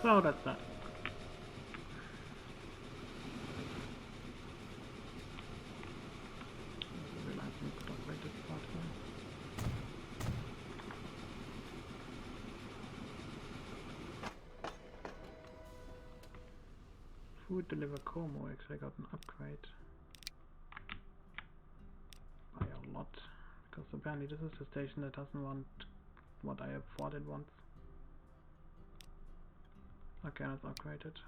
So that's that. I realized we could upgrade this part here. Who would deliver Como actually got an upgrade by a lot, because apparently this is the station that doesn't want what I thought it wants. Okay, let's upgrade it.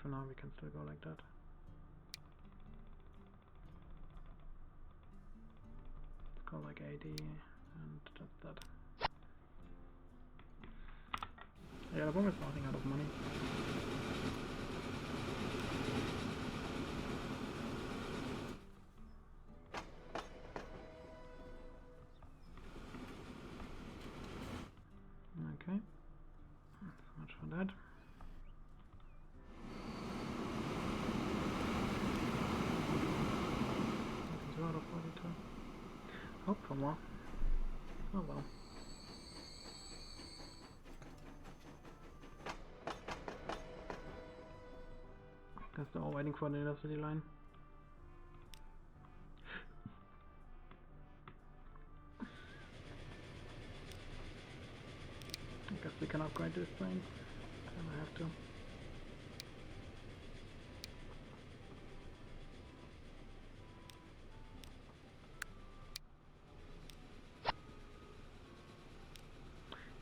For now we can still go like that. Let's go like 80 and that's that. Yeah, the bomb is running out of money. Okay, so much for that. Out of 42. Hope for more. Oh well. Guess they're all waiting for the university line. I guess we can upgrade this train. And I have to.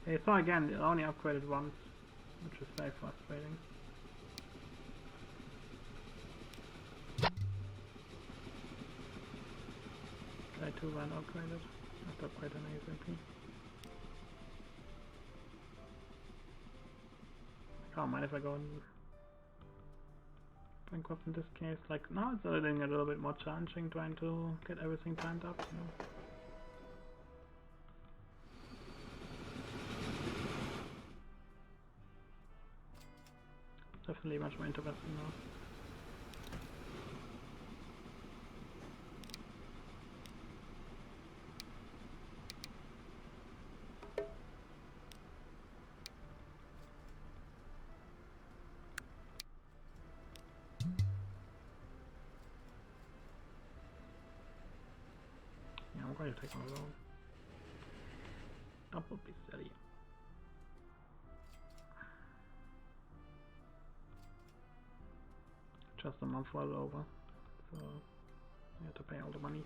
Okay, so again, it only upgraded once, which is very frustrating. I too ran upgraded. I have to upgrade an ASAP. I don't mind if I go and bankrupt in this case. Like now it's getting a little bit more challenging trying to get everything timed up, you know. Definitely much more interesting now. Yeah, I'm going to take my road. That would be silly. Just a month well over, so we have to pay all the money.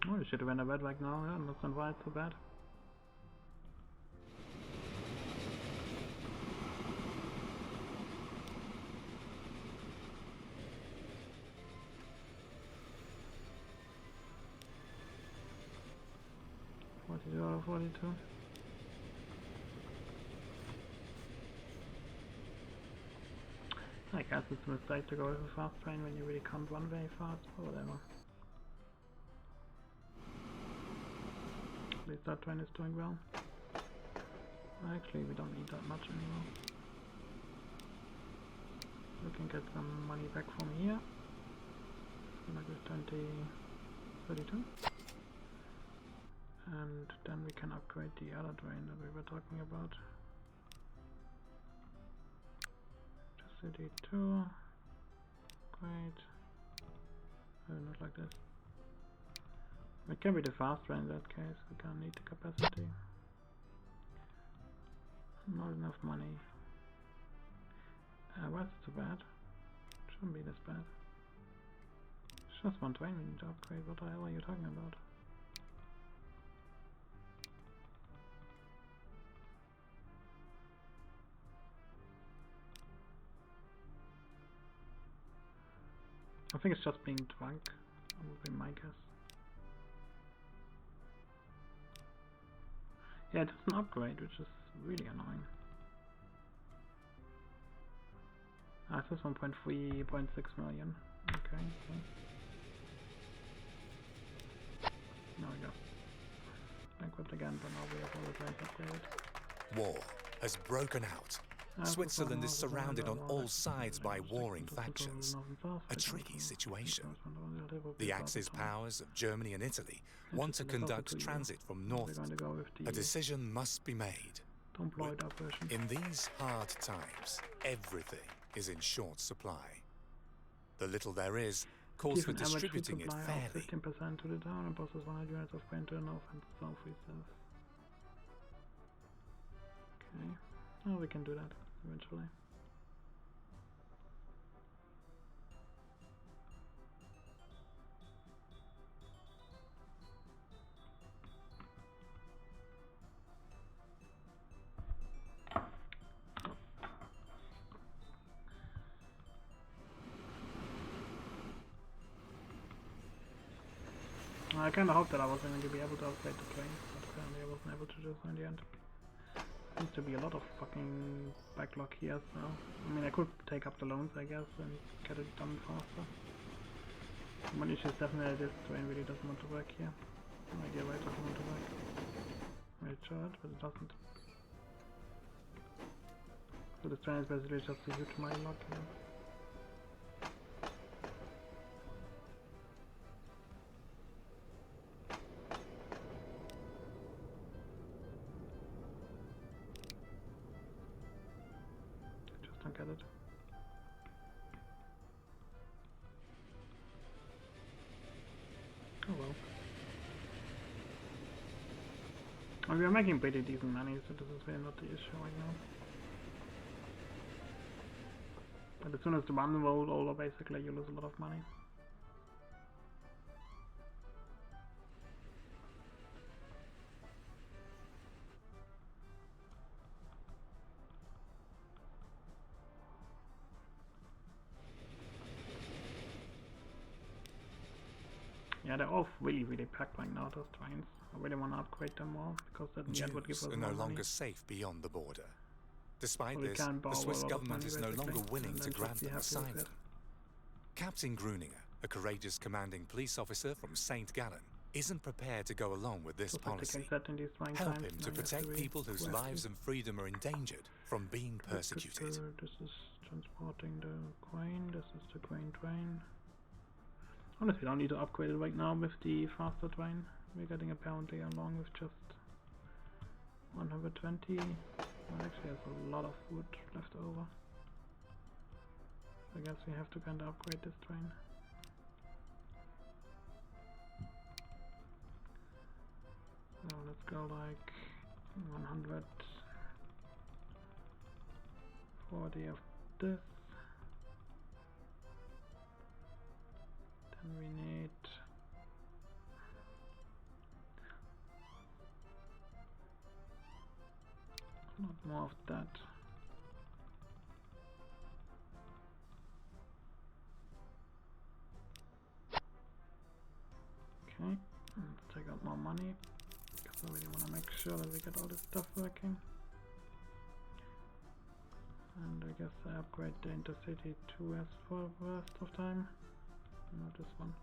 Oh, we should have went to bed right now, yeah, that's not why it's so bad. $42 $42. I guess it's a mistake to go with a fast train when you really can't run very fast, or whatever. At least that train is doing well. Actually, we don't need that much anymore. We can get some money back from here. Like this 32. And then we can upgrade the other train that we were talking about. City 2. Great. Oh, not like this. It can be the fast train in that case. We can't need the capacity. Not enough money. Why is it so bad? Shouldn't be this bad. It's just one train we need to upgrade. What the hell are you talking about? I think it's just being drunk. That would be my guess. Yeah, it doesn't upgrade, which is really annoying. Ah, it says 1.3.6 million. Okay, okay. There we go. Equipped again, but now we have all the trains upgraded. War has broken out. Switzerland is surrounded on all sides by warring factions. A tricky situation. The Axis powers of Germany and Italy want to conduct transit from north. A decision must be made. In these hard times, everything is in short supply. The little there is calls for distributing it fairly. 15% to the town and possesses 100 units of grain to the north and south reserve. Okay. Oh, we can do that eventually. I kinda hoped that I was going to be able to upgrade the train, but apparently I wasn't able to do so in the end. Seems to be a lot of fucking backlog here, so... I mean, I could take up the loans, I guess, and get it done faster. One issue is definitely this train really doesn't want to work here. No idea why it doesn't want to work. It should, but it doesn't. So this train is basically just a huge mine lock here. Get it. Oh well. Well, we are making pretty decent money, so this is really not the issue right now. But as soon as the one roll over, basically you lose a lot of money. Yeah, they're all really packed right now, those trains. I really want to upgrade them more, because that in the end would give us are more no money. longer safe beyond the border. Despite So this, the Swiss government is no longer willing to grant them asylum. Captain Gruninger, a courageous commanding police officer from St. Gallen, isn't prepared to go along with this policy. Help him to protect people whose lives and freedom are endangered from being persecuted. This is transporting the grain, this is the grain train. Honestly, we don't need to upgrade it right now with the faster train. We're getting apparently along with just 120. Well, actually has a lot of wood left over. So I guess we have to kind of upgrade this train. So let's go like 140 of this. Then we need a lot more of that. Okay, let's take out more money, because I really want to make sure that we get all this stuff working. And I guess I upgrade the Intercity 2S for the rest of time. Not this one.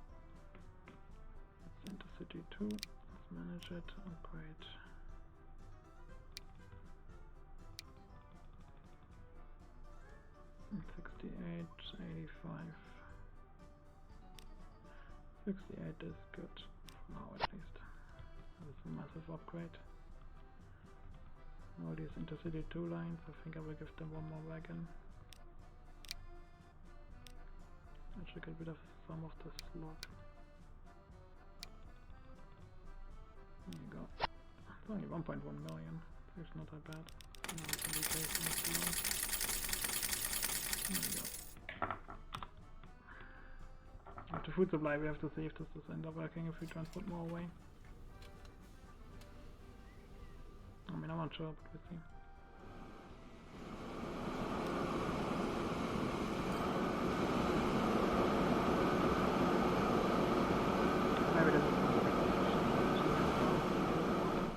It's Intercity 2. Let's manage it. Upgrade. And 68, 85. 68 is good for now, at least. That's a massive upgrade. All these Intercity 2 lines, I think I will give them one more wagon. I should get rid of some of the slot. There you go. It's only 1.1 million. It's not that bad. Now we can repay some of the loans. There you go. With the food supply, we have to see if this does end up working if we transport more away. I mean, I'm not sure, but we'll see. Maybe this is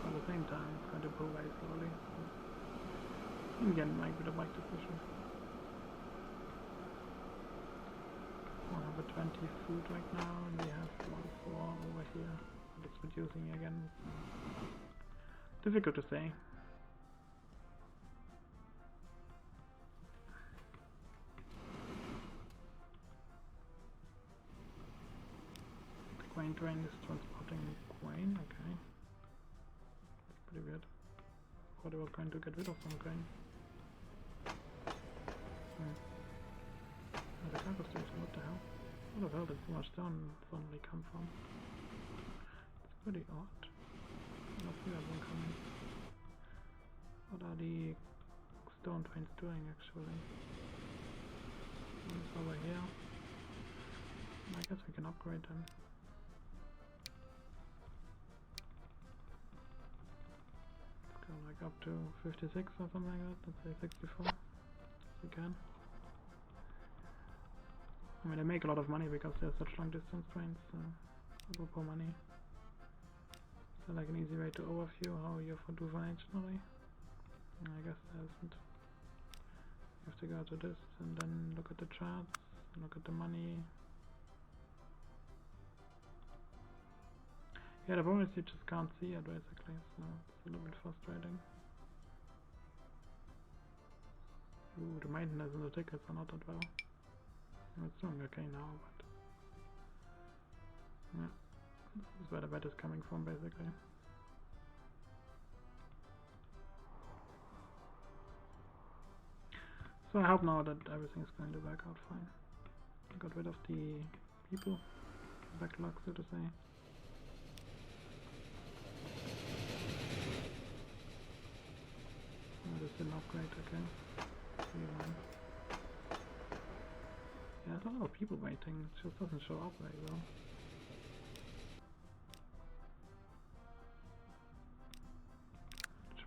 at the same time, it's going to pull very slowly. So again, might be the right decision. 120. 20 food right now, and we have 1 4 over here. But it's reducing again. Difficult to say. The grain train is transporting grain, okay. That's pretty weird. Thought I was going to get rid of some grain. Oh, the cargo station, what the hell? Where the hell did so much stone suddenly come from? It's pretty odd. I don't see that one coming. What are the stone trains doing actually? One is over here. I guess we can upgrade them. Let's go like up to 56 or something like that. Let's say 64. If we can. I mean, they make a lot of money because they're such long distance trains, so apropos money. So like an easy way to overview how you do financially. I guess there isn't. You have to go to this and then look at the charts, look at the money. Yeah, the problem is you just can't see it basically, so it's a little bit frustrating. Ooh, the maintenance and the tickets are not that well. It's doing okay now, but yeah, this is where the bet is coming from basically. So I hope now that everything's going to work out fine. I got rid of the people, backlog so to say. Oh, this didn't upgrade, okay. Yeah, there's a lot of people waiting, it just doesn't show up very well.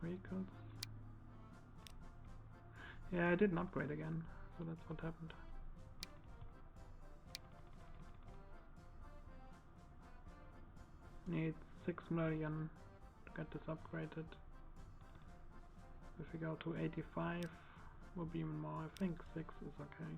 Vehicles. Yeah, I didn't upgrade again, so that's what happened. Need 6 million to get this upgraded. If we go to 85, will be even more. I think 6 is okay.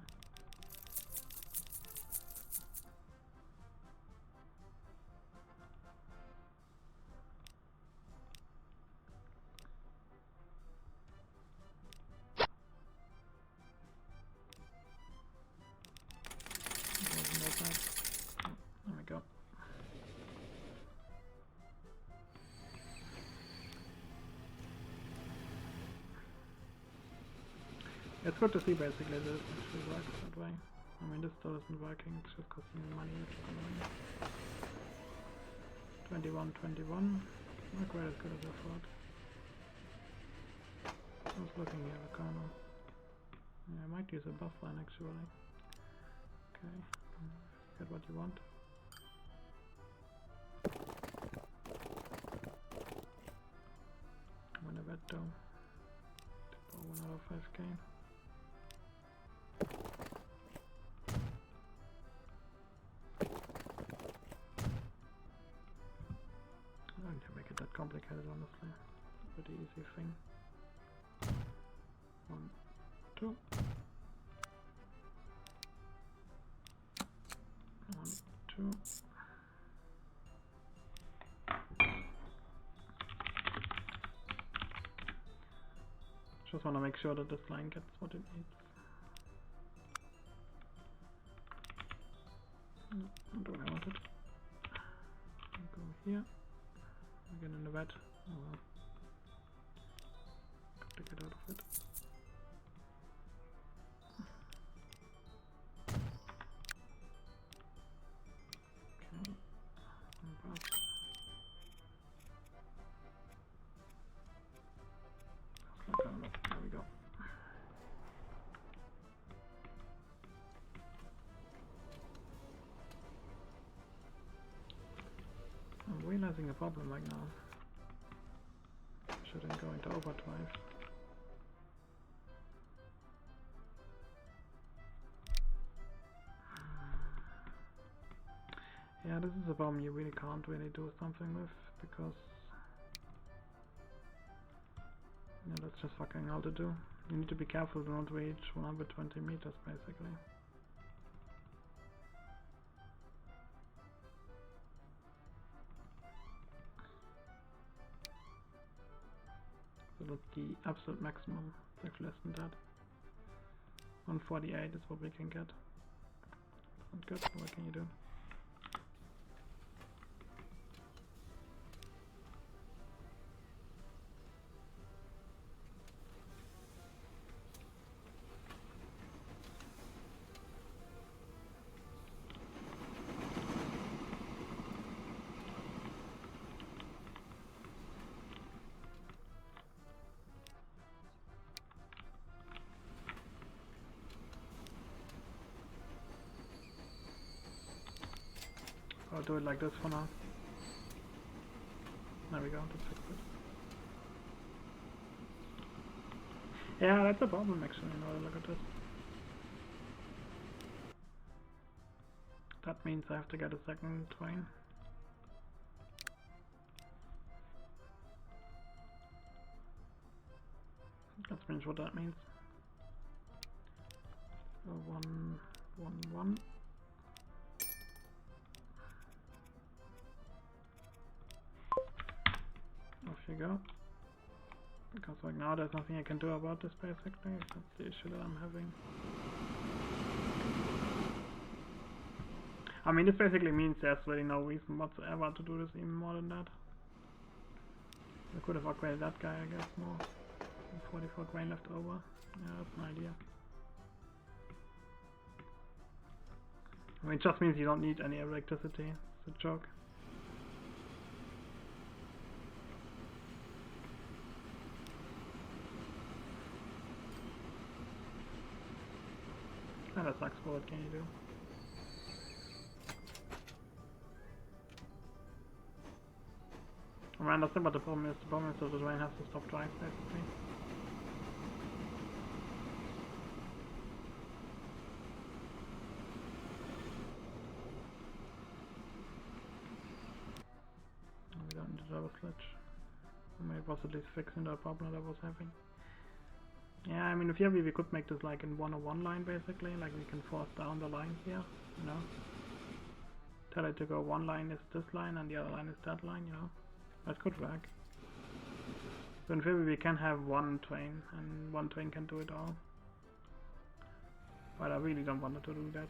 There we go. It's good to see basically that it actually works that way. I mean, this still isn't working, it's just costing me money, which is annoying. 21, 21. Not quite as good as I thought. I was looking here, the corner. Yeah, I might use a buff line actually. Okay, get what you want. I'm gonna bet though. Oh, 1 out of 5k. I don't need to make it that complicated, honestly. It's a pretty easy thing. 1, 2. 1, 2. Just want to make sure that this line gets what it needs. No, not what I wanted. I'll go here. Again in the red. Oh well. Got to get out of it. Okay. There we go. I'm realizing a problem right now. Shouldn't go into overdrive. Yeah, this is a problem you really can't really do something with, because yeah, that's just fucking hard to do. You need to be careful to not reach 120 meters basically. So that's the absolute maximum. It's actually less than that. 148 is what we can get. Not good, what can you do? I'll do it like this for now. There we go, that's fixed it. Yeah, that's a problem actually, now that I look at this. That means I have to get a second train. That's pretty much what that means. So 1, 1, 1. Off you go. Because like now there's nothing I can do about this basically. That's the issue that I'm having. I mean, this basically means there's really no reason whatsoever to do this even more than that. I could have upgraded that guy, I guess, more. 44 grain left over. Yeah, that's an idea. I mean, it just means you don't need any electricity. It's a joke. And that sucks, but what can you do? I mean, that's what the problem is. The problem is that the train has to stop twice, basically. We don't need a double switch. Maybe it was at least fixing the problem that I was having. Yeah, I mean, if yeah, we could make this like in 101 line, basically. Like, we can force down the line here, you know. Tell it to go one line is this line and the other line is that line, you know. That could work. So in theory we can have one train, and one train can do it all. But I really don't want it to do that.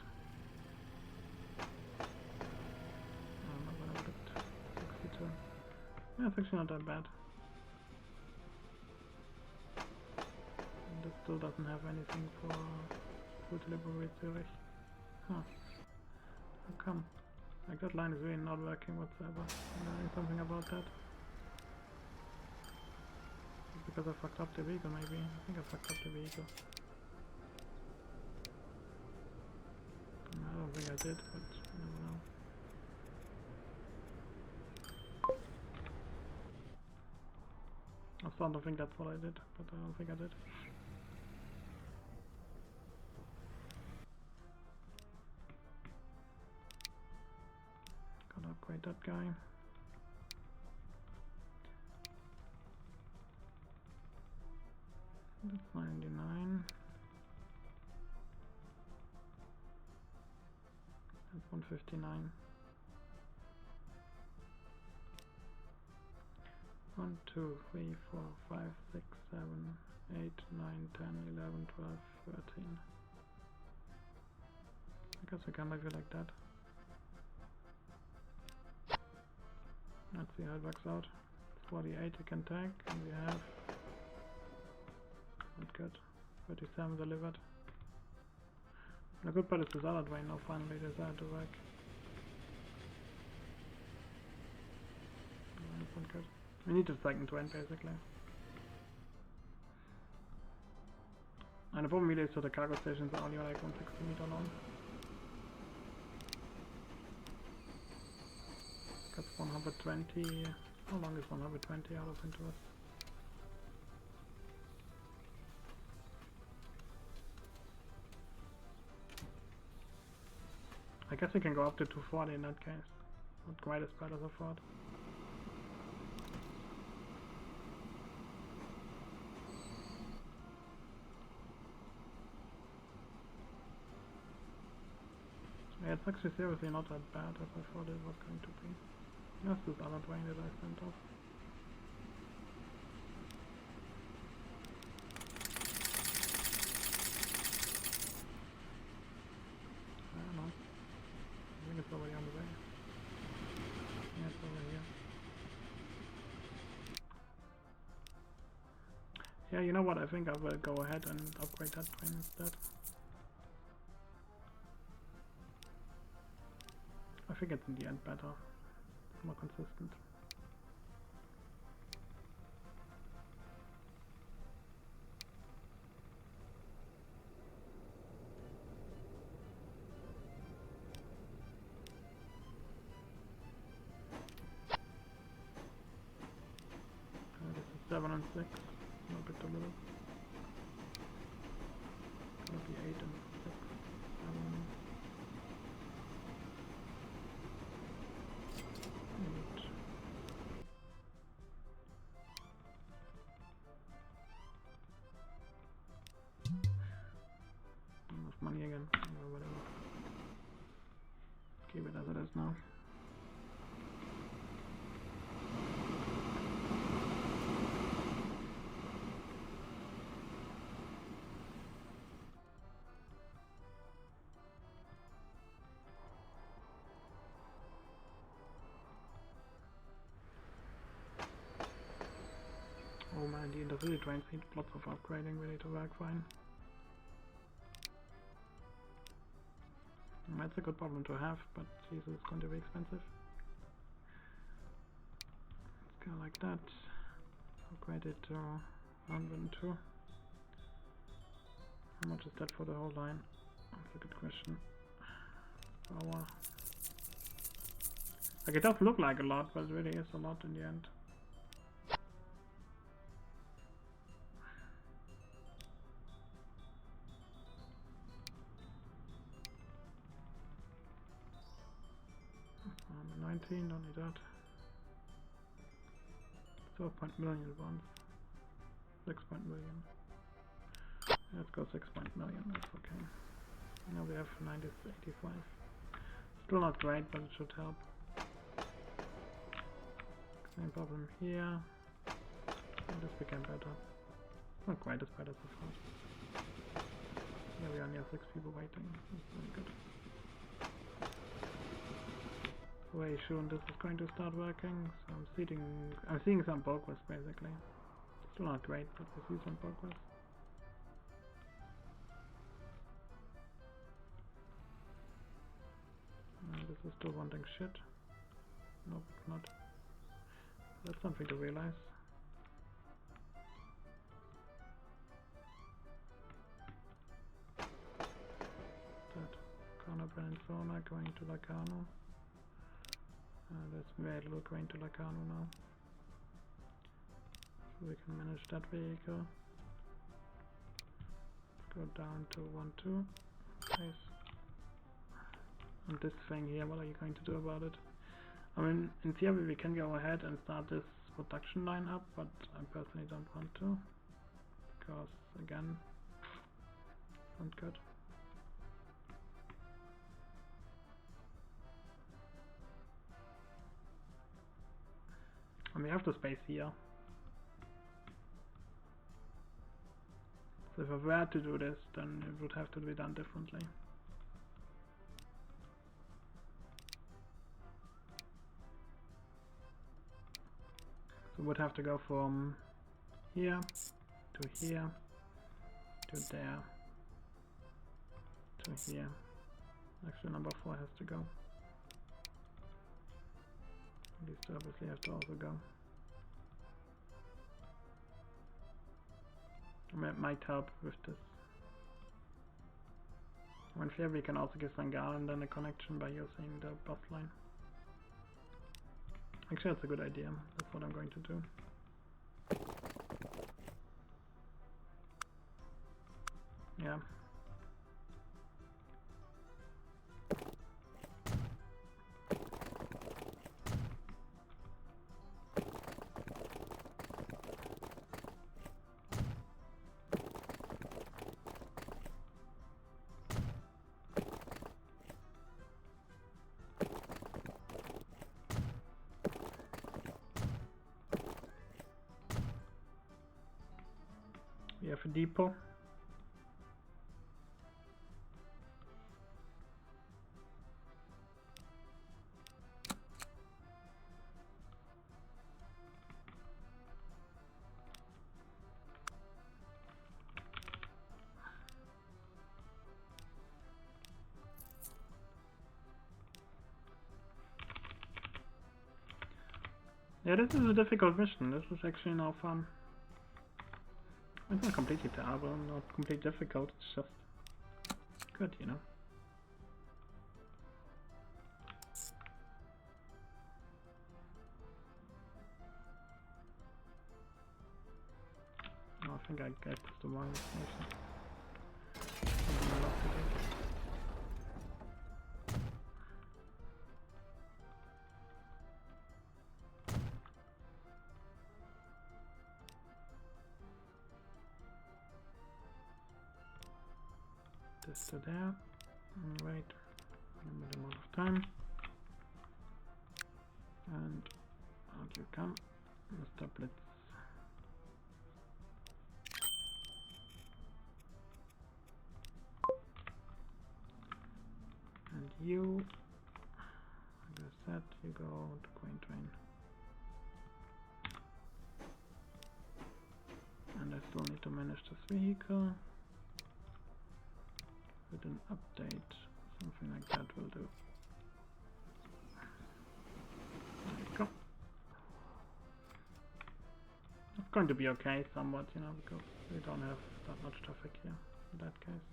I'm not gonna put 62. Yeah, it's actually not that bad. And this still doesn't have anything for food delivery with Zurich. Huh. How come? Like, that line is really not working whatsoever. I'm doing something about that. Because I fucked up the vehicle, maybe. I think I fucked up the vehicle. I don't think I did, but you never know. I still don't think that's what I did, but I don't think I did. Gotta upgrade that guy. That's 99. That's 159. 1, 2, 3, 4, 5, 6, 7, 8, 9, 10, 11, 12, 13. I guess we can leave it like that. Let's see how it works out. 48 we can take, and we have... Not good. 37 delivered. The good part is this other train now finally decided to work. That's not good. We need a second train basically. And the problem really is that the cargo stations are only like 160 meter long. That's 120. How long is 120 out of interest? I guess we can go up to 240 in that case. Not quite as bad as I thought. Yeah, it's actually seriously not that bad as I thought it was going to be. That's this other train that I sent off. Yeah, you know what? I think I will go ahead and upgrade that train instead. I think it's in the end better. It's more consistent. This is 7 and 6. A bit too little. Gonna be 8 and 6. 7. 8. Enough money again. Or whatever. Keep it as it is now. Oh man, the intercity trains need lots of upgrading really to work fine. That's a good problem to have, but Jesus, it's going to be expensive. Let's go like that. Upgrade it to 102. How much is that for the whole line? That's a good question. Power. Like, it does look like a lot, but it really is a lot in the end. Number 19, don't need that. 12 million bonds. 6 million. Let's go 6 million, that's okay. Now we have 85. Still not great, but it should help. Same problem here. And this became better. Not quite as bad as before. Here we only have 6 people waiting. That's very good. Way soon this is going to start working. So I'm seeing some progress basically. Still not great, but we see some progress. This is still wanting shit. Nope, not. That's something to realize. That Kano Peninsula going to Lacano. That's Medlo going to Lacano now. So we can manage that vehicle. Let's go down to 1-2. Nice. And this thing here, what are you going to do about it? I mean, in theory we can go ahead and start this production line up, but I personally don't want to. Because, again, not good. And we have the space here. So if I were to do this, then it would have to be done differently. So would have to go from here to here to there to here. Actually, number 4 has to go. These two obviously have to also go. I mean, it might help with this. When fair, we can also give Sangal then a connection by using the bus line. Actually, that's a good idea. That's what I'm going to do. Yeah. We have a depot. Yeah, this is a difficult mission. This is actually no fun. It's not completely terrible, not completely difficult, it's just good, you know. Oh, I think I gave this the wrong information. This to there. Wait. Limited amount of time. And out you come, Mr. Blitz. And you, like I said, you go to Queen Train. And I still need to manage this vehicle. With an update, something like that will do. There you go. It's going to be okay somewhat, you know, because we don't have that much traffic here in that case.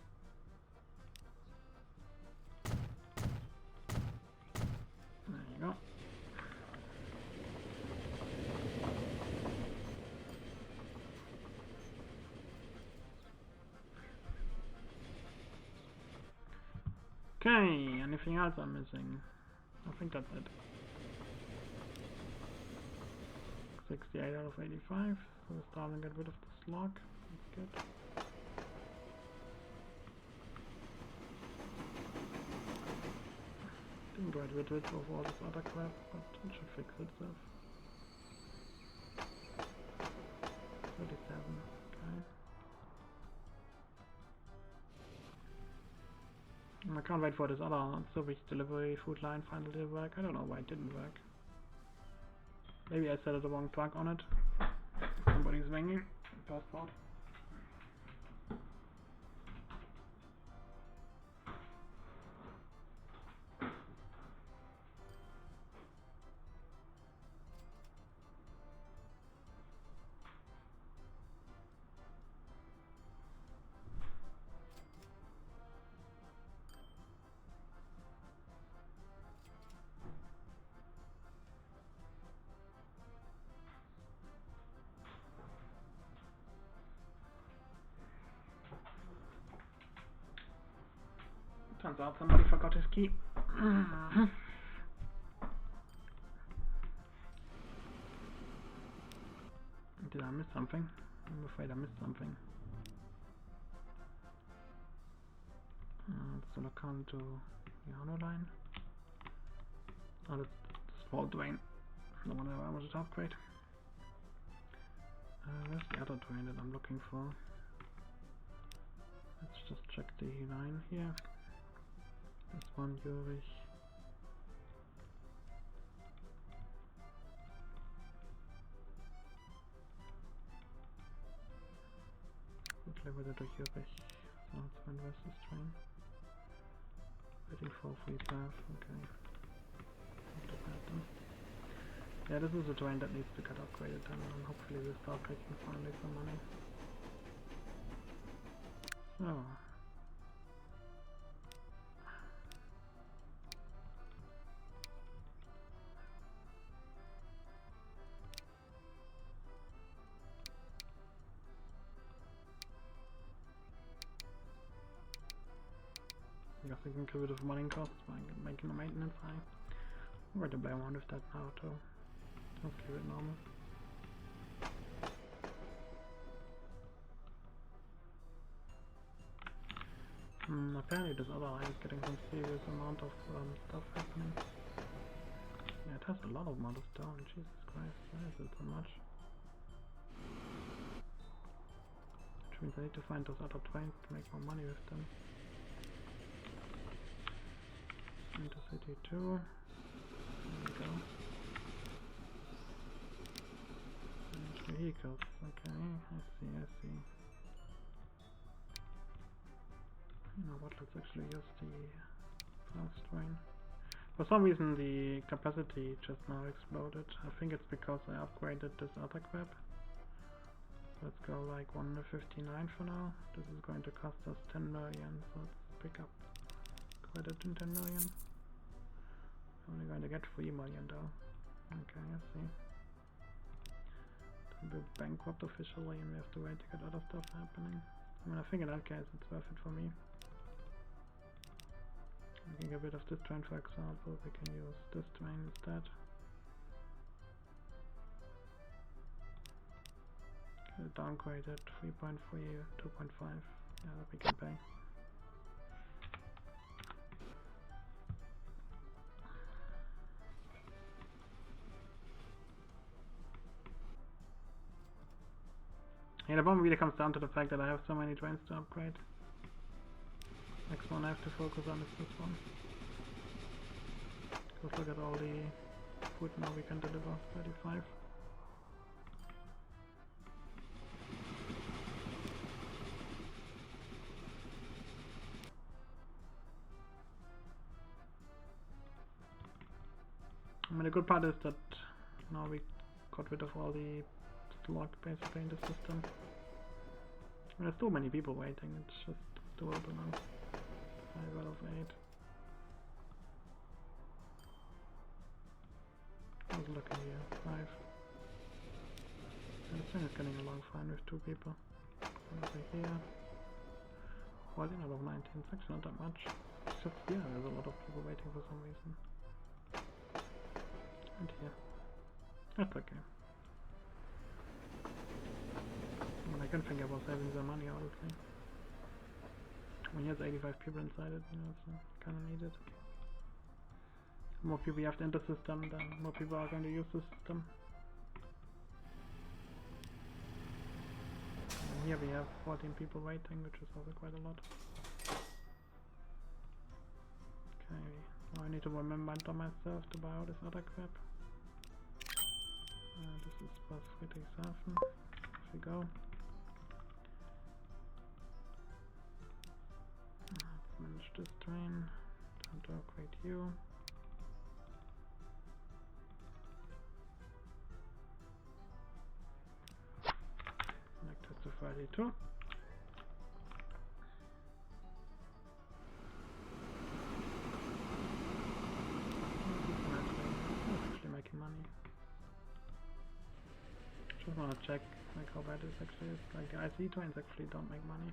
There you go. Okay, anything else I'm missing? I think that's it. 68 out of 85, so we're starting to get rid of the slog. That's good. Didn't get rid of all this other crap, but it should fix itself. 37, okay. I can't wait for this other service delivery food line finally to work. I don't know why it didn't work. Maybe I set the wrong truck on it. Somebody's ringing. Passport. Turns out somebody forgot his key. Did I miss something? I'm afraid I missed something. It's the Locan to Yano line. Oh, that's the small train. The one I wanted to upgrade. Where's the other train that I'm looking for? Let's just check the line here. This one, Jurich. We'll to Jurich. South and west is train. Waiting for free path, okay. Not too bad then. Yeah, this is a train that needs to get upgraded and hopefully we'll start making finally some money. So. I guess I can get rid of running costs by making the maintenance high. I'm going to play around with that now too. Let's keep it normal. Apparently this other line is getting some serious amount of stuff happening. Yeah, it has a lot of amount of stone, Jesus Christ, why is it so much? Which means I need to find those other trains to make more money with them. Intercity 2. There we go. And vehicles. Okay, I see. You know what, let's actually use the fast train. For some reason the capacity just now exploded. I think it's because I upgraded this other crap. Let's go like 159 for now. This is going to cost us 10 million, so let's pick up credit in 10 million. Only going to get 3 million though. Okay, I see. We're bankrupt officially and we have to wait to get other stuff happening. I mean, I think in that case it's worth it for me. We can get rid of this train, for example. We can use this train instead. Downgraded 3.3, 2.5. Yeah, that we can pay. Yeah, the problem really comes down to the fact that I have so many trains to upgrade. Next one I have to focus on is this one. Because look at all the food now we can deliver. 35. I mean, the good part is that now we got rid of all the slot basically in the system. There's too many people waiting, it's just doable now. 5 out of 8. How's it looking here? 5. And this thing is getting along fine with 2 people. Over here. 14 out of 19, it's actually not that much. It's just here, there's a lot of people waiting for some reason. And here. That's okay. I mean, I can think about saving some money, honestly. When he has 85 people inside it, you know, it's kind of needed. The more people you have in the system, then more people are going to use the system. And here we have 14 people waiting, which is also quite a lot. Okay, now I need to remember myself to buy all this other crap. This is plus Friedrichshafen. Off we go. Let's manage this train. Time to upgrade you. Connect it to 32. It's actually making money. Just want to check like how bad this actually is. Like the IC trains actually don't make money.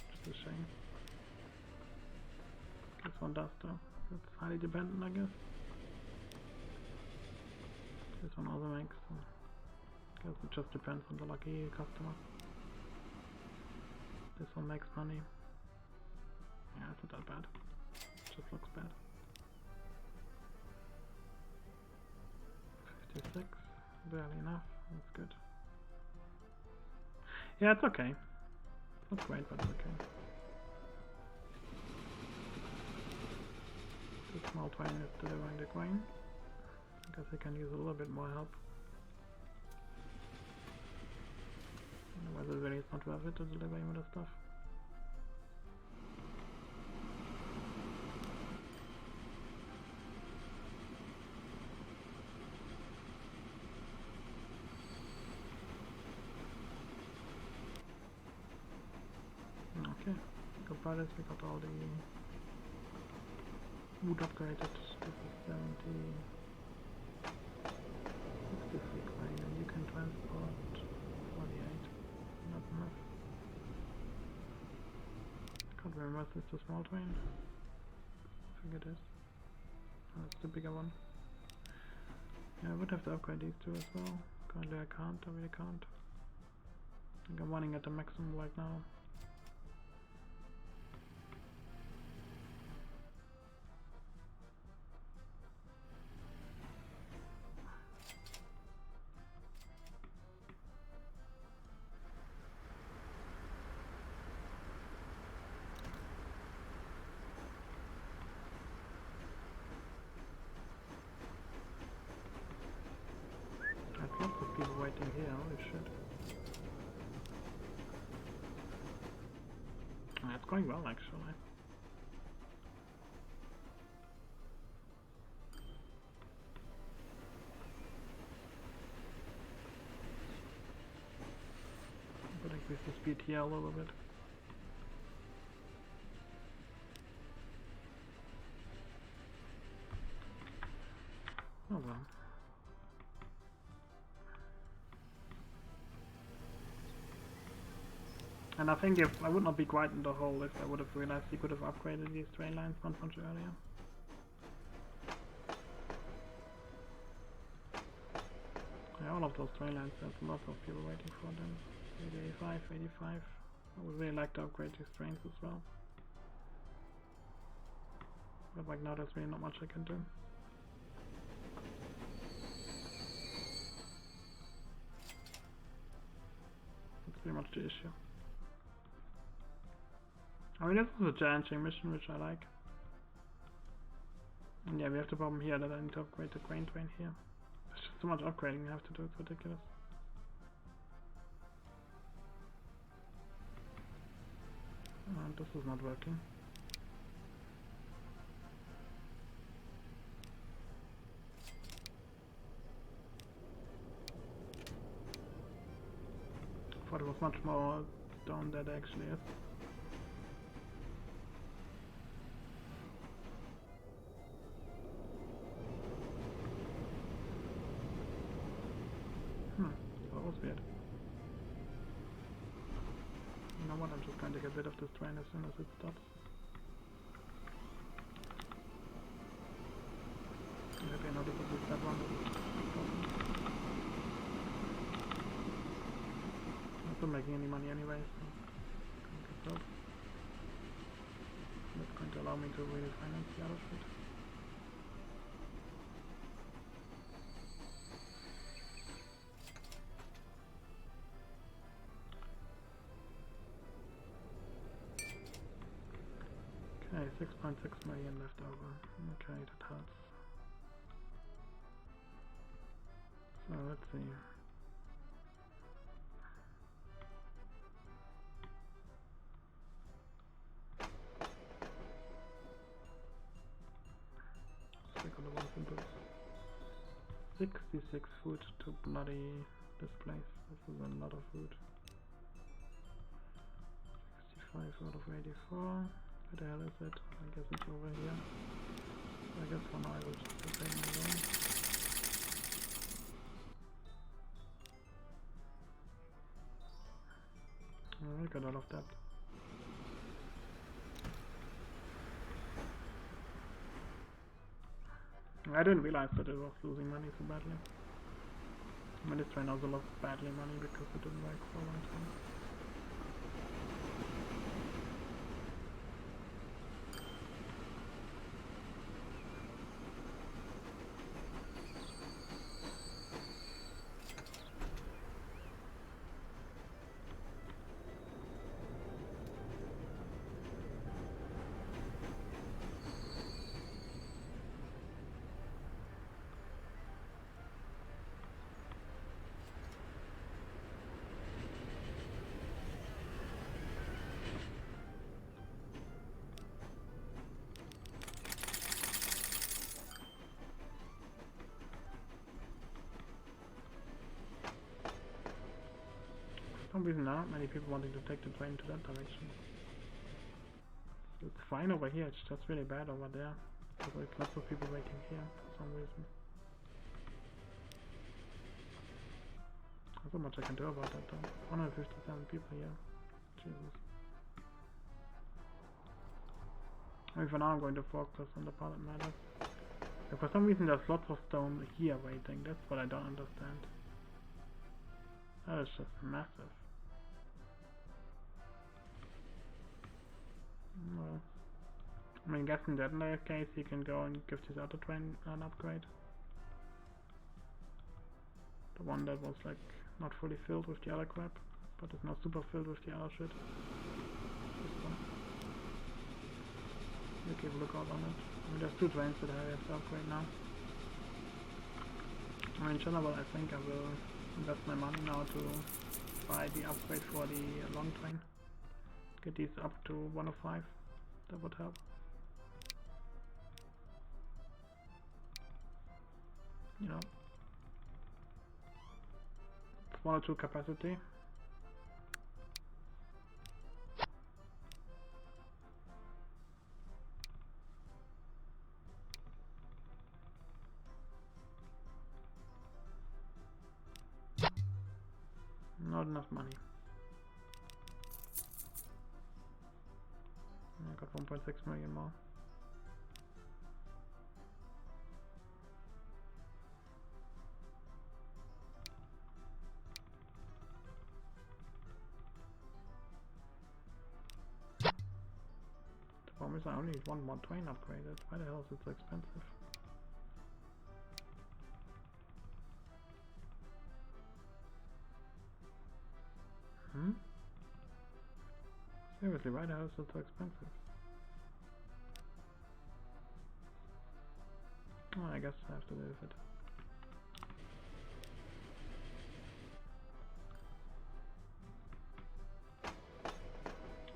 Just a shame. This one does though. It's highly dependent, I guess. This one also makes. I guess it just depends on the lucky customer. This one makes money. Yeah, it's not that bad. It just looks bad. 56, barely enough. That's good. Yeah, it's okay. It's not great, but it's okay. The small train is delivering the grain. I guess I can use a little bit more help. Otherwise it really is not worth it to deliver him with the stuff. Okay, good part is we got all the wood upgraded. This is 70, 63 grain, and you can transport 48. Not enough. Can't remember if it's the small train. I think it is. Oh, it's the bigger one. Yeah, I would have to upgrade these two as well. Currently I can't, I really can't. I think I'm running at the maximum right now. Lots of people waiting here, holy shit. It's going well actually. increase the speed here a little bit. Oh well. And I think if I would not be quite in the hole if I would have realized he could have upgraded these train lines much earlier. Yeah, all of those train lines, there's lots of people waiting for them. 85, 85. I would really like to upgrade these trains as well. But like now there's really not much I can do. That's pretty much the issue. I mean, this is a challenging mission, which I like. And yeah, we have the problem here that I need to upgrade the grain train here. There's just so much upgrading I have to do, it's ridiculous. This is not working. I thought it was much more stone than it actually is. That was weird. You know what, I'm just going to get rid of this train as soon as it stops. Maybe I noticed at least that one. I'm not making any money anyway, so that's going to allow me to really finance the other shit. Okay, 6.6 million left over. Okay, that helps. So let's see. Stick on the ones in this. 66 food to bloody this place. This is a lot of food. 65 out of 84. Where the hell is it? I guess it's over here. I guess for now I will just take it alone. I got all of that. I didn't realize that it was losing money so badly. I mean, this train also lost badly money because it didn't work for a long time. For some reason, not many people wanting to take the train to that direction. It's fine over here, it's just really bad over there. So there's lots of people waiting here for some reason. Not so much I can do about that though. 157 people here. Jesus. I mean, for now I'm going to focus on the part that matters. Yeah, for some reason there's lots of stone here waiting. That's what I don't understand. That is just massive. Well, I mean, guessing that in that case you can go and give this other train an upgrade. The one that was like not fully filled with the other crap, but is now super filled with the other shit. This one. You keep a lookout on it. I mean, there's two trains that I have to upgrade now. I mean, in general, I think I will invest my money now to buy the upgrade for the long train. Get these up to 105. That would help. You know, smaller two capacity. not enough money. I got 1.6 million more. The problem is I only need one more train upgraded. Why the hell is it so expensive? Hmm? Seriously, why the hell is it so expensive? Oh, I guess I have to deal with it.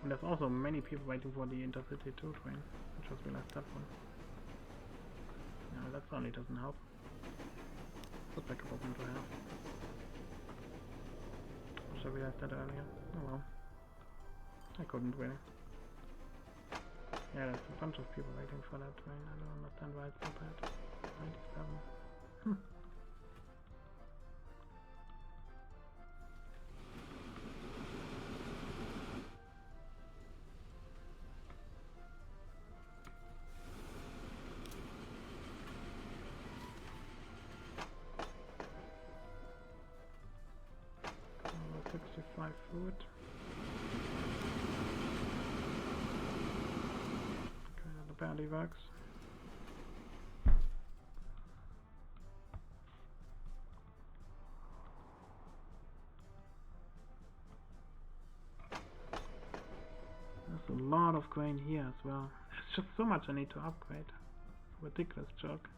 And there's also many people waiting for the Intercity 2 train. I just realized that one. No, that certainly doesn't help. Looks like a problem to have. I should have realized that earlier. Oh well. I couldn't really. Yeah, there's a bunch of people waiting for that train. I don't understand why it's so bad. 97. 65 food. Okay, that barely works. There's a lot of grain here as well. There's just so much I need to upgrade. Ridiculous joke.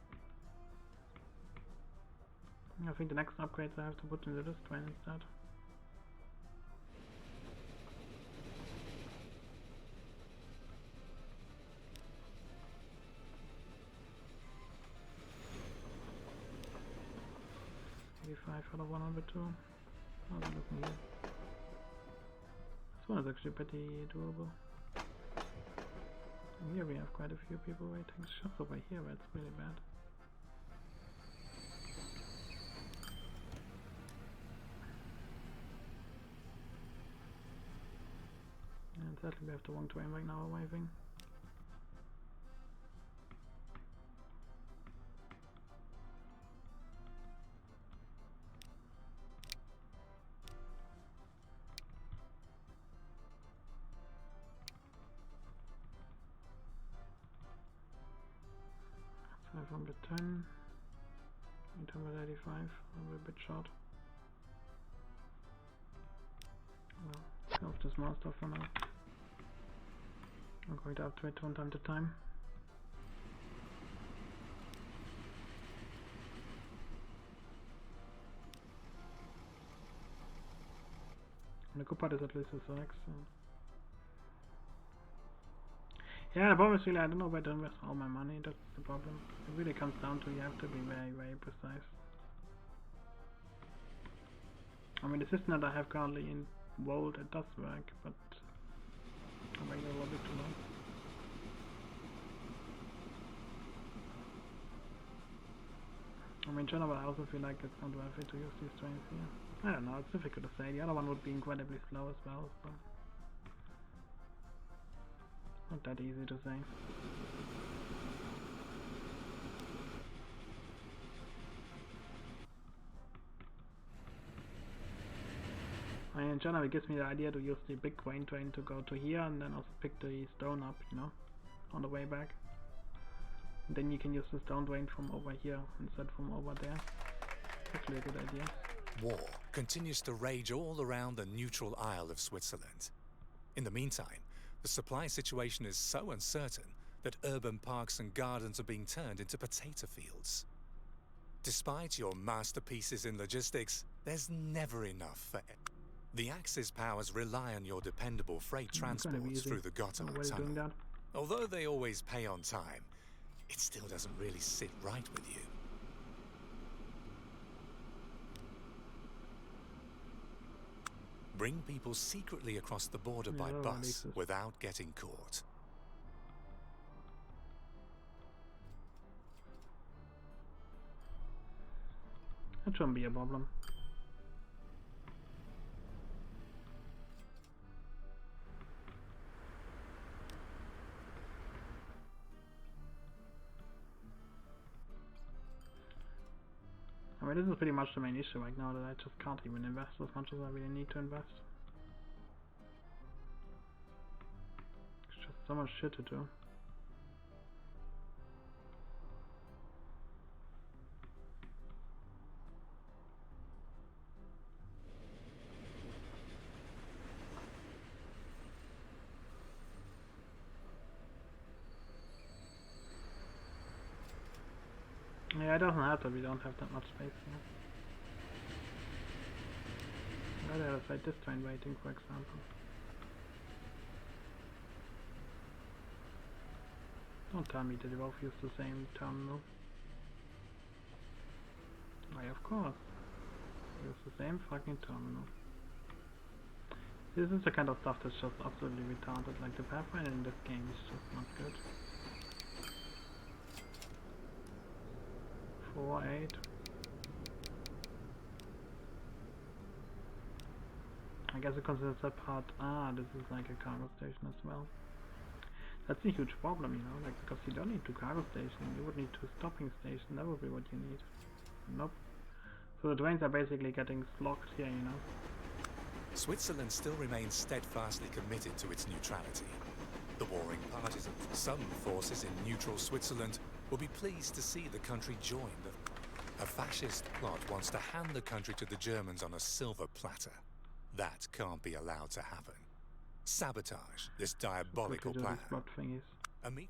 I think the next upgrades I have to put into this train instead. Out of 102. How's it looking here? This one is actually pretty doable. And here we have quite a few people waiting. It's just over here where it's really bad. And sadly we have the wrong train right now arriving. From the 10, 885, a bit short. Well, shelf the small stuff for now. I'm going to upgrade from time to time. And the good part is at least it's X. So. Yeah, the problem is really I don't know where to invest all my money. That's the problem. It really comes down to you have to be very, very precise. I mean, the system that I have currently in Volt, it does work, but I'm waiting a little bit too long. I mean, in general, I also feel like it's not worth it to use these trains here. I don't know, it's difficult to say. The other one would be incredibly slow as well, so not that easy to say. I mean, in general, it gives me the idea to use the big grain train to go to here and then also pick the stone up, you know, on the way back. And then you can use the stone train from over here instead from over there. Actually a good idea. War continues to rage all around the neutral Isle of Switzerland. In the meantime, the supply situation is so uncertain that urban parks and gardens are being turned into potato fields. Despite your masterpieces in logistics, there's never enough for the Axis powers rely on your dependable freight transports through the Gotthard Tunnel. Although they always pay on time, it still doesn't really sit right with you. Bring people secretly across the border by bus without getting caught. That shouldn't be a problem. I mean, this is pretty much the main issue right now, that I just can't even invest as much as I really need to invest. It's just so much shit to do. Yeah, it doesn't help that we don't have that much space here. I'd rather have this train waiting, for example. Don't tell me that they both use the same terminal. Why, of course. Use the same fucking terminal. This is the kind of stuff that's just absolutely retarded. Like, the pathfinder in this game is just not good. 4, 8. I guess it considers that part. Ah, this is like a cargo station as well. That's a huge problem, you know, like, because you don't need 2 cargo stations, you would need 2 stopping stations, that would be what you need. Nope. So the trains are basically getting slogged here, you know. Switzerland still remains steadfastly committed to its neutrality. The warring partisans, some forces in neutral Switzerland, will be pleased to see the country join a fascist plot wants to hand the country to the Germans on a silver platter. That can't be allowed to happen. Sabotage this diabolical plan.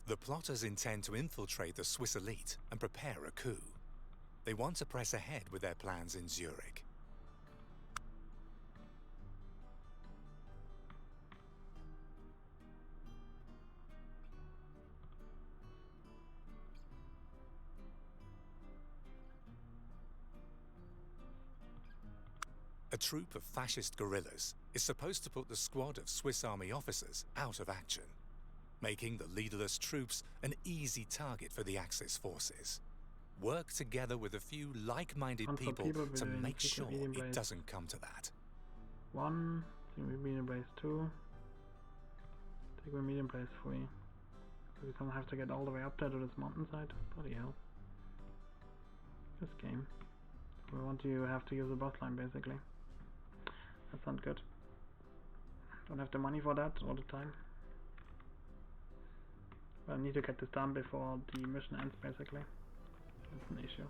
The plotters intend to infiltrate the Swiss elite and prepare a coup. They want to press ahead with their plans in Zurich. A troop of fascist guerrillas is supposed to put the squad of Swiss army officers out of action, making the leaderless troops an easy target for the Axis forces. Work together with a few like-minded people to make sure it doesn't come to that. 1, medium brace 2, take my medium brace 3. So we don't have to get all the way up there to this mountainside. Bloody hell. This game. We want to have to use a bus line basically. That's not good. Don't have the money for that all the time. But I need to get this done before the mission ends basically. That's an issue.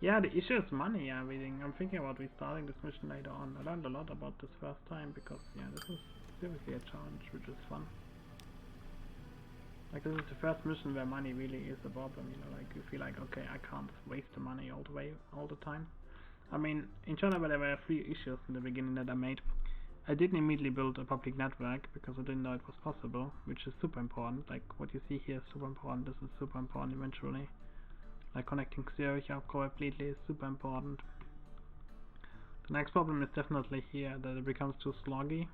Yeah, the issue is money. Yeah, I'm thinking about restarting this mission later on. I learned a lot about this first time because, yeah, this is seriously a challenge, which is fun. Like, this is the first mission where money really is a problem, you know, like, you feel like, okay, I can't waste the money all the time. I mean, in China, there were 3 issues in the beginning that I made. I didn't immediately build a public network because I didn't know it was possible, which is super important. Like, what you see here is super important. This is super important eventually. Like, connecting Zurich up completely is super important. The next problem is definitely here, that it becomes too sloggy.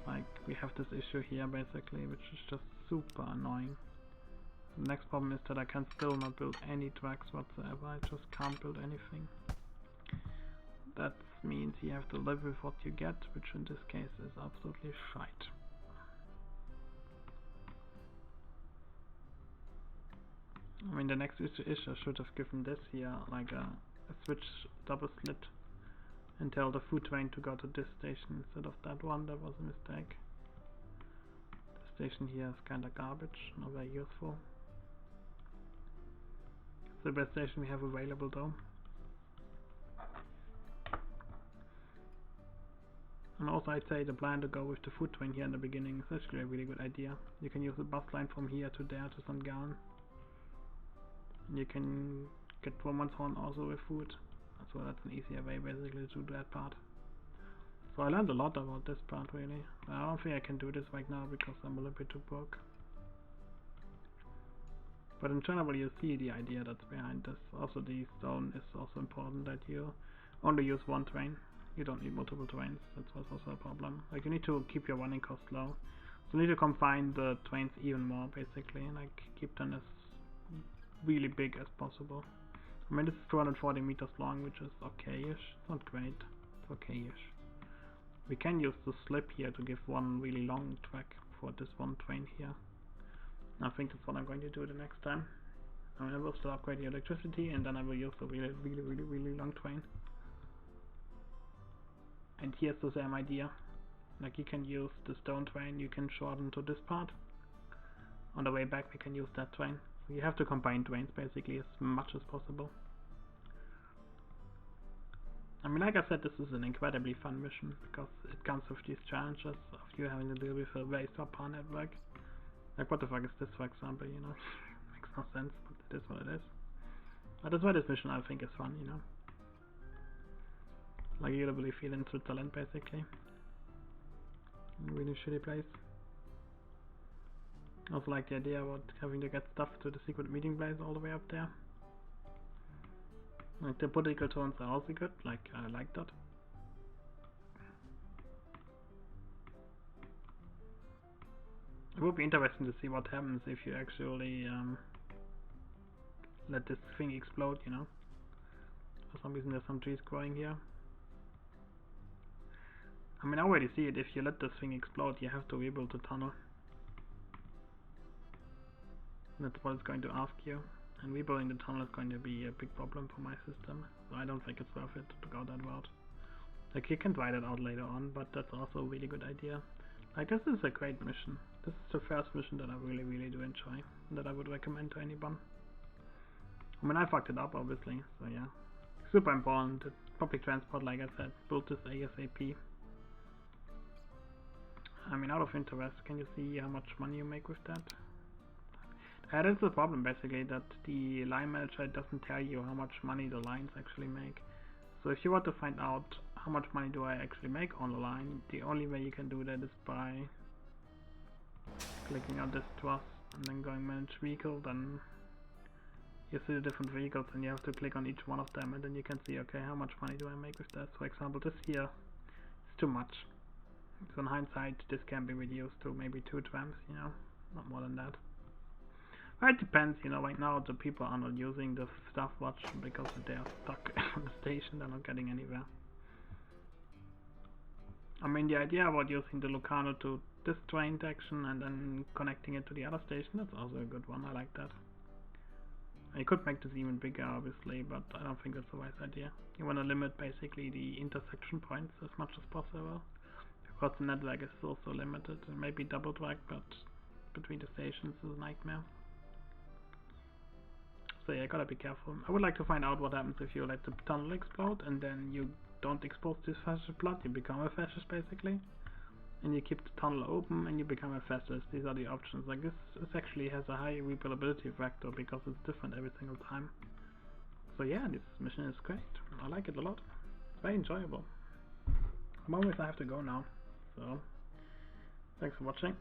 Like, we have this issue here basically, which is just super annoying. The next problem is that I can still not build any tracks whatsoever. I just can't build anything. That means you have to live with what you get, which in this case is absolutely shite. I mean, the next issue is I should have given this here like a switch double slit and tell the food train to go to this station instead of that one. That was a mistake. The station here is kinda garbage, not very useful. It's the best station we have available though. And also I'd say the plan to go with the food train here in the beginning is actually a really good idea. You can use the bus line from here to there to St. Gallen. And you can get Romanshorn also with food. So that's an easier way basically to do that part. So I learned a lot about this part really. I don't think I can do this right now because I'm a little bit too broke. But in general you see the idea that's behind this. Also the stone is also important that you only use one train. You don't need multiple trains. That's also a problem. Like, you need to keep your running costs low. So you need to combine the trains even more basically, and like keep them as really big as possible. I mean, this is 240 meters long, which is okay-ish. It's not great. It's okay-ish. We can use the slip here to give one really long track for this one train here. I think that's what I'm going to do the next time. I mean, I will still upgrade the electricity, and then I will use the really long train. And here's the same idea. Like, you can use the stone train, you can shorten to this part. On the way back we can use that train. So you have to combine trains basically as much as possible. I mean, like I said, this is an incredibly fun mission because it comes with these challenges of you having to deal with a very subpar network. Like, what the fuck is this, for example, you know? Makes no sense, but it is what it is. But that's why this mission I think is fun, you know? Like, you literally feel in Switzerland basically. A really shitty place. I also like the idea about having to get stuff to the secret meeting place all the way up there. Like, the political tones are also good, like, I like that. It would be interesting to see what happens if you actually let this thing explode, you know. For some reason there's some trees growing here. I mean, I already see it. If you let this thing explode, you have to rebuild the tunnel. That's what it's going to ask you. And rebuilding the tunnel is going to be a big problem for my system. So I don't think it's worth it to go that route. Like, you can try that out later on, but that's also a really good idea. Like, this is a great mission. This is the first mission that I really do enjoy. That I would recommend to anyone. I mean, I fucked it up, obviously. So yeah. Super important. Public transport, like I said. Build this ASAP. I mean, out of interest, can you see how much money you make with that? That's the problem, basically, that the line manager doesn't tell you how much money the lines actually make. So if you want to find out how much money do I actually make on the line, the only way you can do that is by clicking on this trust and then going manage vehicle. Then you see the different vehicles and you have to click on each one of them, and then you can see, okay, how much money do I make with that. For example, this here is too much. So in hindsight, this can be reduced to maybe 2 trams, you know, not more than that. It depends, you know. Right now the people are not using the stopwatch because they are stuck on the station, they're not getting anywhere. I mean, the idea about using the Lucano to this train section and then connecting it to the other station, that's also a good one. I like that. You could make this even bigger, obviously, but I don't think that's a wise idea. You want to limit basically the intersection points as much as possible, because the network is also limited. It may be double track, but between the stations is a nightmare. So yeah, gotta be careful. I would like to find out what happens if you let the tunnel explode and then you don't expose this fascist plot. You become a fascist basically, and you keep the tunnel open and you become a fascist. These are the options. Like, this actually has a high replayability factor because it's different every single time. So yeah, this mission is great. I like it a lot. It's very enjoyable. I'm always I have to go now. So thanks for watching.